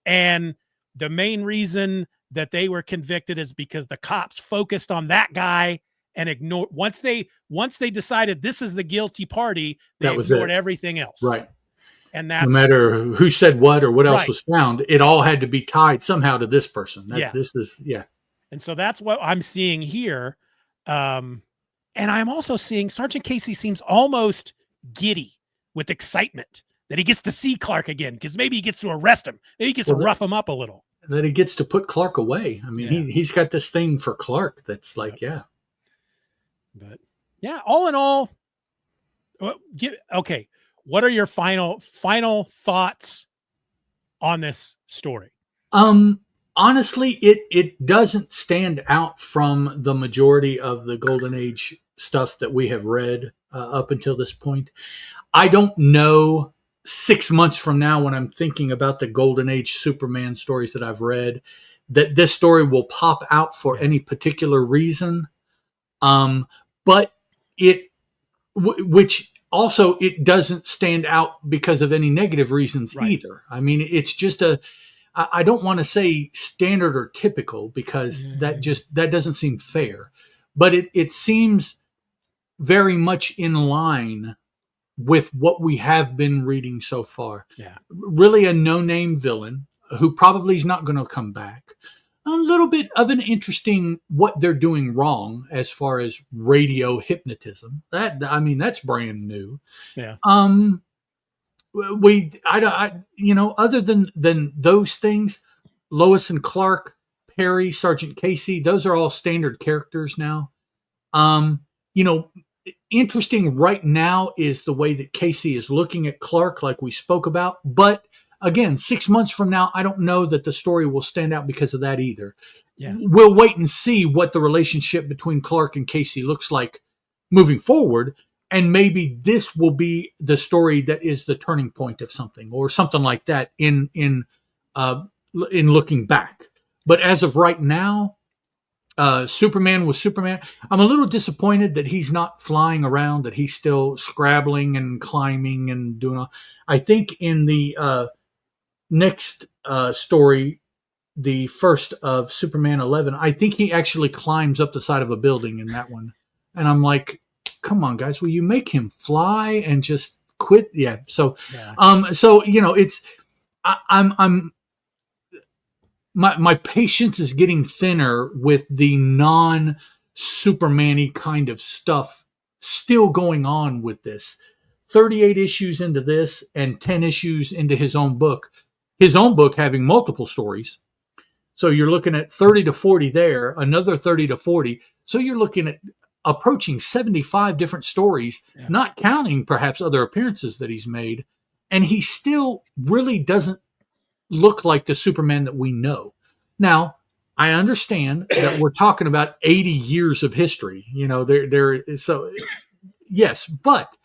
And the main reason that they were convicted is because the cops focused on that guy and ignored once they decided this is the guilty party, they ignored everything else. Right. And that's no matter who said what or what else was found, it all had to be tied somehow to this person. And so that's what I'm seeing here. And I'm also seeing Sergeant Casey seems almost giddy with excitement that he gets to see Clark again, because maybe he gets to arrest him. Maybe he gets to rough him up a little. That he gets to put Clark away. I mean, he's got this thing for Clark that's like, But yeah, all in all, okay. What are your final thoughts on this story? Honestly, it doesn't stand out from the majority of the Golden Age stuff that we have read up until this point. I don't know 6 months from now, when I'm thinking about the Golden Age Superman stories that I've read, that this story will pop out for any particular reason. But which also it doesn't stand out because of any negative reasons either. I mean, it's just I don't want to say standard or typical because that doesn't seem fair, but it seems very much in line with what we have been reading so far. Yeah. Really a no-name villain who probably is not going to come back. A little bit of an interesting what they're doing wrong as far as radio hypnotism. That's brand new. Yeah. Other than those things, Lois and Clark, Perry, Sergeant Casey, those are all standard characters now. Interesting right now is the way that Casey is looking at Clark, like we spoke about. But again, 6 months from now, I don't know that the story will stand out because of that either. Yeah. We'll wait and see what the relationship between Clark and Casey looks like moving forward. And maybe this will be the story that is the turning point of something or something like that in looking back. But as of right now, Superman was Superman. I'm a little disappointed that he's not flying around, that he's still scrabbling and climbing and doing all. I think in the next story, the first of Superman 11, I think he actually climbs up the side of a building in that one. And I'm like, come on, guys, will you make him fly and just quit? Yeah. So, I'm my patience is getting thinner with the non-Superman-y kind of stuff still going on with this. 38 issues into this and 10 issues into his own book having multiple stories. So you're looking at 30 to 40 there, another 30 to 40. So you're looking at approaching 75 different stories, not counting perhaps other appearances that he's made. And he still really doesn't look like the Superman that we know. Now, I understand that we're talking about 80 years of history, so yes, but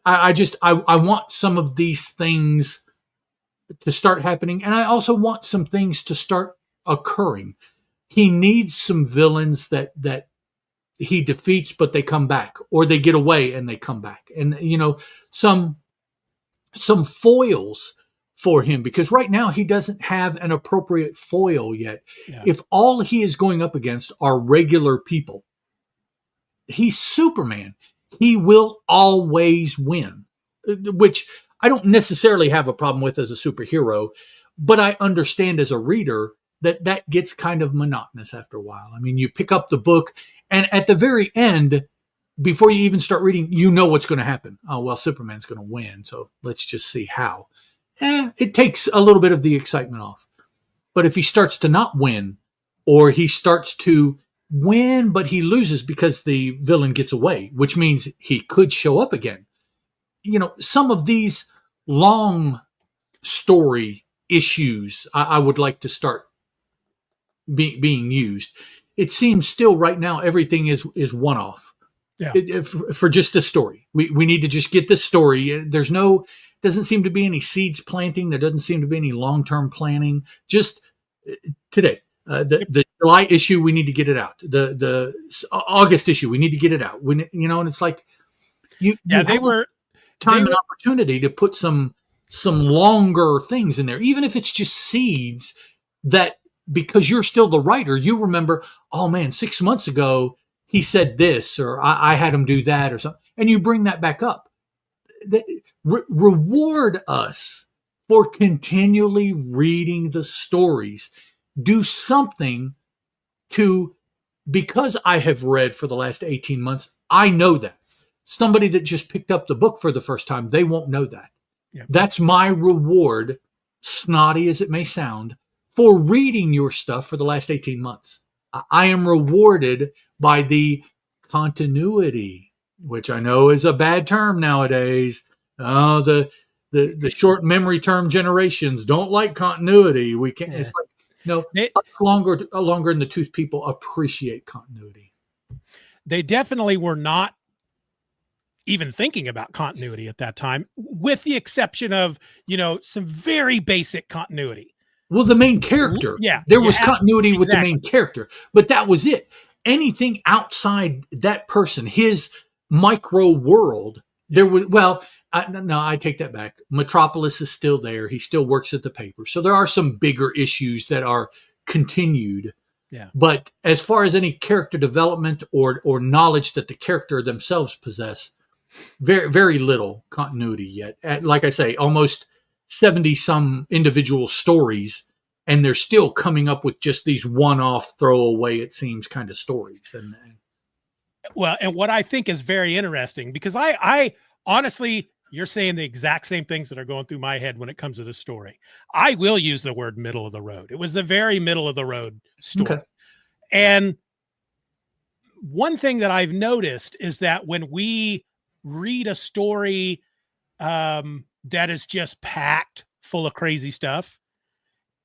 I want some of these things to start happening. And I also want some things to start occurring. He needs some villains that he defeats, but they come back, or they get away and they come back. And, some some foils for him, because right now he doesn't have an appropriate foil yet. Yeah. If all he is going up against are regular people, he's Superman. He will always win, which I don't necessarily have a problem with as a superhero, but I understand as a reader that gets kind of monotonous after a while. I mean, you pick up the book, and at the very end, before you even start reading, you know what's going to happen. Oh, well, Superman's going to win, so let's just see how. It takes a little bit of the excitement off. But if he starts to not win, or he starts to win, but he loses because the villain gets away, which means he could show up again. You know, some of these long story issues I would like to start being used. It seems still right now everything is one-off. Yeah. For just the story. We need to just get this story. Doesn't seem to be any seeds planting. There doesn't seem to be any long-term planning. Just today, the July issue, we need to get it out. The August issue, we need to get it out. And it's like they were time and opportunity to put some longer things in there, even if it's just seeds that, because you're still the writer, you remember, oh man, 6 months ago he said this, or I had him do that, or something, and you bring that back up. Reward us for continually reading the stories. Do something because I have read for the last 18 months, I know that. Somebody that just picked up the book for the first time, they won't know that. Yeah. That's my reward, snotty as it may sound, for reading your stuff for the last 18 months. I am rewarded by the continuity, which I know is a bad term nowadays. Oh, the short memory term generations don't like continuity. We can't. Yeah. It's like, no, longer in the tooth people appreciate continuity. They definitely were not even thinking about continuity at that time, with the exception of, some very basic continuity. Well, the main character. Yeah. There was continuity with the main character, but that was it. Anything outside that person, his micro world, there was, I take that back. Metropolis is still there. He still works at the paper. So there are some bigger issues that are continued. Yeah. But as far as any character development or knowledge that the character themselves possess, very, very little continuity yet. Like I say, almost 70 some individual stories, and they're still coming up with just these one-off throwaway, it seems, kind of stories. And what I think is very interesting, because I honestly, you're saying the exact same things that are going through my head when it comes to the story. I will use the word middle of the road. It was a very middle of the road story. Okay. And one thing that I've noticed is that when we read a story that is just packed full of crazy stuff,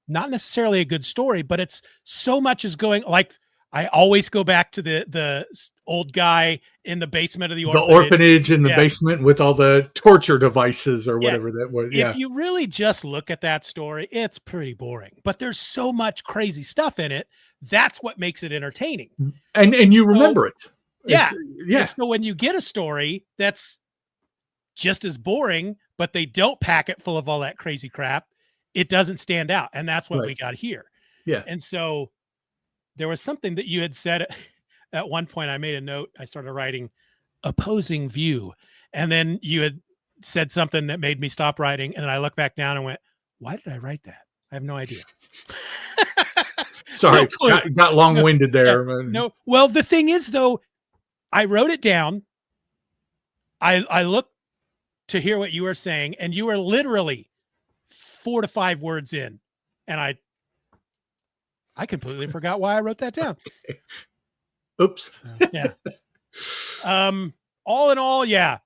not necessarily a good story, but it's so much is going, like, I always go back to the old guy in the basement of the orphanage in the basement with all the torture devices or whatever that was. Yeah. If you really just look at that story, it's pretty boring, but there's so much crazy stuff in it. That's what makes it entertaining. And you remember it. Yeah. And so when you get a story that's just as boring, but they don't pack it full of all that crazy crap, it doesn't stand out. And that's what we got here. Yeah. And so there was something that you had said at one point. I made a note. I started writing opposing view. And then you had said something that made me stop writing. And then I looked back down and went, why did I write that? I have no idea. Sorry. Got long-winded there. No. Well, the thing is, though, I wrote it down. I looked to hear what you were saying, and you were literally 4 to 5 words in. And I completely forgot why I wrote that down. Oops. Yeah. All in all, yeah.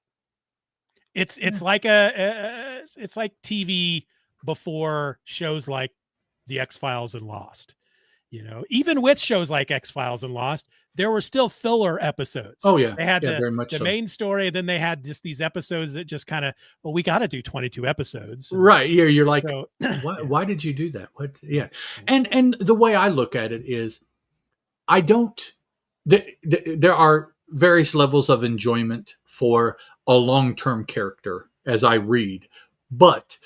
It's like it's like TV before shows like The X-Files and Lost. Even with shows like X-Files and Lost, there were still filler episodes. Oh yeah. They had very much the main story, then they had just these episodes that just kind of, we got to do 22 episodes. Right. Yeah. You're like, why did you do that? What? Yeah. And the way I look at it is, there are various levels of enjoyment for a long-term character as I read, But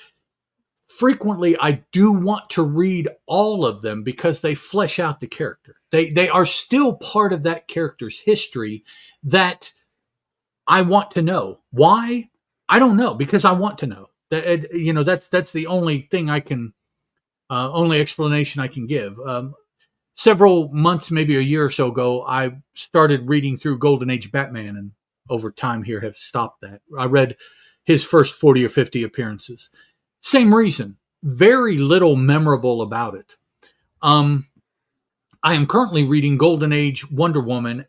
frequently I do want to read all of them because they flesh out the character. They are still part of that character's history that I want to know. Why? I don't know, because I want to know. That's the only thing I can, only explanation I can give. Several months, maybe a year or so ago, I started reading through Golden Age Batman, and over time here have stopped that. I read his first 40 or 50 appearances. Same reason. Very little memorable about it. I am currently reading Golden Age Wonder Woman,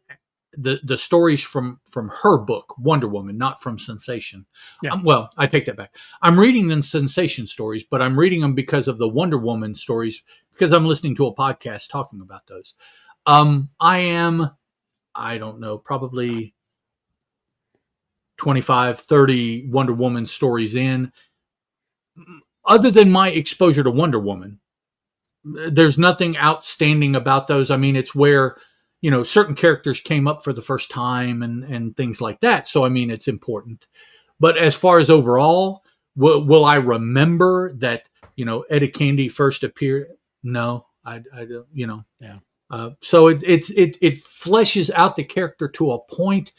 the stories from her book, Wonder Woman, not from Sensation. Yeah. Well, I take that back. I'm reading the Sensation stories, but I'm reading them because of the Wonder Woman stories, because I'm listening to a podcast talking about those. I don't know, probably 25, 30 Wonder Woman stories in. Other than my exposure to Wonder Woman, there's nothing outstanding about those. I mean, it's where, certain characters came up for the first time and things like that. So, I mean, it's important. But as far as overall, will I remember that, Etta Candy first appeared? No, I don't, Yeah. So it fleshes out the character to a point,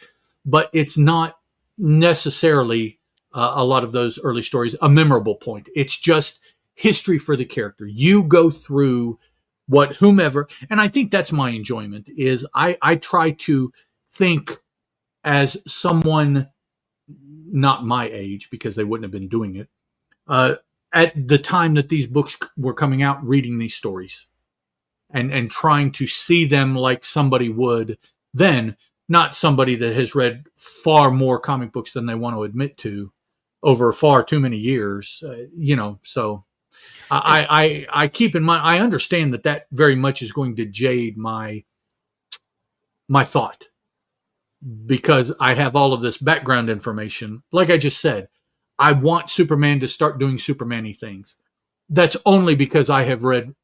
but it's not necessarily a lot of those early stories a memorable point. It's just history for the character. You go through whomever, and I think that's my enjoyment, is I try to think as someone not my age, because they wouldn't have been doing it at the time that these books were coming out, reading these stories and trying to see them like somebody would then, not somebody that has read far more comic books than they want to admit to over far too many years, so I keep in mind, I understand that very much is going to jade my thought, because I have all of this background information. Like I just said, I want Superman to start doing Superman-y things. That's only because I have read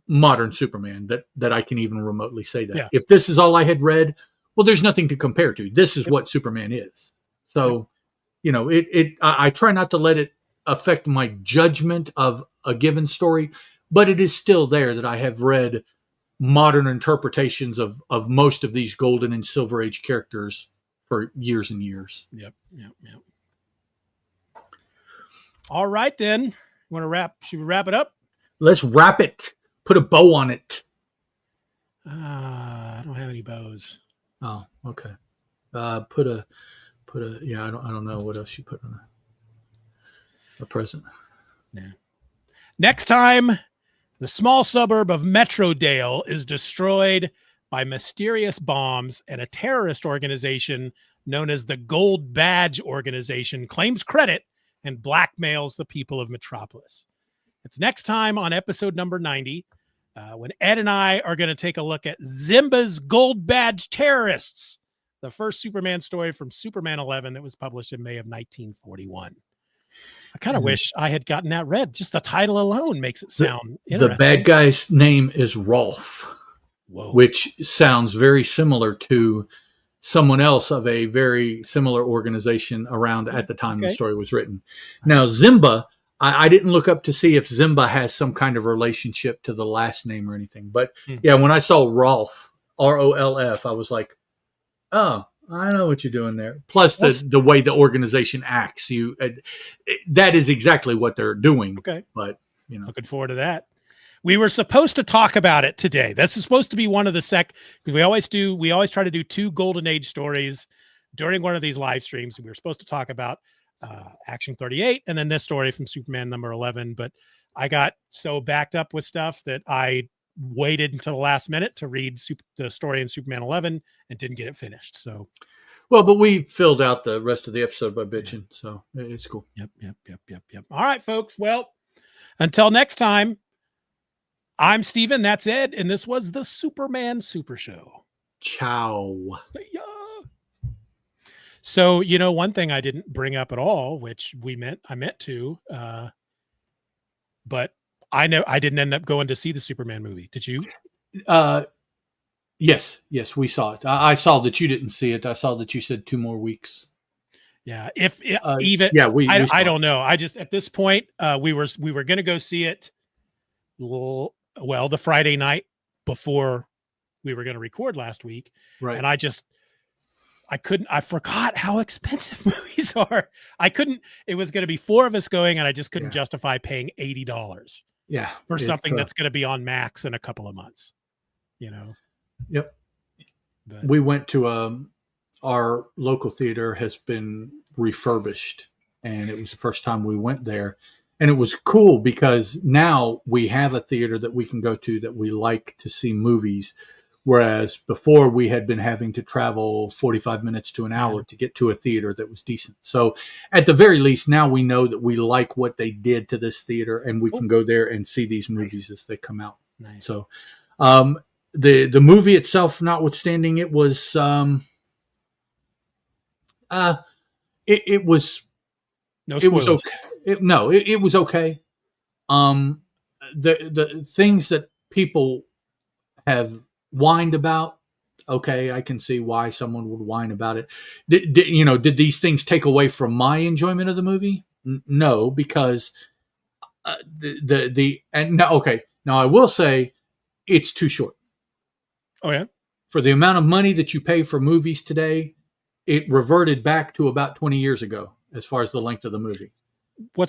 modern Superman that I can even remotely say that. Yeah. If this is all I had read, well, there's nothing to compare to. This is what Superman is. So, I try not to let it affect my judgment of a given story, but it is still there that I have read modern interpretations of most of these Golden and Silver Age characters for years and years. Yep. All right, then. Want to wrap? Should we wrap it up? Let's wrap it. Put a bow on it. I don't have any bows. Oh, okay. Yeah, I don't know what else you put on a present. Yeah. Next time, the small suburb of Metrodale is destroyed by mysterious bombs, and a terrorist organization known as the Gold Badge Organization claims credit and blackmails the people of Metropolis. It's next time on episode number 90, when Ed and I are going to take a look at Zimba's Gold Badge Terrorists, the first Superman story from Superman 11 that was published in May of 1941. I kind of wish I had gotten that read. Just the title alone makes it sound interesting. The bad guy's name is Rolf, which sounds very similar to someone else of a very similar organization around at the time the story was written. Now, Zimba, I didn't look up to see if Zimba has some kind of relationship to the last name or anything. But yeah, when I saw Rolf, ROLF, I was like, oh, I know what you're doing there. Plus the way the organization acts, that is exactly what they're doing. Okay. But, looking forward to that. We were supposed to talk about it today. This is supposed to be one of the we always try to do 2 Golden Age stories during one of these live streams. We were supposed to talk about Action 38 and then this story from Superman number 11. But I got so backed up with stuff that I waited until the last minute to read the story in Superman 11 and didn't get it finished. So, well, but we filled out the rest of the episode by bitching. So it's cool. Yep. All right, folks. Well, until next time, I'm Steven, that's Ed, and this was the Superman Super Show. Ciao. See ya. So, one thing I didn't bring up at all, which I meant to, but I know I didn't end up going to see the Superman movie. Did you? Yes, we saw it. I saw that you didn't see it. I saw that you said 2 more weeks. Yeah. If I don't know. I just, at this point, we were going to go see it. Well, the Friday night before we were going to record last week. Right. And I forgot how expensive movies are. It was going to be 4 of us going, and I just couldn't justify paying $80. Yeah. For something that's going to be on Max in a couple of months, Yep. But we went to, our local theater has been refurbished, and it was the first time we went there. And it was cool because now we have a theater that we can go to that we like to see movies. Whereas before we had been having to travel 45 minutes to an hour to get to a theater that was decent. So at the very least, now we know that we like what they did to this theater, and we can go there and see these movies as they come out. Nice. So the movie itself, notwithstanding, it was it was no spoilers. It was okay. It was okay. The things that people have whined about, okay, I can see why someone would whine about it. Did these things take away from my enjoyment of the movie? No, because now I will say it's too short. Oh yeah. For the amount of money that you pay for movies today, it reverted back to about 20 years ago as far as the length of the movie.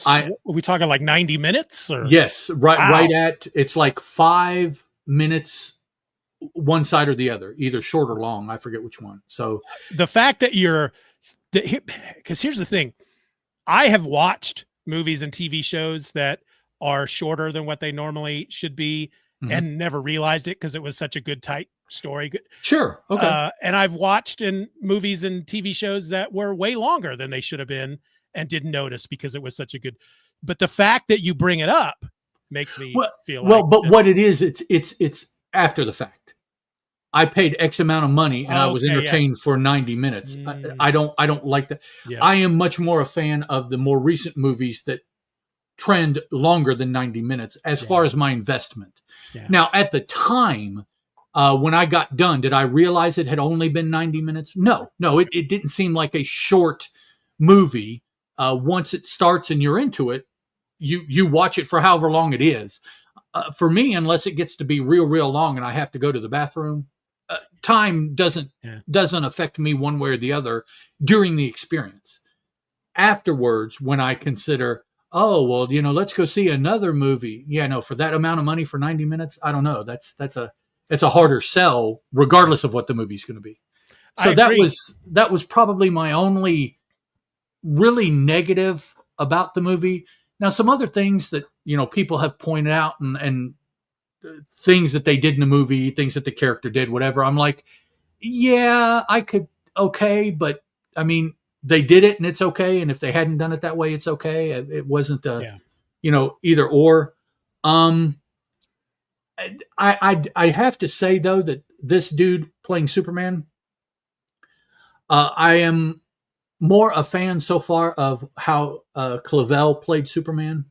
Are we talking like 90 minutes? Or? Yes, right at, it's like 5 minutes one side or the other, either short or long. I forget which one. So the fact that because here's the thing, I have watched movies and TV shows that are shorter than what they normally should be, and never realized it because it was such a good, tight story. Sure. Okay. And I've watched in movies and TV shows that were way longer than they should have been and didn't notice because it was such a good, but the fact that you bring it up makes me feel but what it is, it's after the fact. I paid X amount of money and I was entertained for 90 minutes. I don't like that. Yeah. I am much more a fan of the more recent movies that trend longer than 90 minutes as far as my investment. Yeah. Now, at the time, when I got done, did I realize it had only been 90 minutes? No, it didn't seem like a short movie. Once it starts and you're into it, you watch it for however long it is. For me, unless it gets to be real long and I have to go to the bathroom, time doesn't affect me one way or the other during the experience. Afterwards, when I consider, let's go see another movie. Yeah, no, for that amount of money for 90 minutes, I don't know. That's a harder sell, regardless of what the movie's going to be. So that was probably my only really negative about the movie. Now, some other things that people have pointed out and things that they did in the movie, things that the character did, whatever. I'm like, yeah, I could, okay, but I mean, they did it and it's okay. And if they hadn't done it that way, it's okay. It wasn't either or. I have to say though that this dude playing Superman, I am more a fan so far of how Clavel played Superman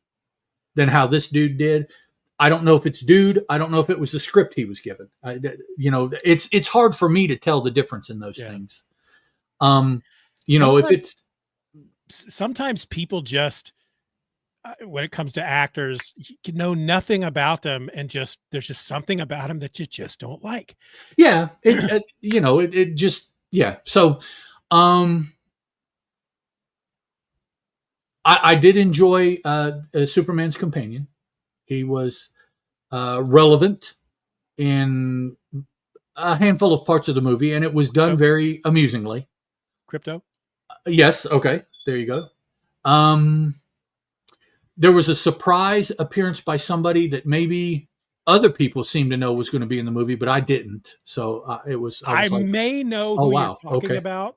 than how this dude did. I don't know if it's dude. I don't know if it was the script he was given. It's hard for me to tell the difference in those things. If it's sometimes people just when it comes to actors, you know nothing about them, and there's just something about them that you just don't like. Yeah, So, I did enjoy Superman's companion. He was relevant in a handful of parts of the movie, and it was done very amusingly. Crypto? Yes. Okay. There you go. There was a surprise appearance by somebody that maybe other people seemed to know was going to be in the movie, but I didn't. So it was. I may know who you're talking about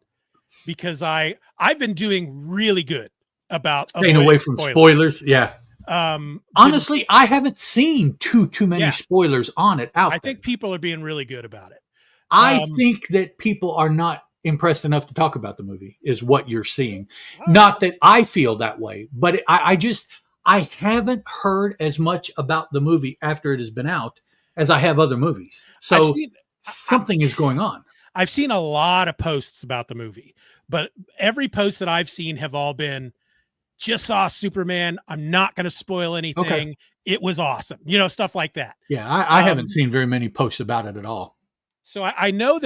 because I've been doing really good about staying away from spoilers. Yeah. Honestly, I haven't seen too many spoilers on it out. I think people are being really good about it. I think that people are not impressed enough to talk about the movie is what you're seeing. Not that I feel that way, but I haven't heard as much about the movie after it has been out as I have other movies. So something is going on. I've seen a lot of posts about the movie, but every post that I've seen have all been, just saw Superman. I'm not going to spoil anything. Okay. It was awesome. You know, stuff like that. Yeah, I haven't seen very many posts about it at all. So I know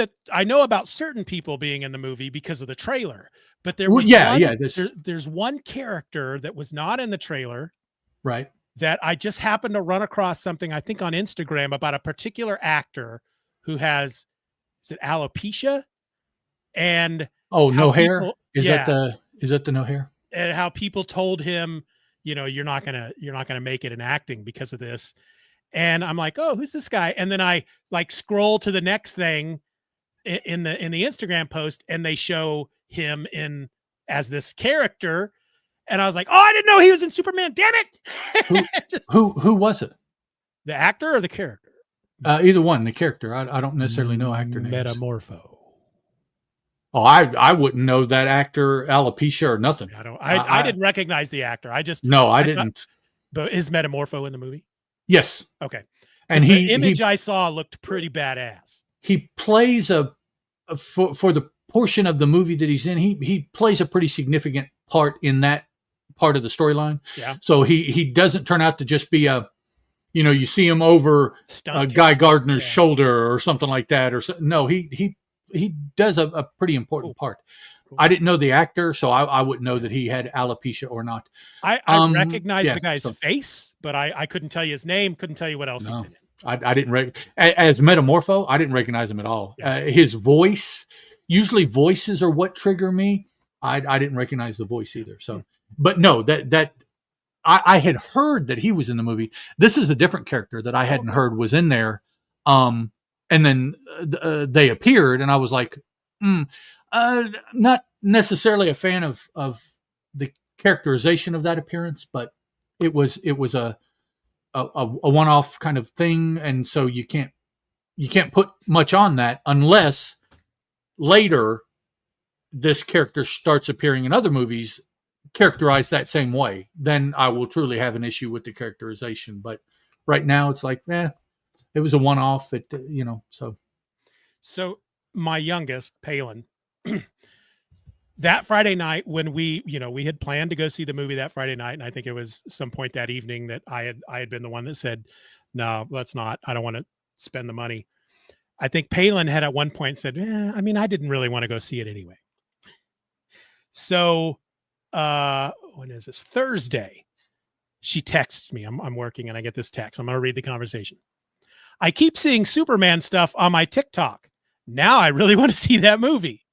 about certain people being in the movie because of the trailer, but there was there's one character that was not in the trailer, right? That I just happened to run across something, I think on Instagram, about a particular actor who has, is it alopecia? And no hair? Is that the no hair? And how people told him, you know, you're not gonna make it in acting because of this. And I'm like, oh, who's this guy? And then I like scroll to the next thing in the Instagram post, and they show him as this character. And I was like, oh, I didn't know he was in Superman. Damn it. Who was it? The actor or the character? Either one, the character. I don't necessarily know actor names. Metamorpho. Oh, I wouldn't know that actor, alopecia or nothing. I didn't recognize the actor. I didn't. But is Metamorpho in the movie? Yes. Okay. And the image I saw looked pretty badass. He plays for the portion of the movie that he's in, he plays a pretty significant part in that part of the storyline. Yeah. So he doesn't turn out to just be you see him over Guy Gardner's shoulder or something like that. No, he does a pretty important part. Cool. I didn't know the actor, so I wouldn't know that he had alopecia or not. I recognize the guy's face, but I couldn't tell you his name, couldn't tell you what else he's in. I didn't as Metamorpho, I didn't recognize him at all. Yeah. His voice, usually voices are what trigger me. I didn't recognize the voice either. So, but no, that I had heard that he was in the movie. This is a different character that I hadn't heard was in there. And then they appeared, and I was like, not necessarily a fan of the characterization of that appearance, but it was a one-off kind of thing, and so you can't put much on that unless later this character starts appearing in other movies characterized that same way. Then I will truly have an issue with the characterization. But right now it's like, it was a one-off. So my youngest, Palin, that Friday night when we had planned to go see the movie that Friday night, and I think it was some point that evening that I had been the one that said, no, let's not. I don't want to spend the money. I think Palin had at one point said, I didn't really want to go see it anyway. So when is this? Thursday, she texts me. I'm working, and I get this text. I'm going to read the conversation. I keep seeing Superman stuff on my TikTok. Now I really want to see that movie.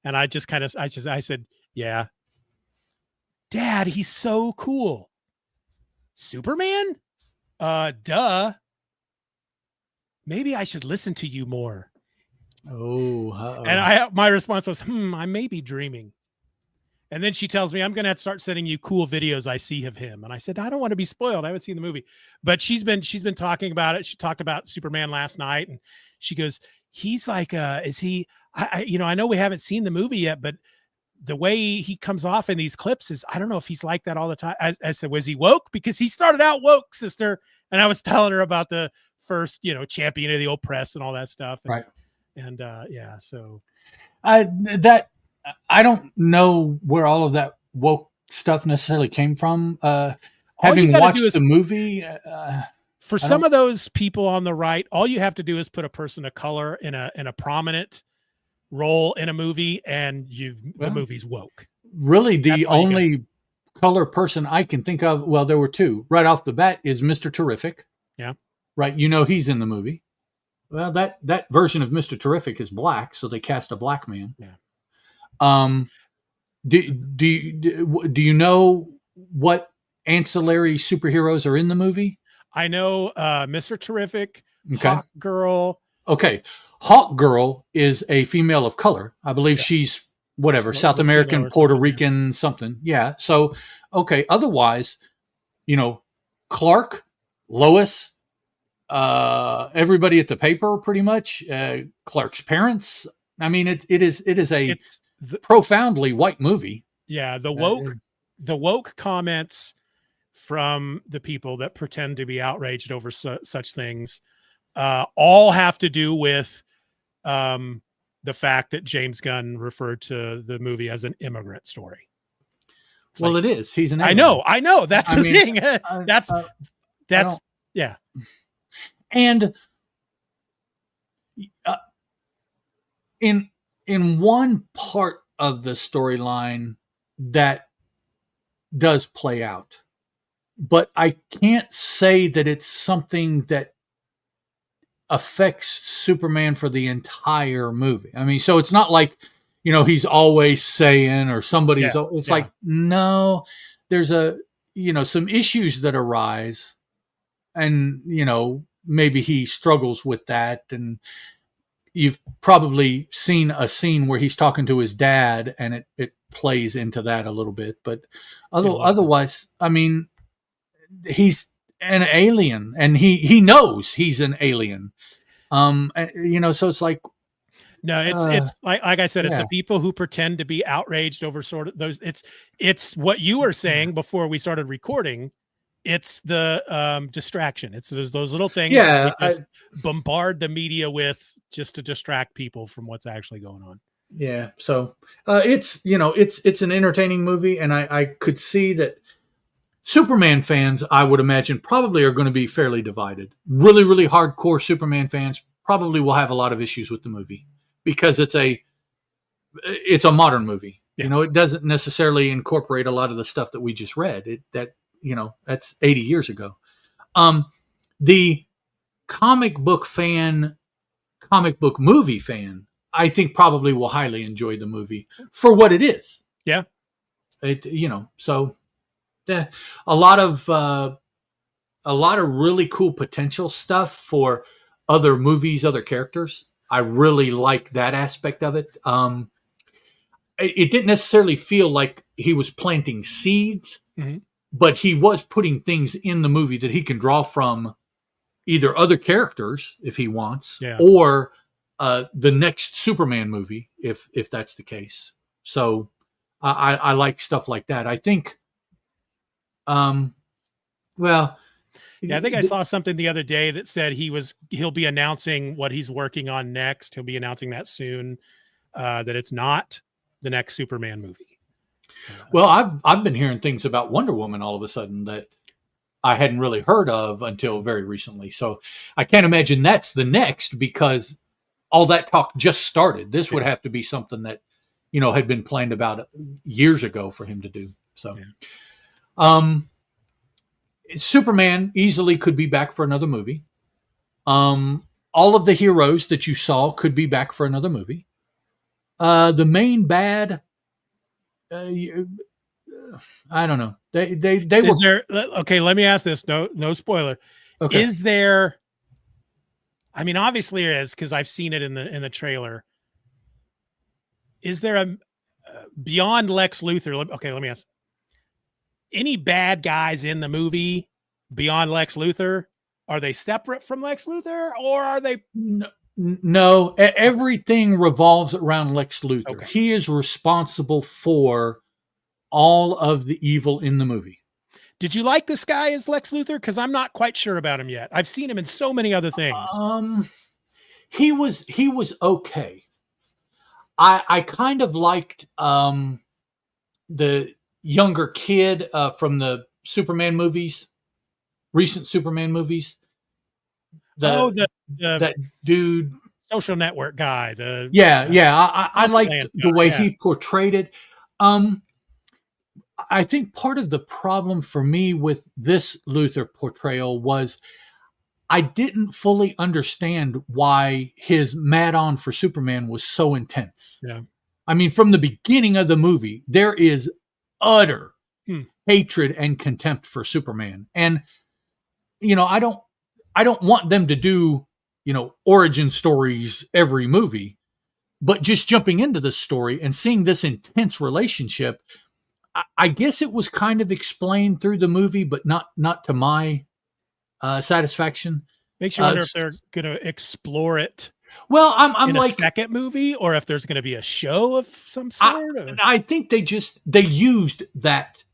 And I said, yeah, Dad, he's so cool. Superman? Duh. Maybe I should listen to you more. Oh, and my response was, I may be dreaming. And then she tells me, I'm going to have to start sending you cool videos I see of him. And I said, I don't want to be spoiled. I haven't seen the movie, but she's been talking about it. She talked about Superman last night, and she goes, he's like, is he, I know we haven't seen the movie yet, but the way he comes off in these clips is, I don't know if he's like that all the time. I said, was he woke? Because he started out woke, sister. And I was telling her about the first, champion of the oppressed and all that stuff. And, right. And so I don't know where all of that woke stuff necessarily came from. Having watched the movie, for some of those people on the right, all you have to do is put a person of color in a prominent role in a movie, and the movie's woke. Really, the only color person I can think of, well, there were two right off the bat, is Mr. Terrific. Yeah, right. He's in the movie. Well, that version of Mr. Terrific is black, so they cast a black man. Yeah. Do you know what ancillary superheroes are in the movie? I know Mr. Terrific, Hawk Girl. Okay. Hawk Girl is a female of color. I believe she's South American, Puerto Rican, something. Yeah. So, okay. Otherwise, Clark, Lois, everybody at the paper, pretty much, Clark's parents. I mean, it is a profoundly white movie. Yeah. The woke comments from the people that pretend to be outraged over such things, all have to do with, the fact that James Gunn referred to the movie as an immigrant story. Well, it is. He's an alien. I know. That's the thing. That's yeah. And in one part of the storyline that does play out, but I can't say that it's something that affects Superman for the entire movie. I mean, so it's not like, he's always saying, or somebody's, it's like, no, there's some issues that arise, and, maybe he struggles with that. And you've probably seen a scene where he's talking to his dad, and it plays into that a little bit, but otherwise, I mean, he's an alien, and he knows he's an alien. So it's like, no, it's like I said, it's the people who pretend to be outraged over sort of those. It's what you were saying before we started recording. It's the distraction. It's those little things that they just bombard the media with just to distract people from what's actually going on. Yeah. So it's an entertaining movie, and I could see that Superman fans, I would imagine, probably are going to be fairly divided. Really, really hardcore Superman fans probably will have a lot of issues with the movie because it's a modern movie. Yeah. It doesn't necessarily incorporate a lot of the stuff that we just read. That's 80 years ago. The comic book movie fan, I think probably will highly enjoy the movie for what it is. Yeah. So a lot of really cool potential stuff for other movies, other characters. I really like that aspect of it. It didn't necessarily feel like he was planting seeds, but he was putting things in the movie that he can draw from either other characters if he wants, or the next Superman movie, if that's the case. So I like stuff like that. I think, I think I saw something the other day that said he'll be announcing what he's working on next. He'll be announcing that soon, that it's not the next Superman movie. Well, I've been hearing things about Wonder Woman all of a sudden that I hadn't really heard of until very recently. So I can't imagine that's the next, because all that talk just started. This would have to be something that, had been planned about years ago for him to do. So, Superman easily could be back for another movie. All of the heroes that you saw could be back for another movie. The main bad, I don't know. They were. Okay, let me ask this. No spoiler. Okay. Is there? I mean, obviously there is, because I've seen it in the trailer. Is there a beyond Lex Luthor? Okay, let me ask. Any bad guys in the movie beyond Lex Luthor? Are they separate from Lex Luthor, or are they? No, everything revolves around Lex Luthor. Okay. He is responsible for all of the evil in the movie. Did you like this guy as Lex Luthor? Because I'm not quite sure about him yet. I've seen him in so many other things. He was okay. I kind of liked the younger kid from the Superman movies, recent Superman movies. That dude, Social Network guy. I liked the way he portrayed it. I think part of the problem for me with this Luthor portrayal was I didn't fully understand why his mad on for Superman was so intense. Yeah. I mean, from the beginning of the movie, there is utter hatred and contempt for Superman. And, I don't want them to do, origin stories every movie, but just jumping into this story and seeing this intense relationship, I guess it was kind of explained through the movie, but not to my satisfaction. Makes you wonder if they're going to explore it. Well, I'm in like a second movie, or if there's going to be a show of some sort. I think they used that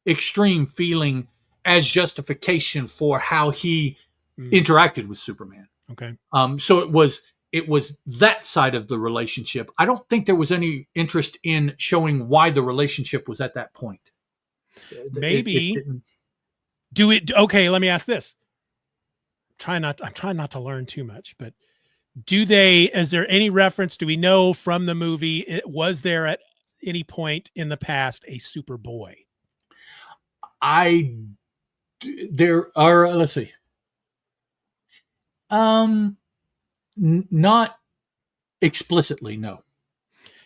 extreme feeling as justification for how he interacted with Superman. Okay. So it was that side of the relationship. I don't think there was any interest in showing why the relationship was at that point. Maybe do it. Okay, let me ask this. I'm trying not to learn too much, but is there any reference? Do we know from the movie, was there at any point in the past a Superboy? There are, let's see. Not explicitly, no.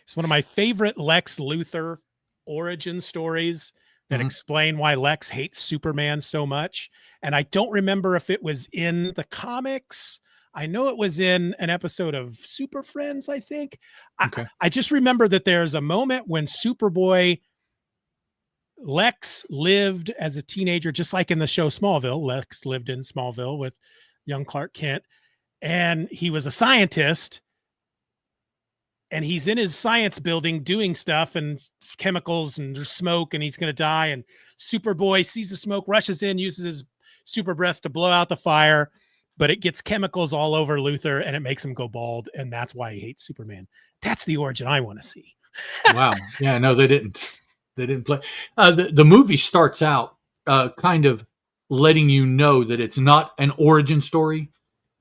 It's one of my favorite Lex Luthor origin stories that explain why Lex hates Superman so much. And I don't remember if it was in the comics. I know it was in an episode of Super Friends, I think. Okay. I just remember that there's a moment when Lex lived as a teenager, just like in the show Smallville. Lex lived in Smallville with young Clark Kent, and he was a scientist, and he's in his science building doing stuff and chemicals, and there's smoke, and he's going to die. And Superboy sees the smoke, rushes in, uses his super breath to blow out the fire, but it gets chemicals all over Luthor and it makes him go bald. And that's why he hates Superman. That's the origin I want to see. Wow. Yeah, no, they didn't play. The movie starts out kind of letting you know that it's not an origin story,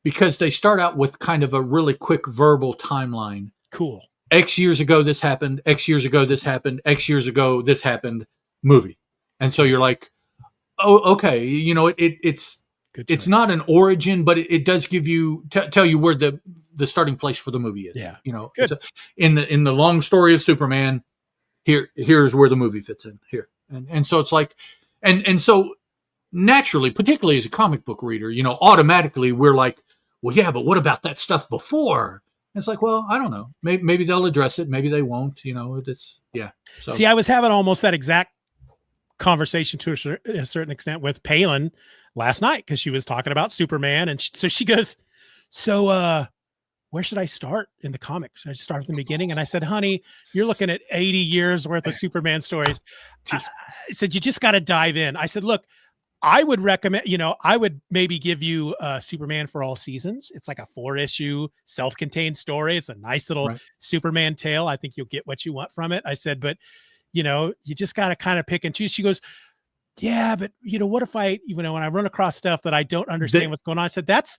because they start out with kind of a really quick verbal timeline. Cool. X years ago, this happened. X years ago, this happened. X years ago, this happened. Movie. And so you're like, oh, okay. You know, it's not an origin, but it does give you, tell you where the starting place for the movie is. Yeah. You know, in the long story of Superman, here's where the movie fits in here. And so it's like, and so naturally, particularly as a comic book reader, you know, automatically we're like, well, yeah, but what about that stuff before? And it's like, well, I don't know. Maybe they'll address it. Maybe they won't. You know, yeah. So. See, I was having almost that exact conversation to a certain extent with Palin last night, because she was talking about Superman. And so she goes, so where should I start in the comics? Should I start from the beginning? And I said, honey, you're looking at 80 years worth of Superman stories. I said, you just got to dive in. I said, look, I would recommend, I would maybe give you Superman for All Seasons. It's like a 4-issue self-contained story. It's a nice little Superman tale. I think you'll get what you want from it. I said, but you just got to kind of pick and choose. She goes, yeah, but what if I, when I run across stuff that I don't understand what's going on? I said, that's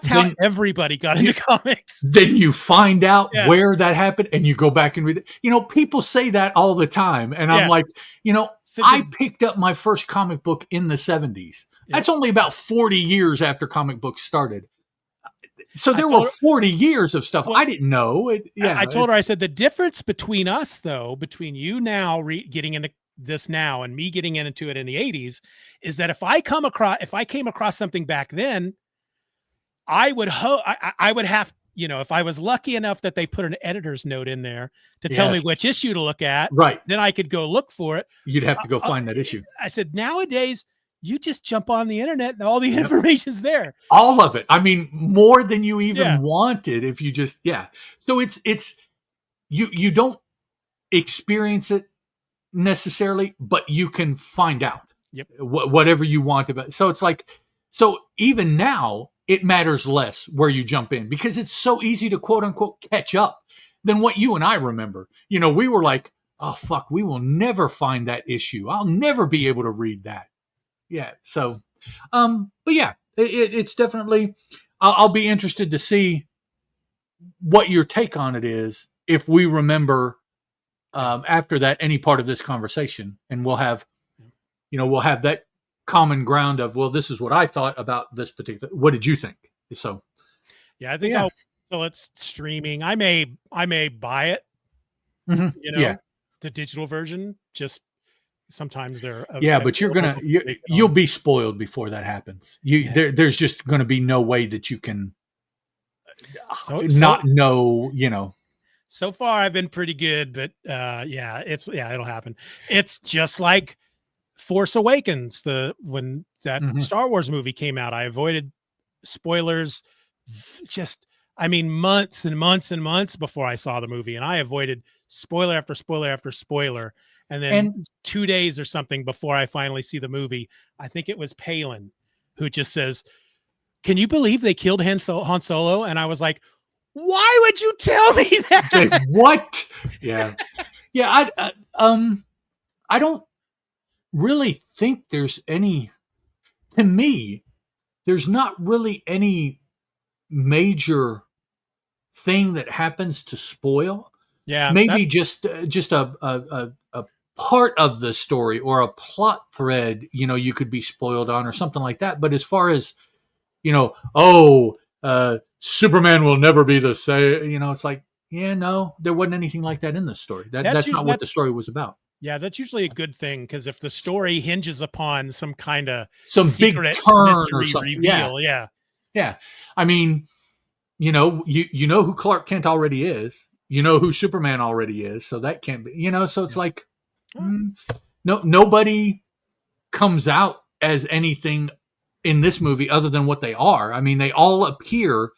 how everybody got into comics. Then you find out where that happened and you go back and read it. People say that all the time. And I'm like, I picked up my first comic book in the 70s. That's only about 40 years after comic books started. So there were 40 years of stuff I didn't know. I told her, I said, the difference between us, though, between you now getting into this now and me getting into it in the 80s, is that if I came across something back then, I would have, if I was lucky enough that they put an editor's note in there to tell me which issue to look at, then I could go look for it. You'd have to go find that issue. I said, nowadays, you just jump on the internet and all the information's there. All of it. I mean, more than you even wanted if you just, So it's, you don't experience it necessarily, but you can find out whatever you want about it. So it's like, so even now it matters less where you jump in, because it's so easy to quote unquote catch up than what you and I remember. We were like, oh fuck, we will never find that issue. I'll never be able to read that. Yeah. So, but yeah, it's definitely, I'll be interested to see what your take on it is if we remember after that any part of this conversation, and we'll have that common ground of, well, this is what I thought about this particular. What did you think? So, I think until it's streaming, I may buy it. The digital version. Just sometimes they're but you'll be spoiled before that happens. There's just going to be no way that you can not know. So far, I've been pretty good, but it'll happen. It's just like Force Awakens. When that Star Wars movie came out, I avoided spoilers. Months and months and months before I saw the movie, and I avoided spoiler after spoiler after spoiler. And then 2 days or something before I finally see the movie, I think it was Palin who just says, "Can you believe they killed Han Solo?" And I was like, Why would you tell me that? What? Yeah. Yeah. I don't really think there's any, to me, there's not really any major thing that happens to spoil. Yeah. Maybe just a part of the story or a plot thread, you could be spoiled on or something like that. But as far as, Superman will never be the same, it's like, yeah, no, there wasn't anything like that in the story. That's not what the story was about. Yeah, that's usually a good thing, because if the story hinges upon some kind of some big turn or something, reveal, yeah. I mean, you know who Clark Kent already is. You know who Superman already is, so that can't be. So it's like, nobody comes out as anything in this movie other than what they are. I mean, they all appear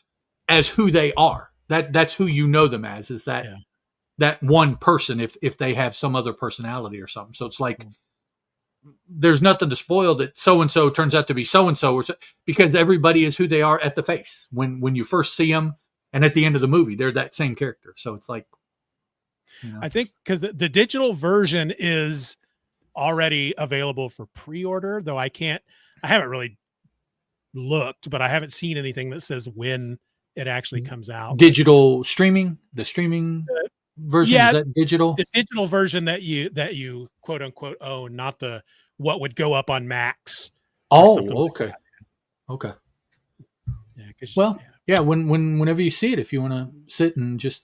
as who they are. That's who you know them as. Is that that one person? If they have some other personality or something, so it's like. There's nothing to spoil that so-and-so turns out to be so-and-so, because everybody is who they are at the face. When you first see them and at the end of the movie, they're that same character. So it's like, I think because the digital version is already available for pre-order, though I haven't really looked, but I haven't seen anything that says when it actually comes out. Digital streaming, the streaming version, is that digital? The digital version that you quote unquote own, not the what would go up on Max. Oh, okay. Like okay. Yeah, whenever you see it, if you want to sit and just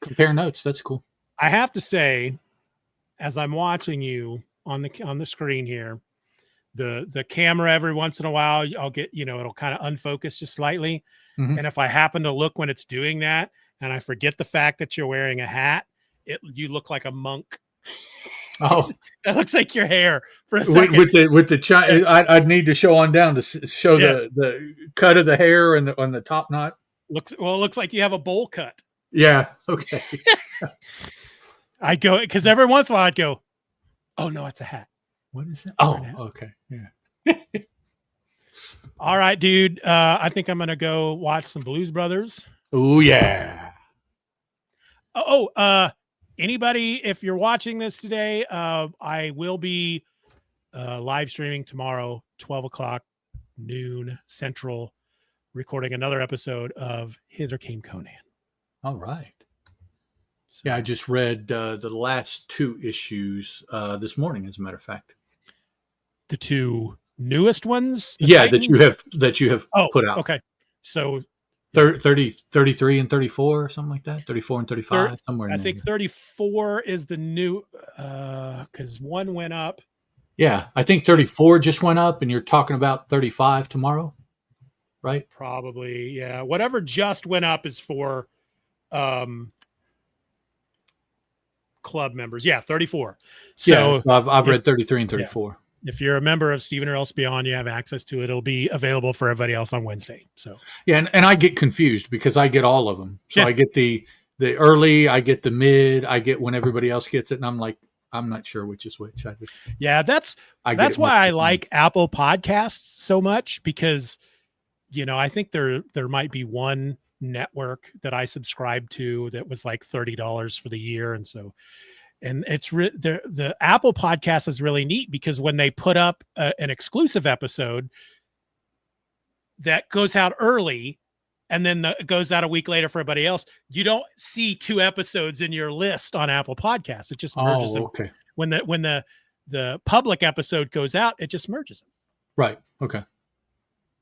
compare notes, that's cool. I have to say, as I'm watching you on the screen here, the camera every once in a while, I'll get, it'll kind of unfocus just slightly. Mm-hmm. And if I happen to look when it's doing that, and I forget the fact that you're wearing a hat, you look like a monk. Oh, it looks like your hair for a second. With the I'd need to show on down to show the cut of the hair and on the top knot. It looks like you have a bowl cut. Yeah. Okay. I go, because every once in a while I'd go, oh no, it's a hat. What is it? Oh, okay. Yeah. All right, dude. I think I'm gonna go watch some Blues Brothers. Oh yeah. Anybody, if you're watching this today, I will be live streaming tomorrow, 12 o'clock noon Central, recording another episode of Hither Came Conan. All right. So, yeah, I just read the last 2 issues this morning, as a matter of fact. The 2 newest ones? Titans? that you have put out. Okay. So 30, 33 and 34 or something like that. 34 and 35, somewhere in I there. think 34 is the new, because 1 went up. Yeah, I think 34 just went up, and you're talking about 35 tomorrow, right? Probably, yeah. Whatever just went up is for club members. Yeah, 34. So I've read 33 and 34. Yeah. If you're a member of Steven or Else Beyond, you have access to it. It'll be available for everybody else on Wednesday. So yeah, and I get confused because I get all of them. So I get the early, I get the mid, I get when everybody else gets it, and I'm like, I'm not sure which is which. That's why I like Apple Podcasts so much, because I think there might be one network that I subscribe to that was like $30 for the year, and it's the Apple Podcast is really neat, because when they put up an exclusive episode that goes out early and then it goes out a week later for everybody else, you don't see 2 episodes in your list on Apple Podcasts. It just merges them. Okay. When the public episode goes out, it just merges them. Right. Okay.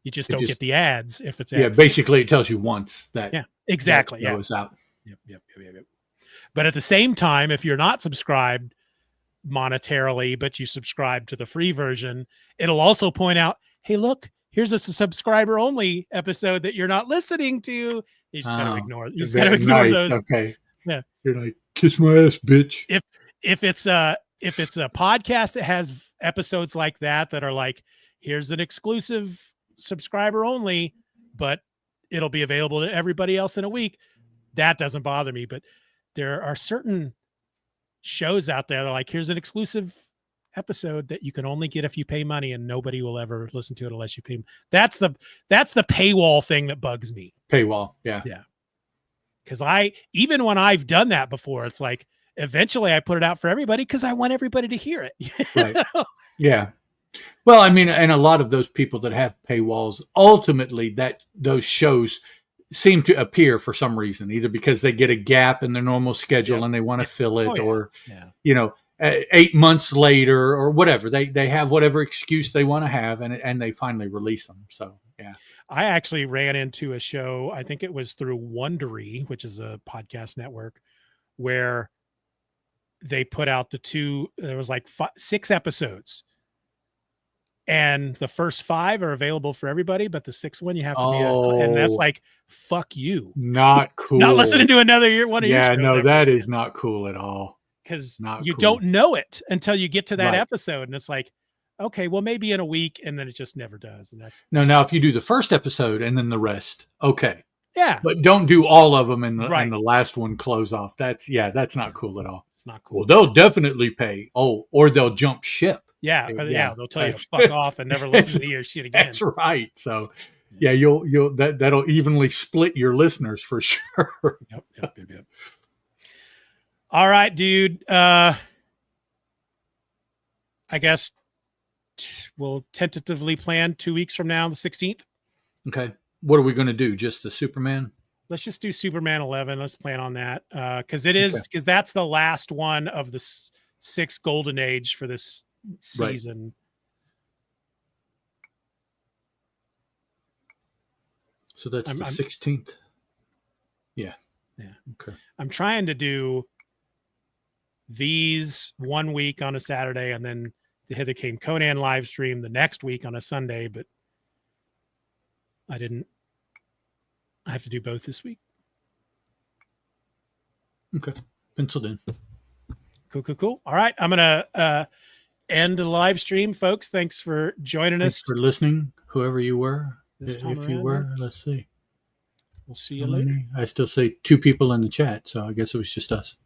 You just don't get the ads if it's basically it tells you once that exactly that goes out. Yep. But at the same time, if you're not subscribed monetarily, but you subscribe to the free version, it'll also point out, hey, look, here's a subscriber only episode that you're not listening to. You just got to ignore it. You just got to ignore those. Okay. Yeah. You're like, kiss my ass, bitch. If it's a podcast that has episodes like that are like, here's an exclusive subscriber only, but it'll be available to everybody else in a week, that doesn't bother me. But there are certain shows out there that are like, here's an exclusive episode that you can only get if you pay money, and nobody will ever listen to it unless you pay. That's the paywall thing that bugs me. Paywall. Yeah. Because even when I've done that before, it's like, eventually I put it out for everybody because I want everybody to hear it. Right. Yeah. Well, I mean, and a lot of those people that have paywalls, ultimately those shows seem to appear for some reason, either because they get a gap in their normal schedule and they want to fill it, or, 8 months later or whatever, they have whatever excuse they want to have, and they finally release them. So, yeah. I actually ran into a show, I think it was through Wondery, which is a podcast network, where they put out there was like 6 episodes. And the first 5 are available for everybody, but the 6th one you have to be and that's like, fuck you. Not cool. Not listening to another one of your shows. Yeah, no, that is not cool at all. Because you don't know it until you get to that episode. And it's like, okay, well, maybe in a week, and then it just never does. And that's now if you do the first episode and then the rest, okay. Yeah. But don't do all of them and the last one close off. That's not cool at all. It's not cool. Well, they'll definitely pay. Oh, or they'll jump ship. Yeah. They'll tell you to fuck off and never listen to your shit again. That's right. So yeah, that'll evenly split your listeners for sure. Yep. All right, dude. I guess we'll tentatively plan 2 weeks from now, the 16th. Okay. What are we going to do? Just the Superman? Let's just do Superman 11. Let's plan on that. Because that's the last one of the 6 Golden Age for this season. Right. So that's the 16th. Yeah. Okay. I'm trying to do these 1 week on a Saturday, and then the Hither Came Conan live stream the next week on a Sunday, but I have to do both this week. Okay. Penciled in. Cool. All right. I'm going to end the live stream, folks. Thanks for joining us. Thanks for listening, whoever you were. If you were, let's see. We'll see you later. I still say 2 people in the chat, so I guess it was just us.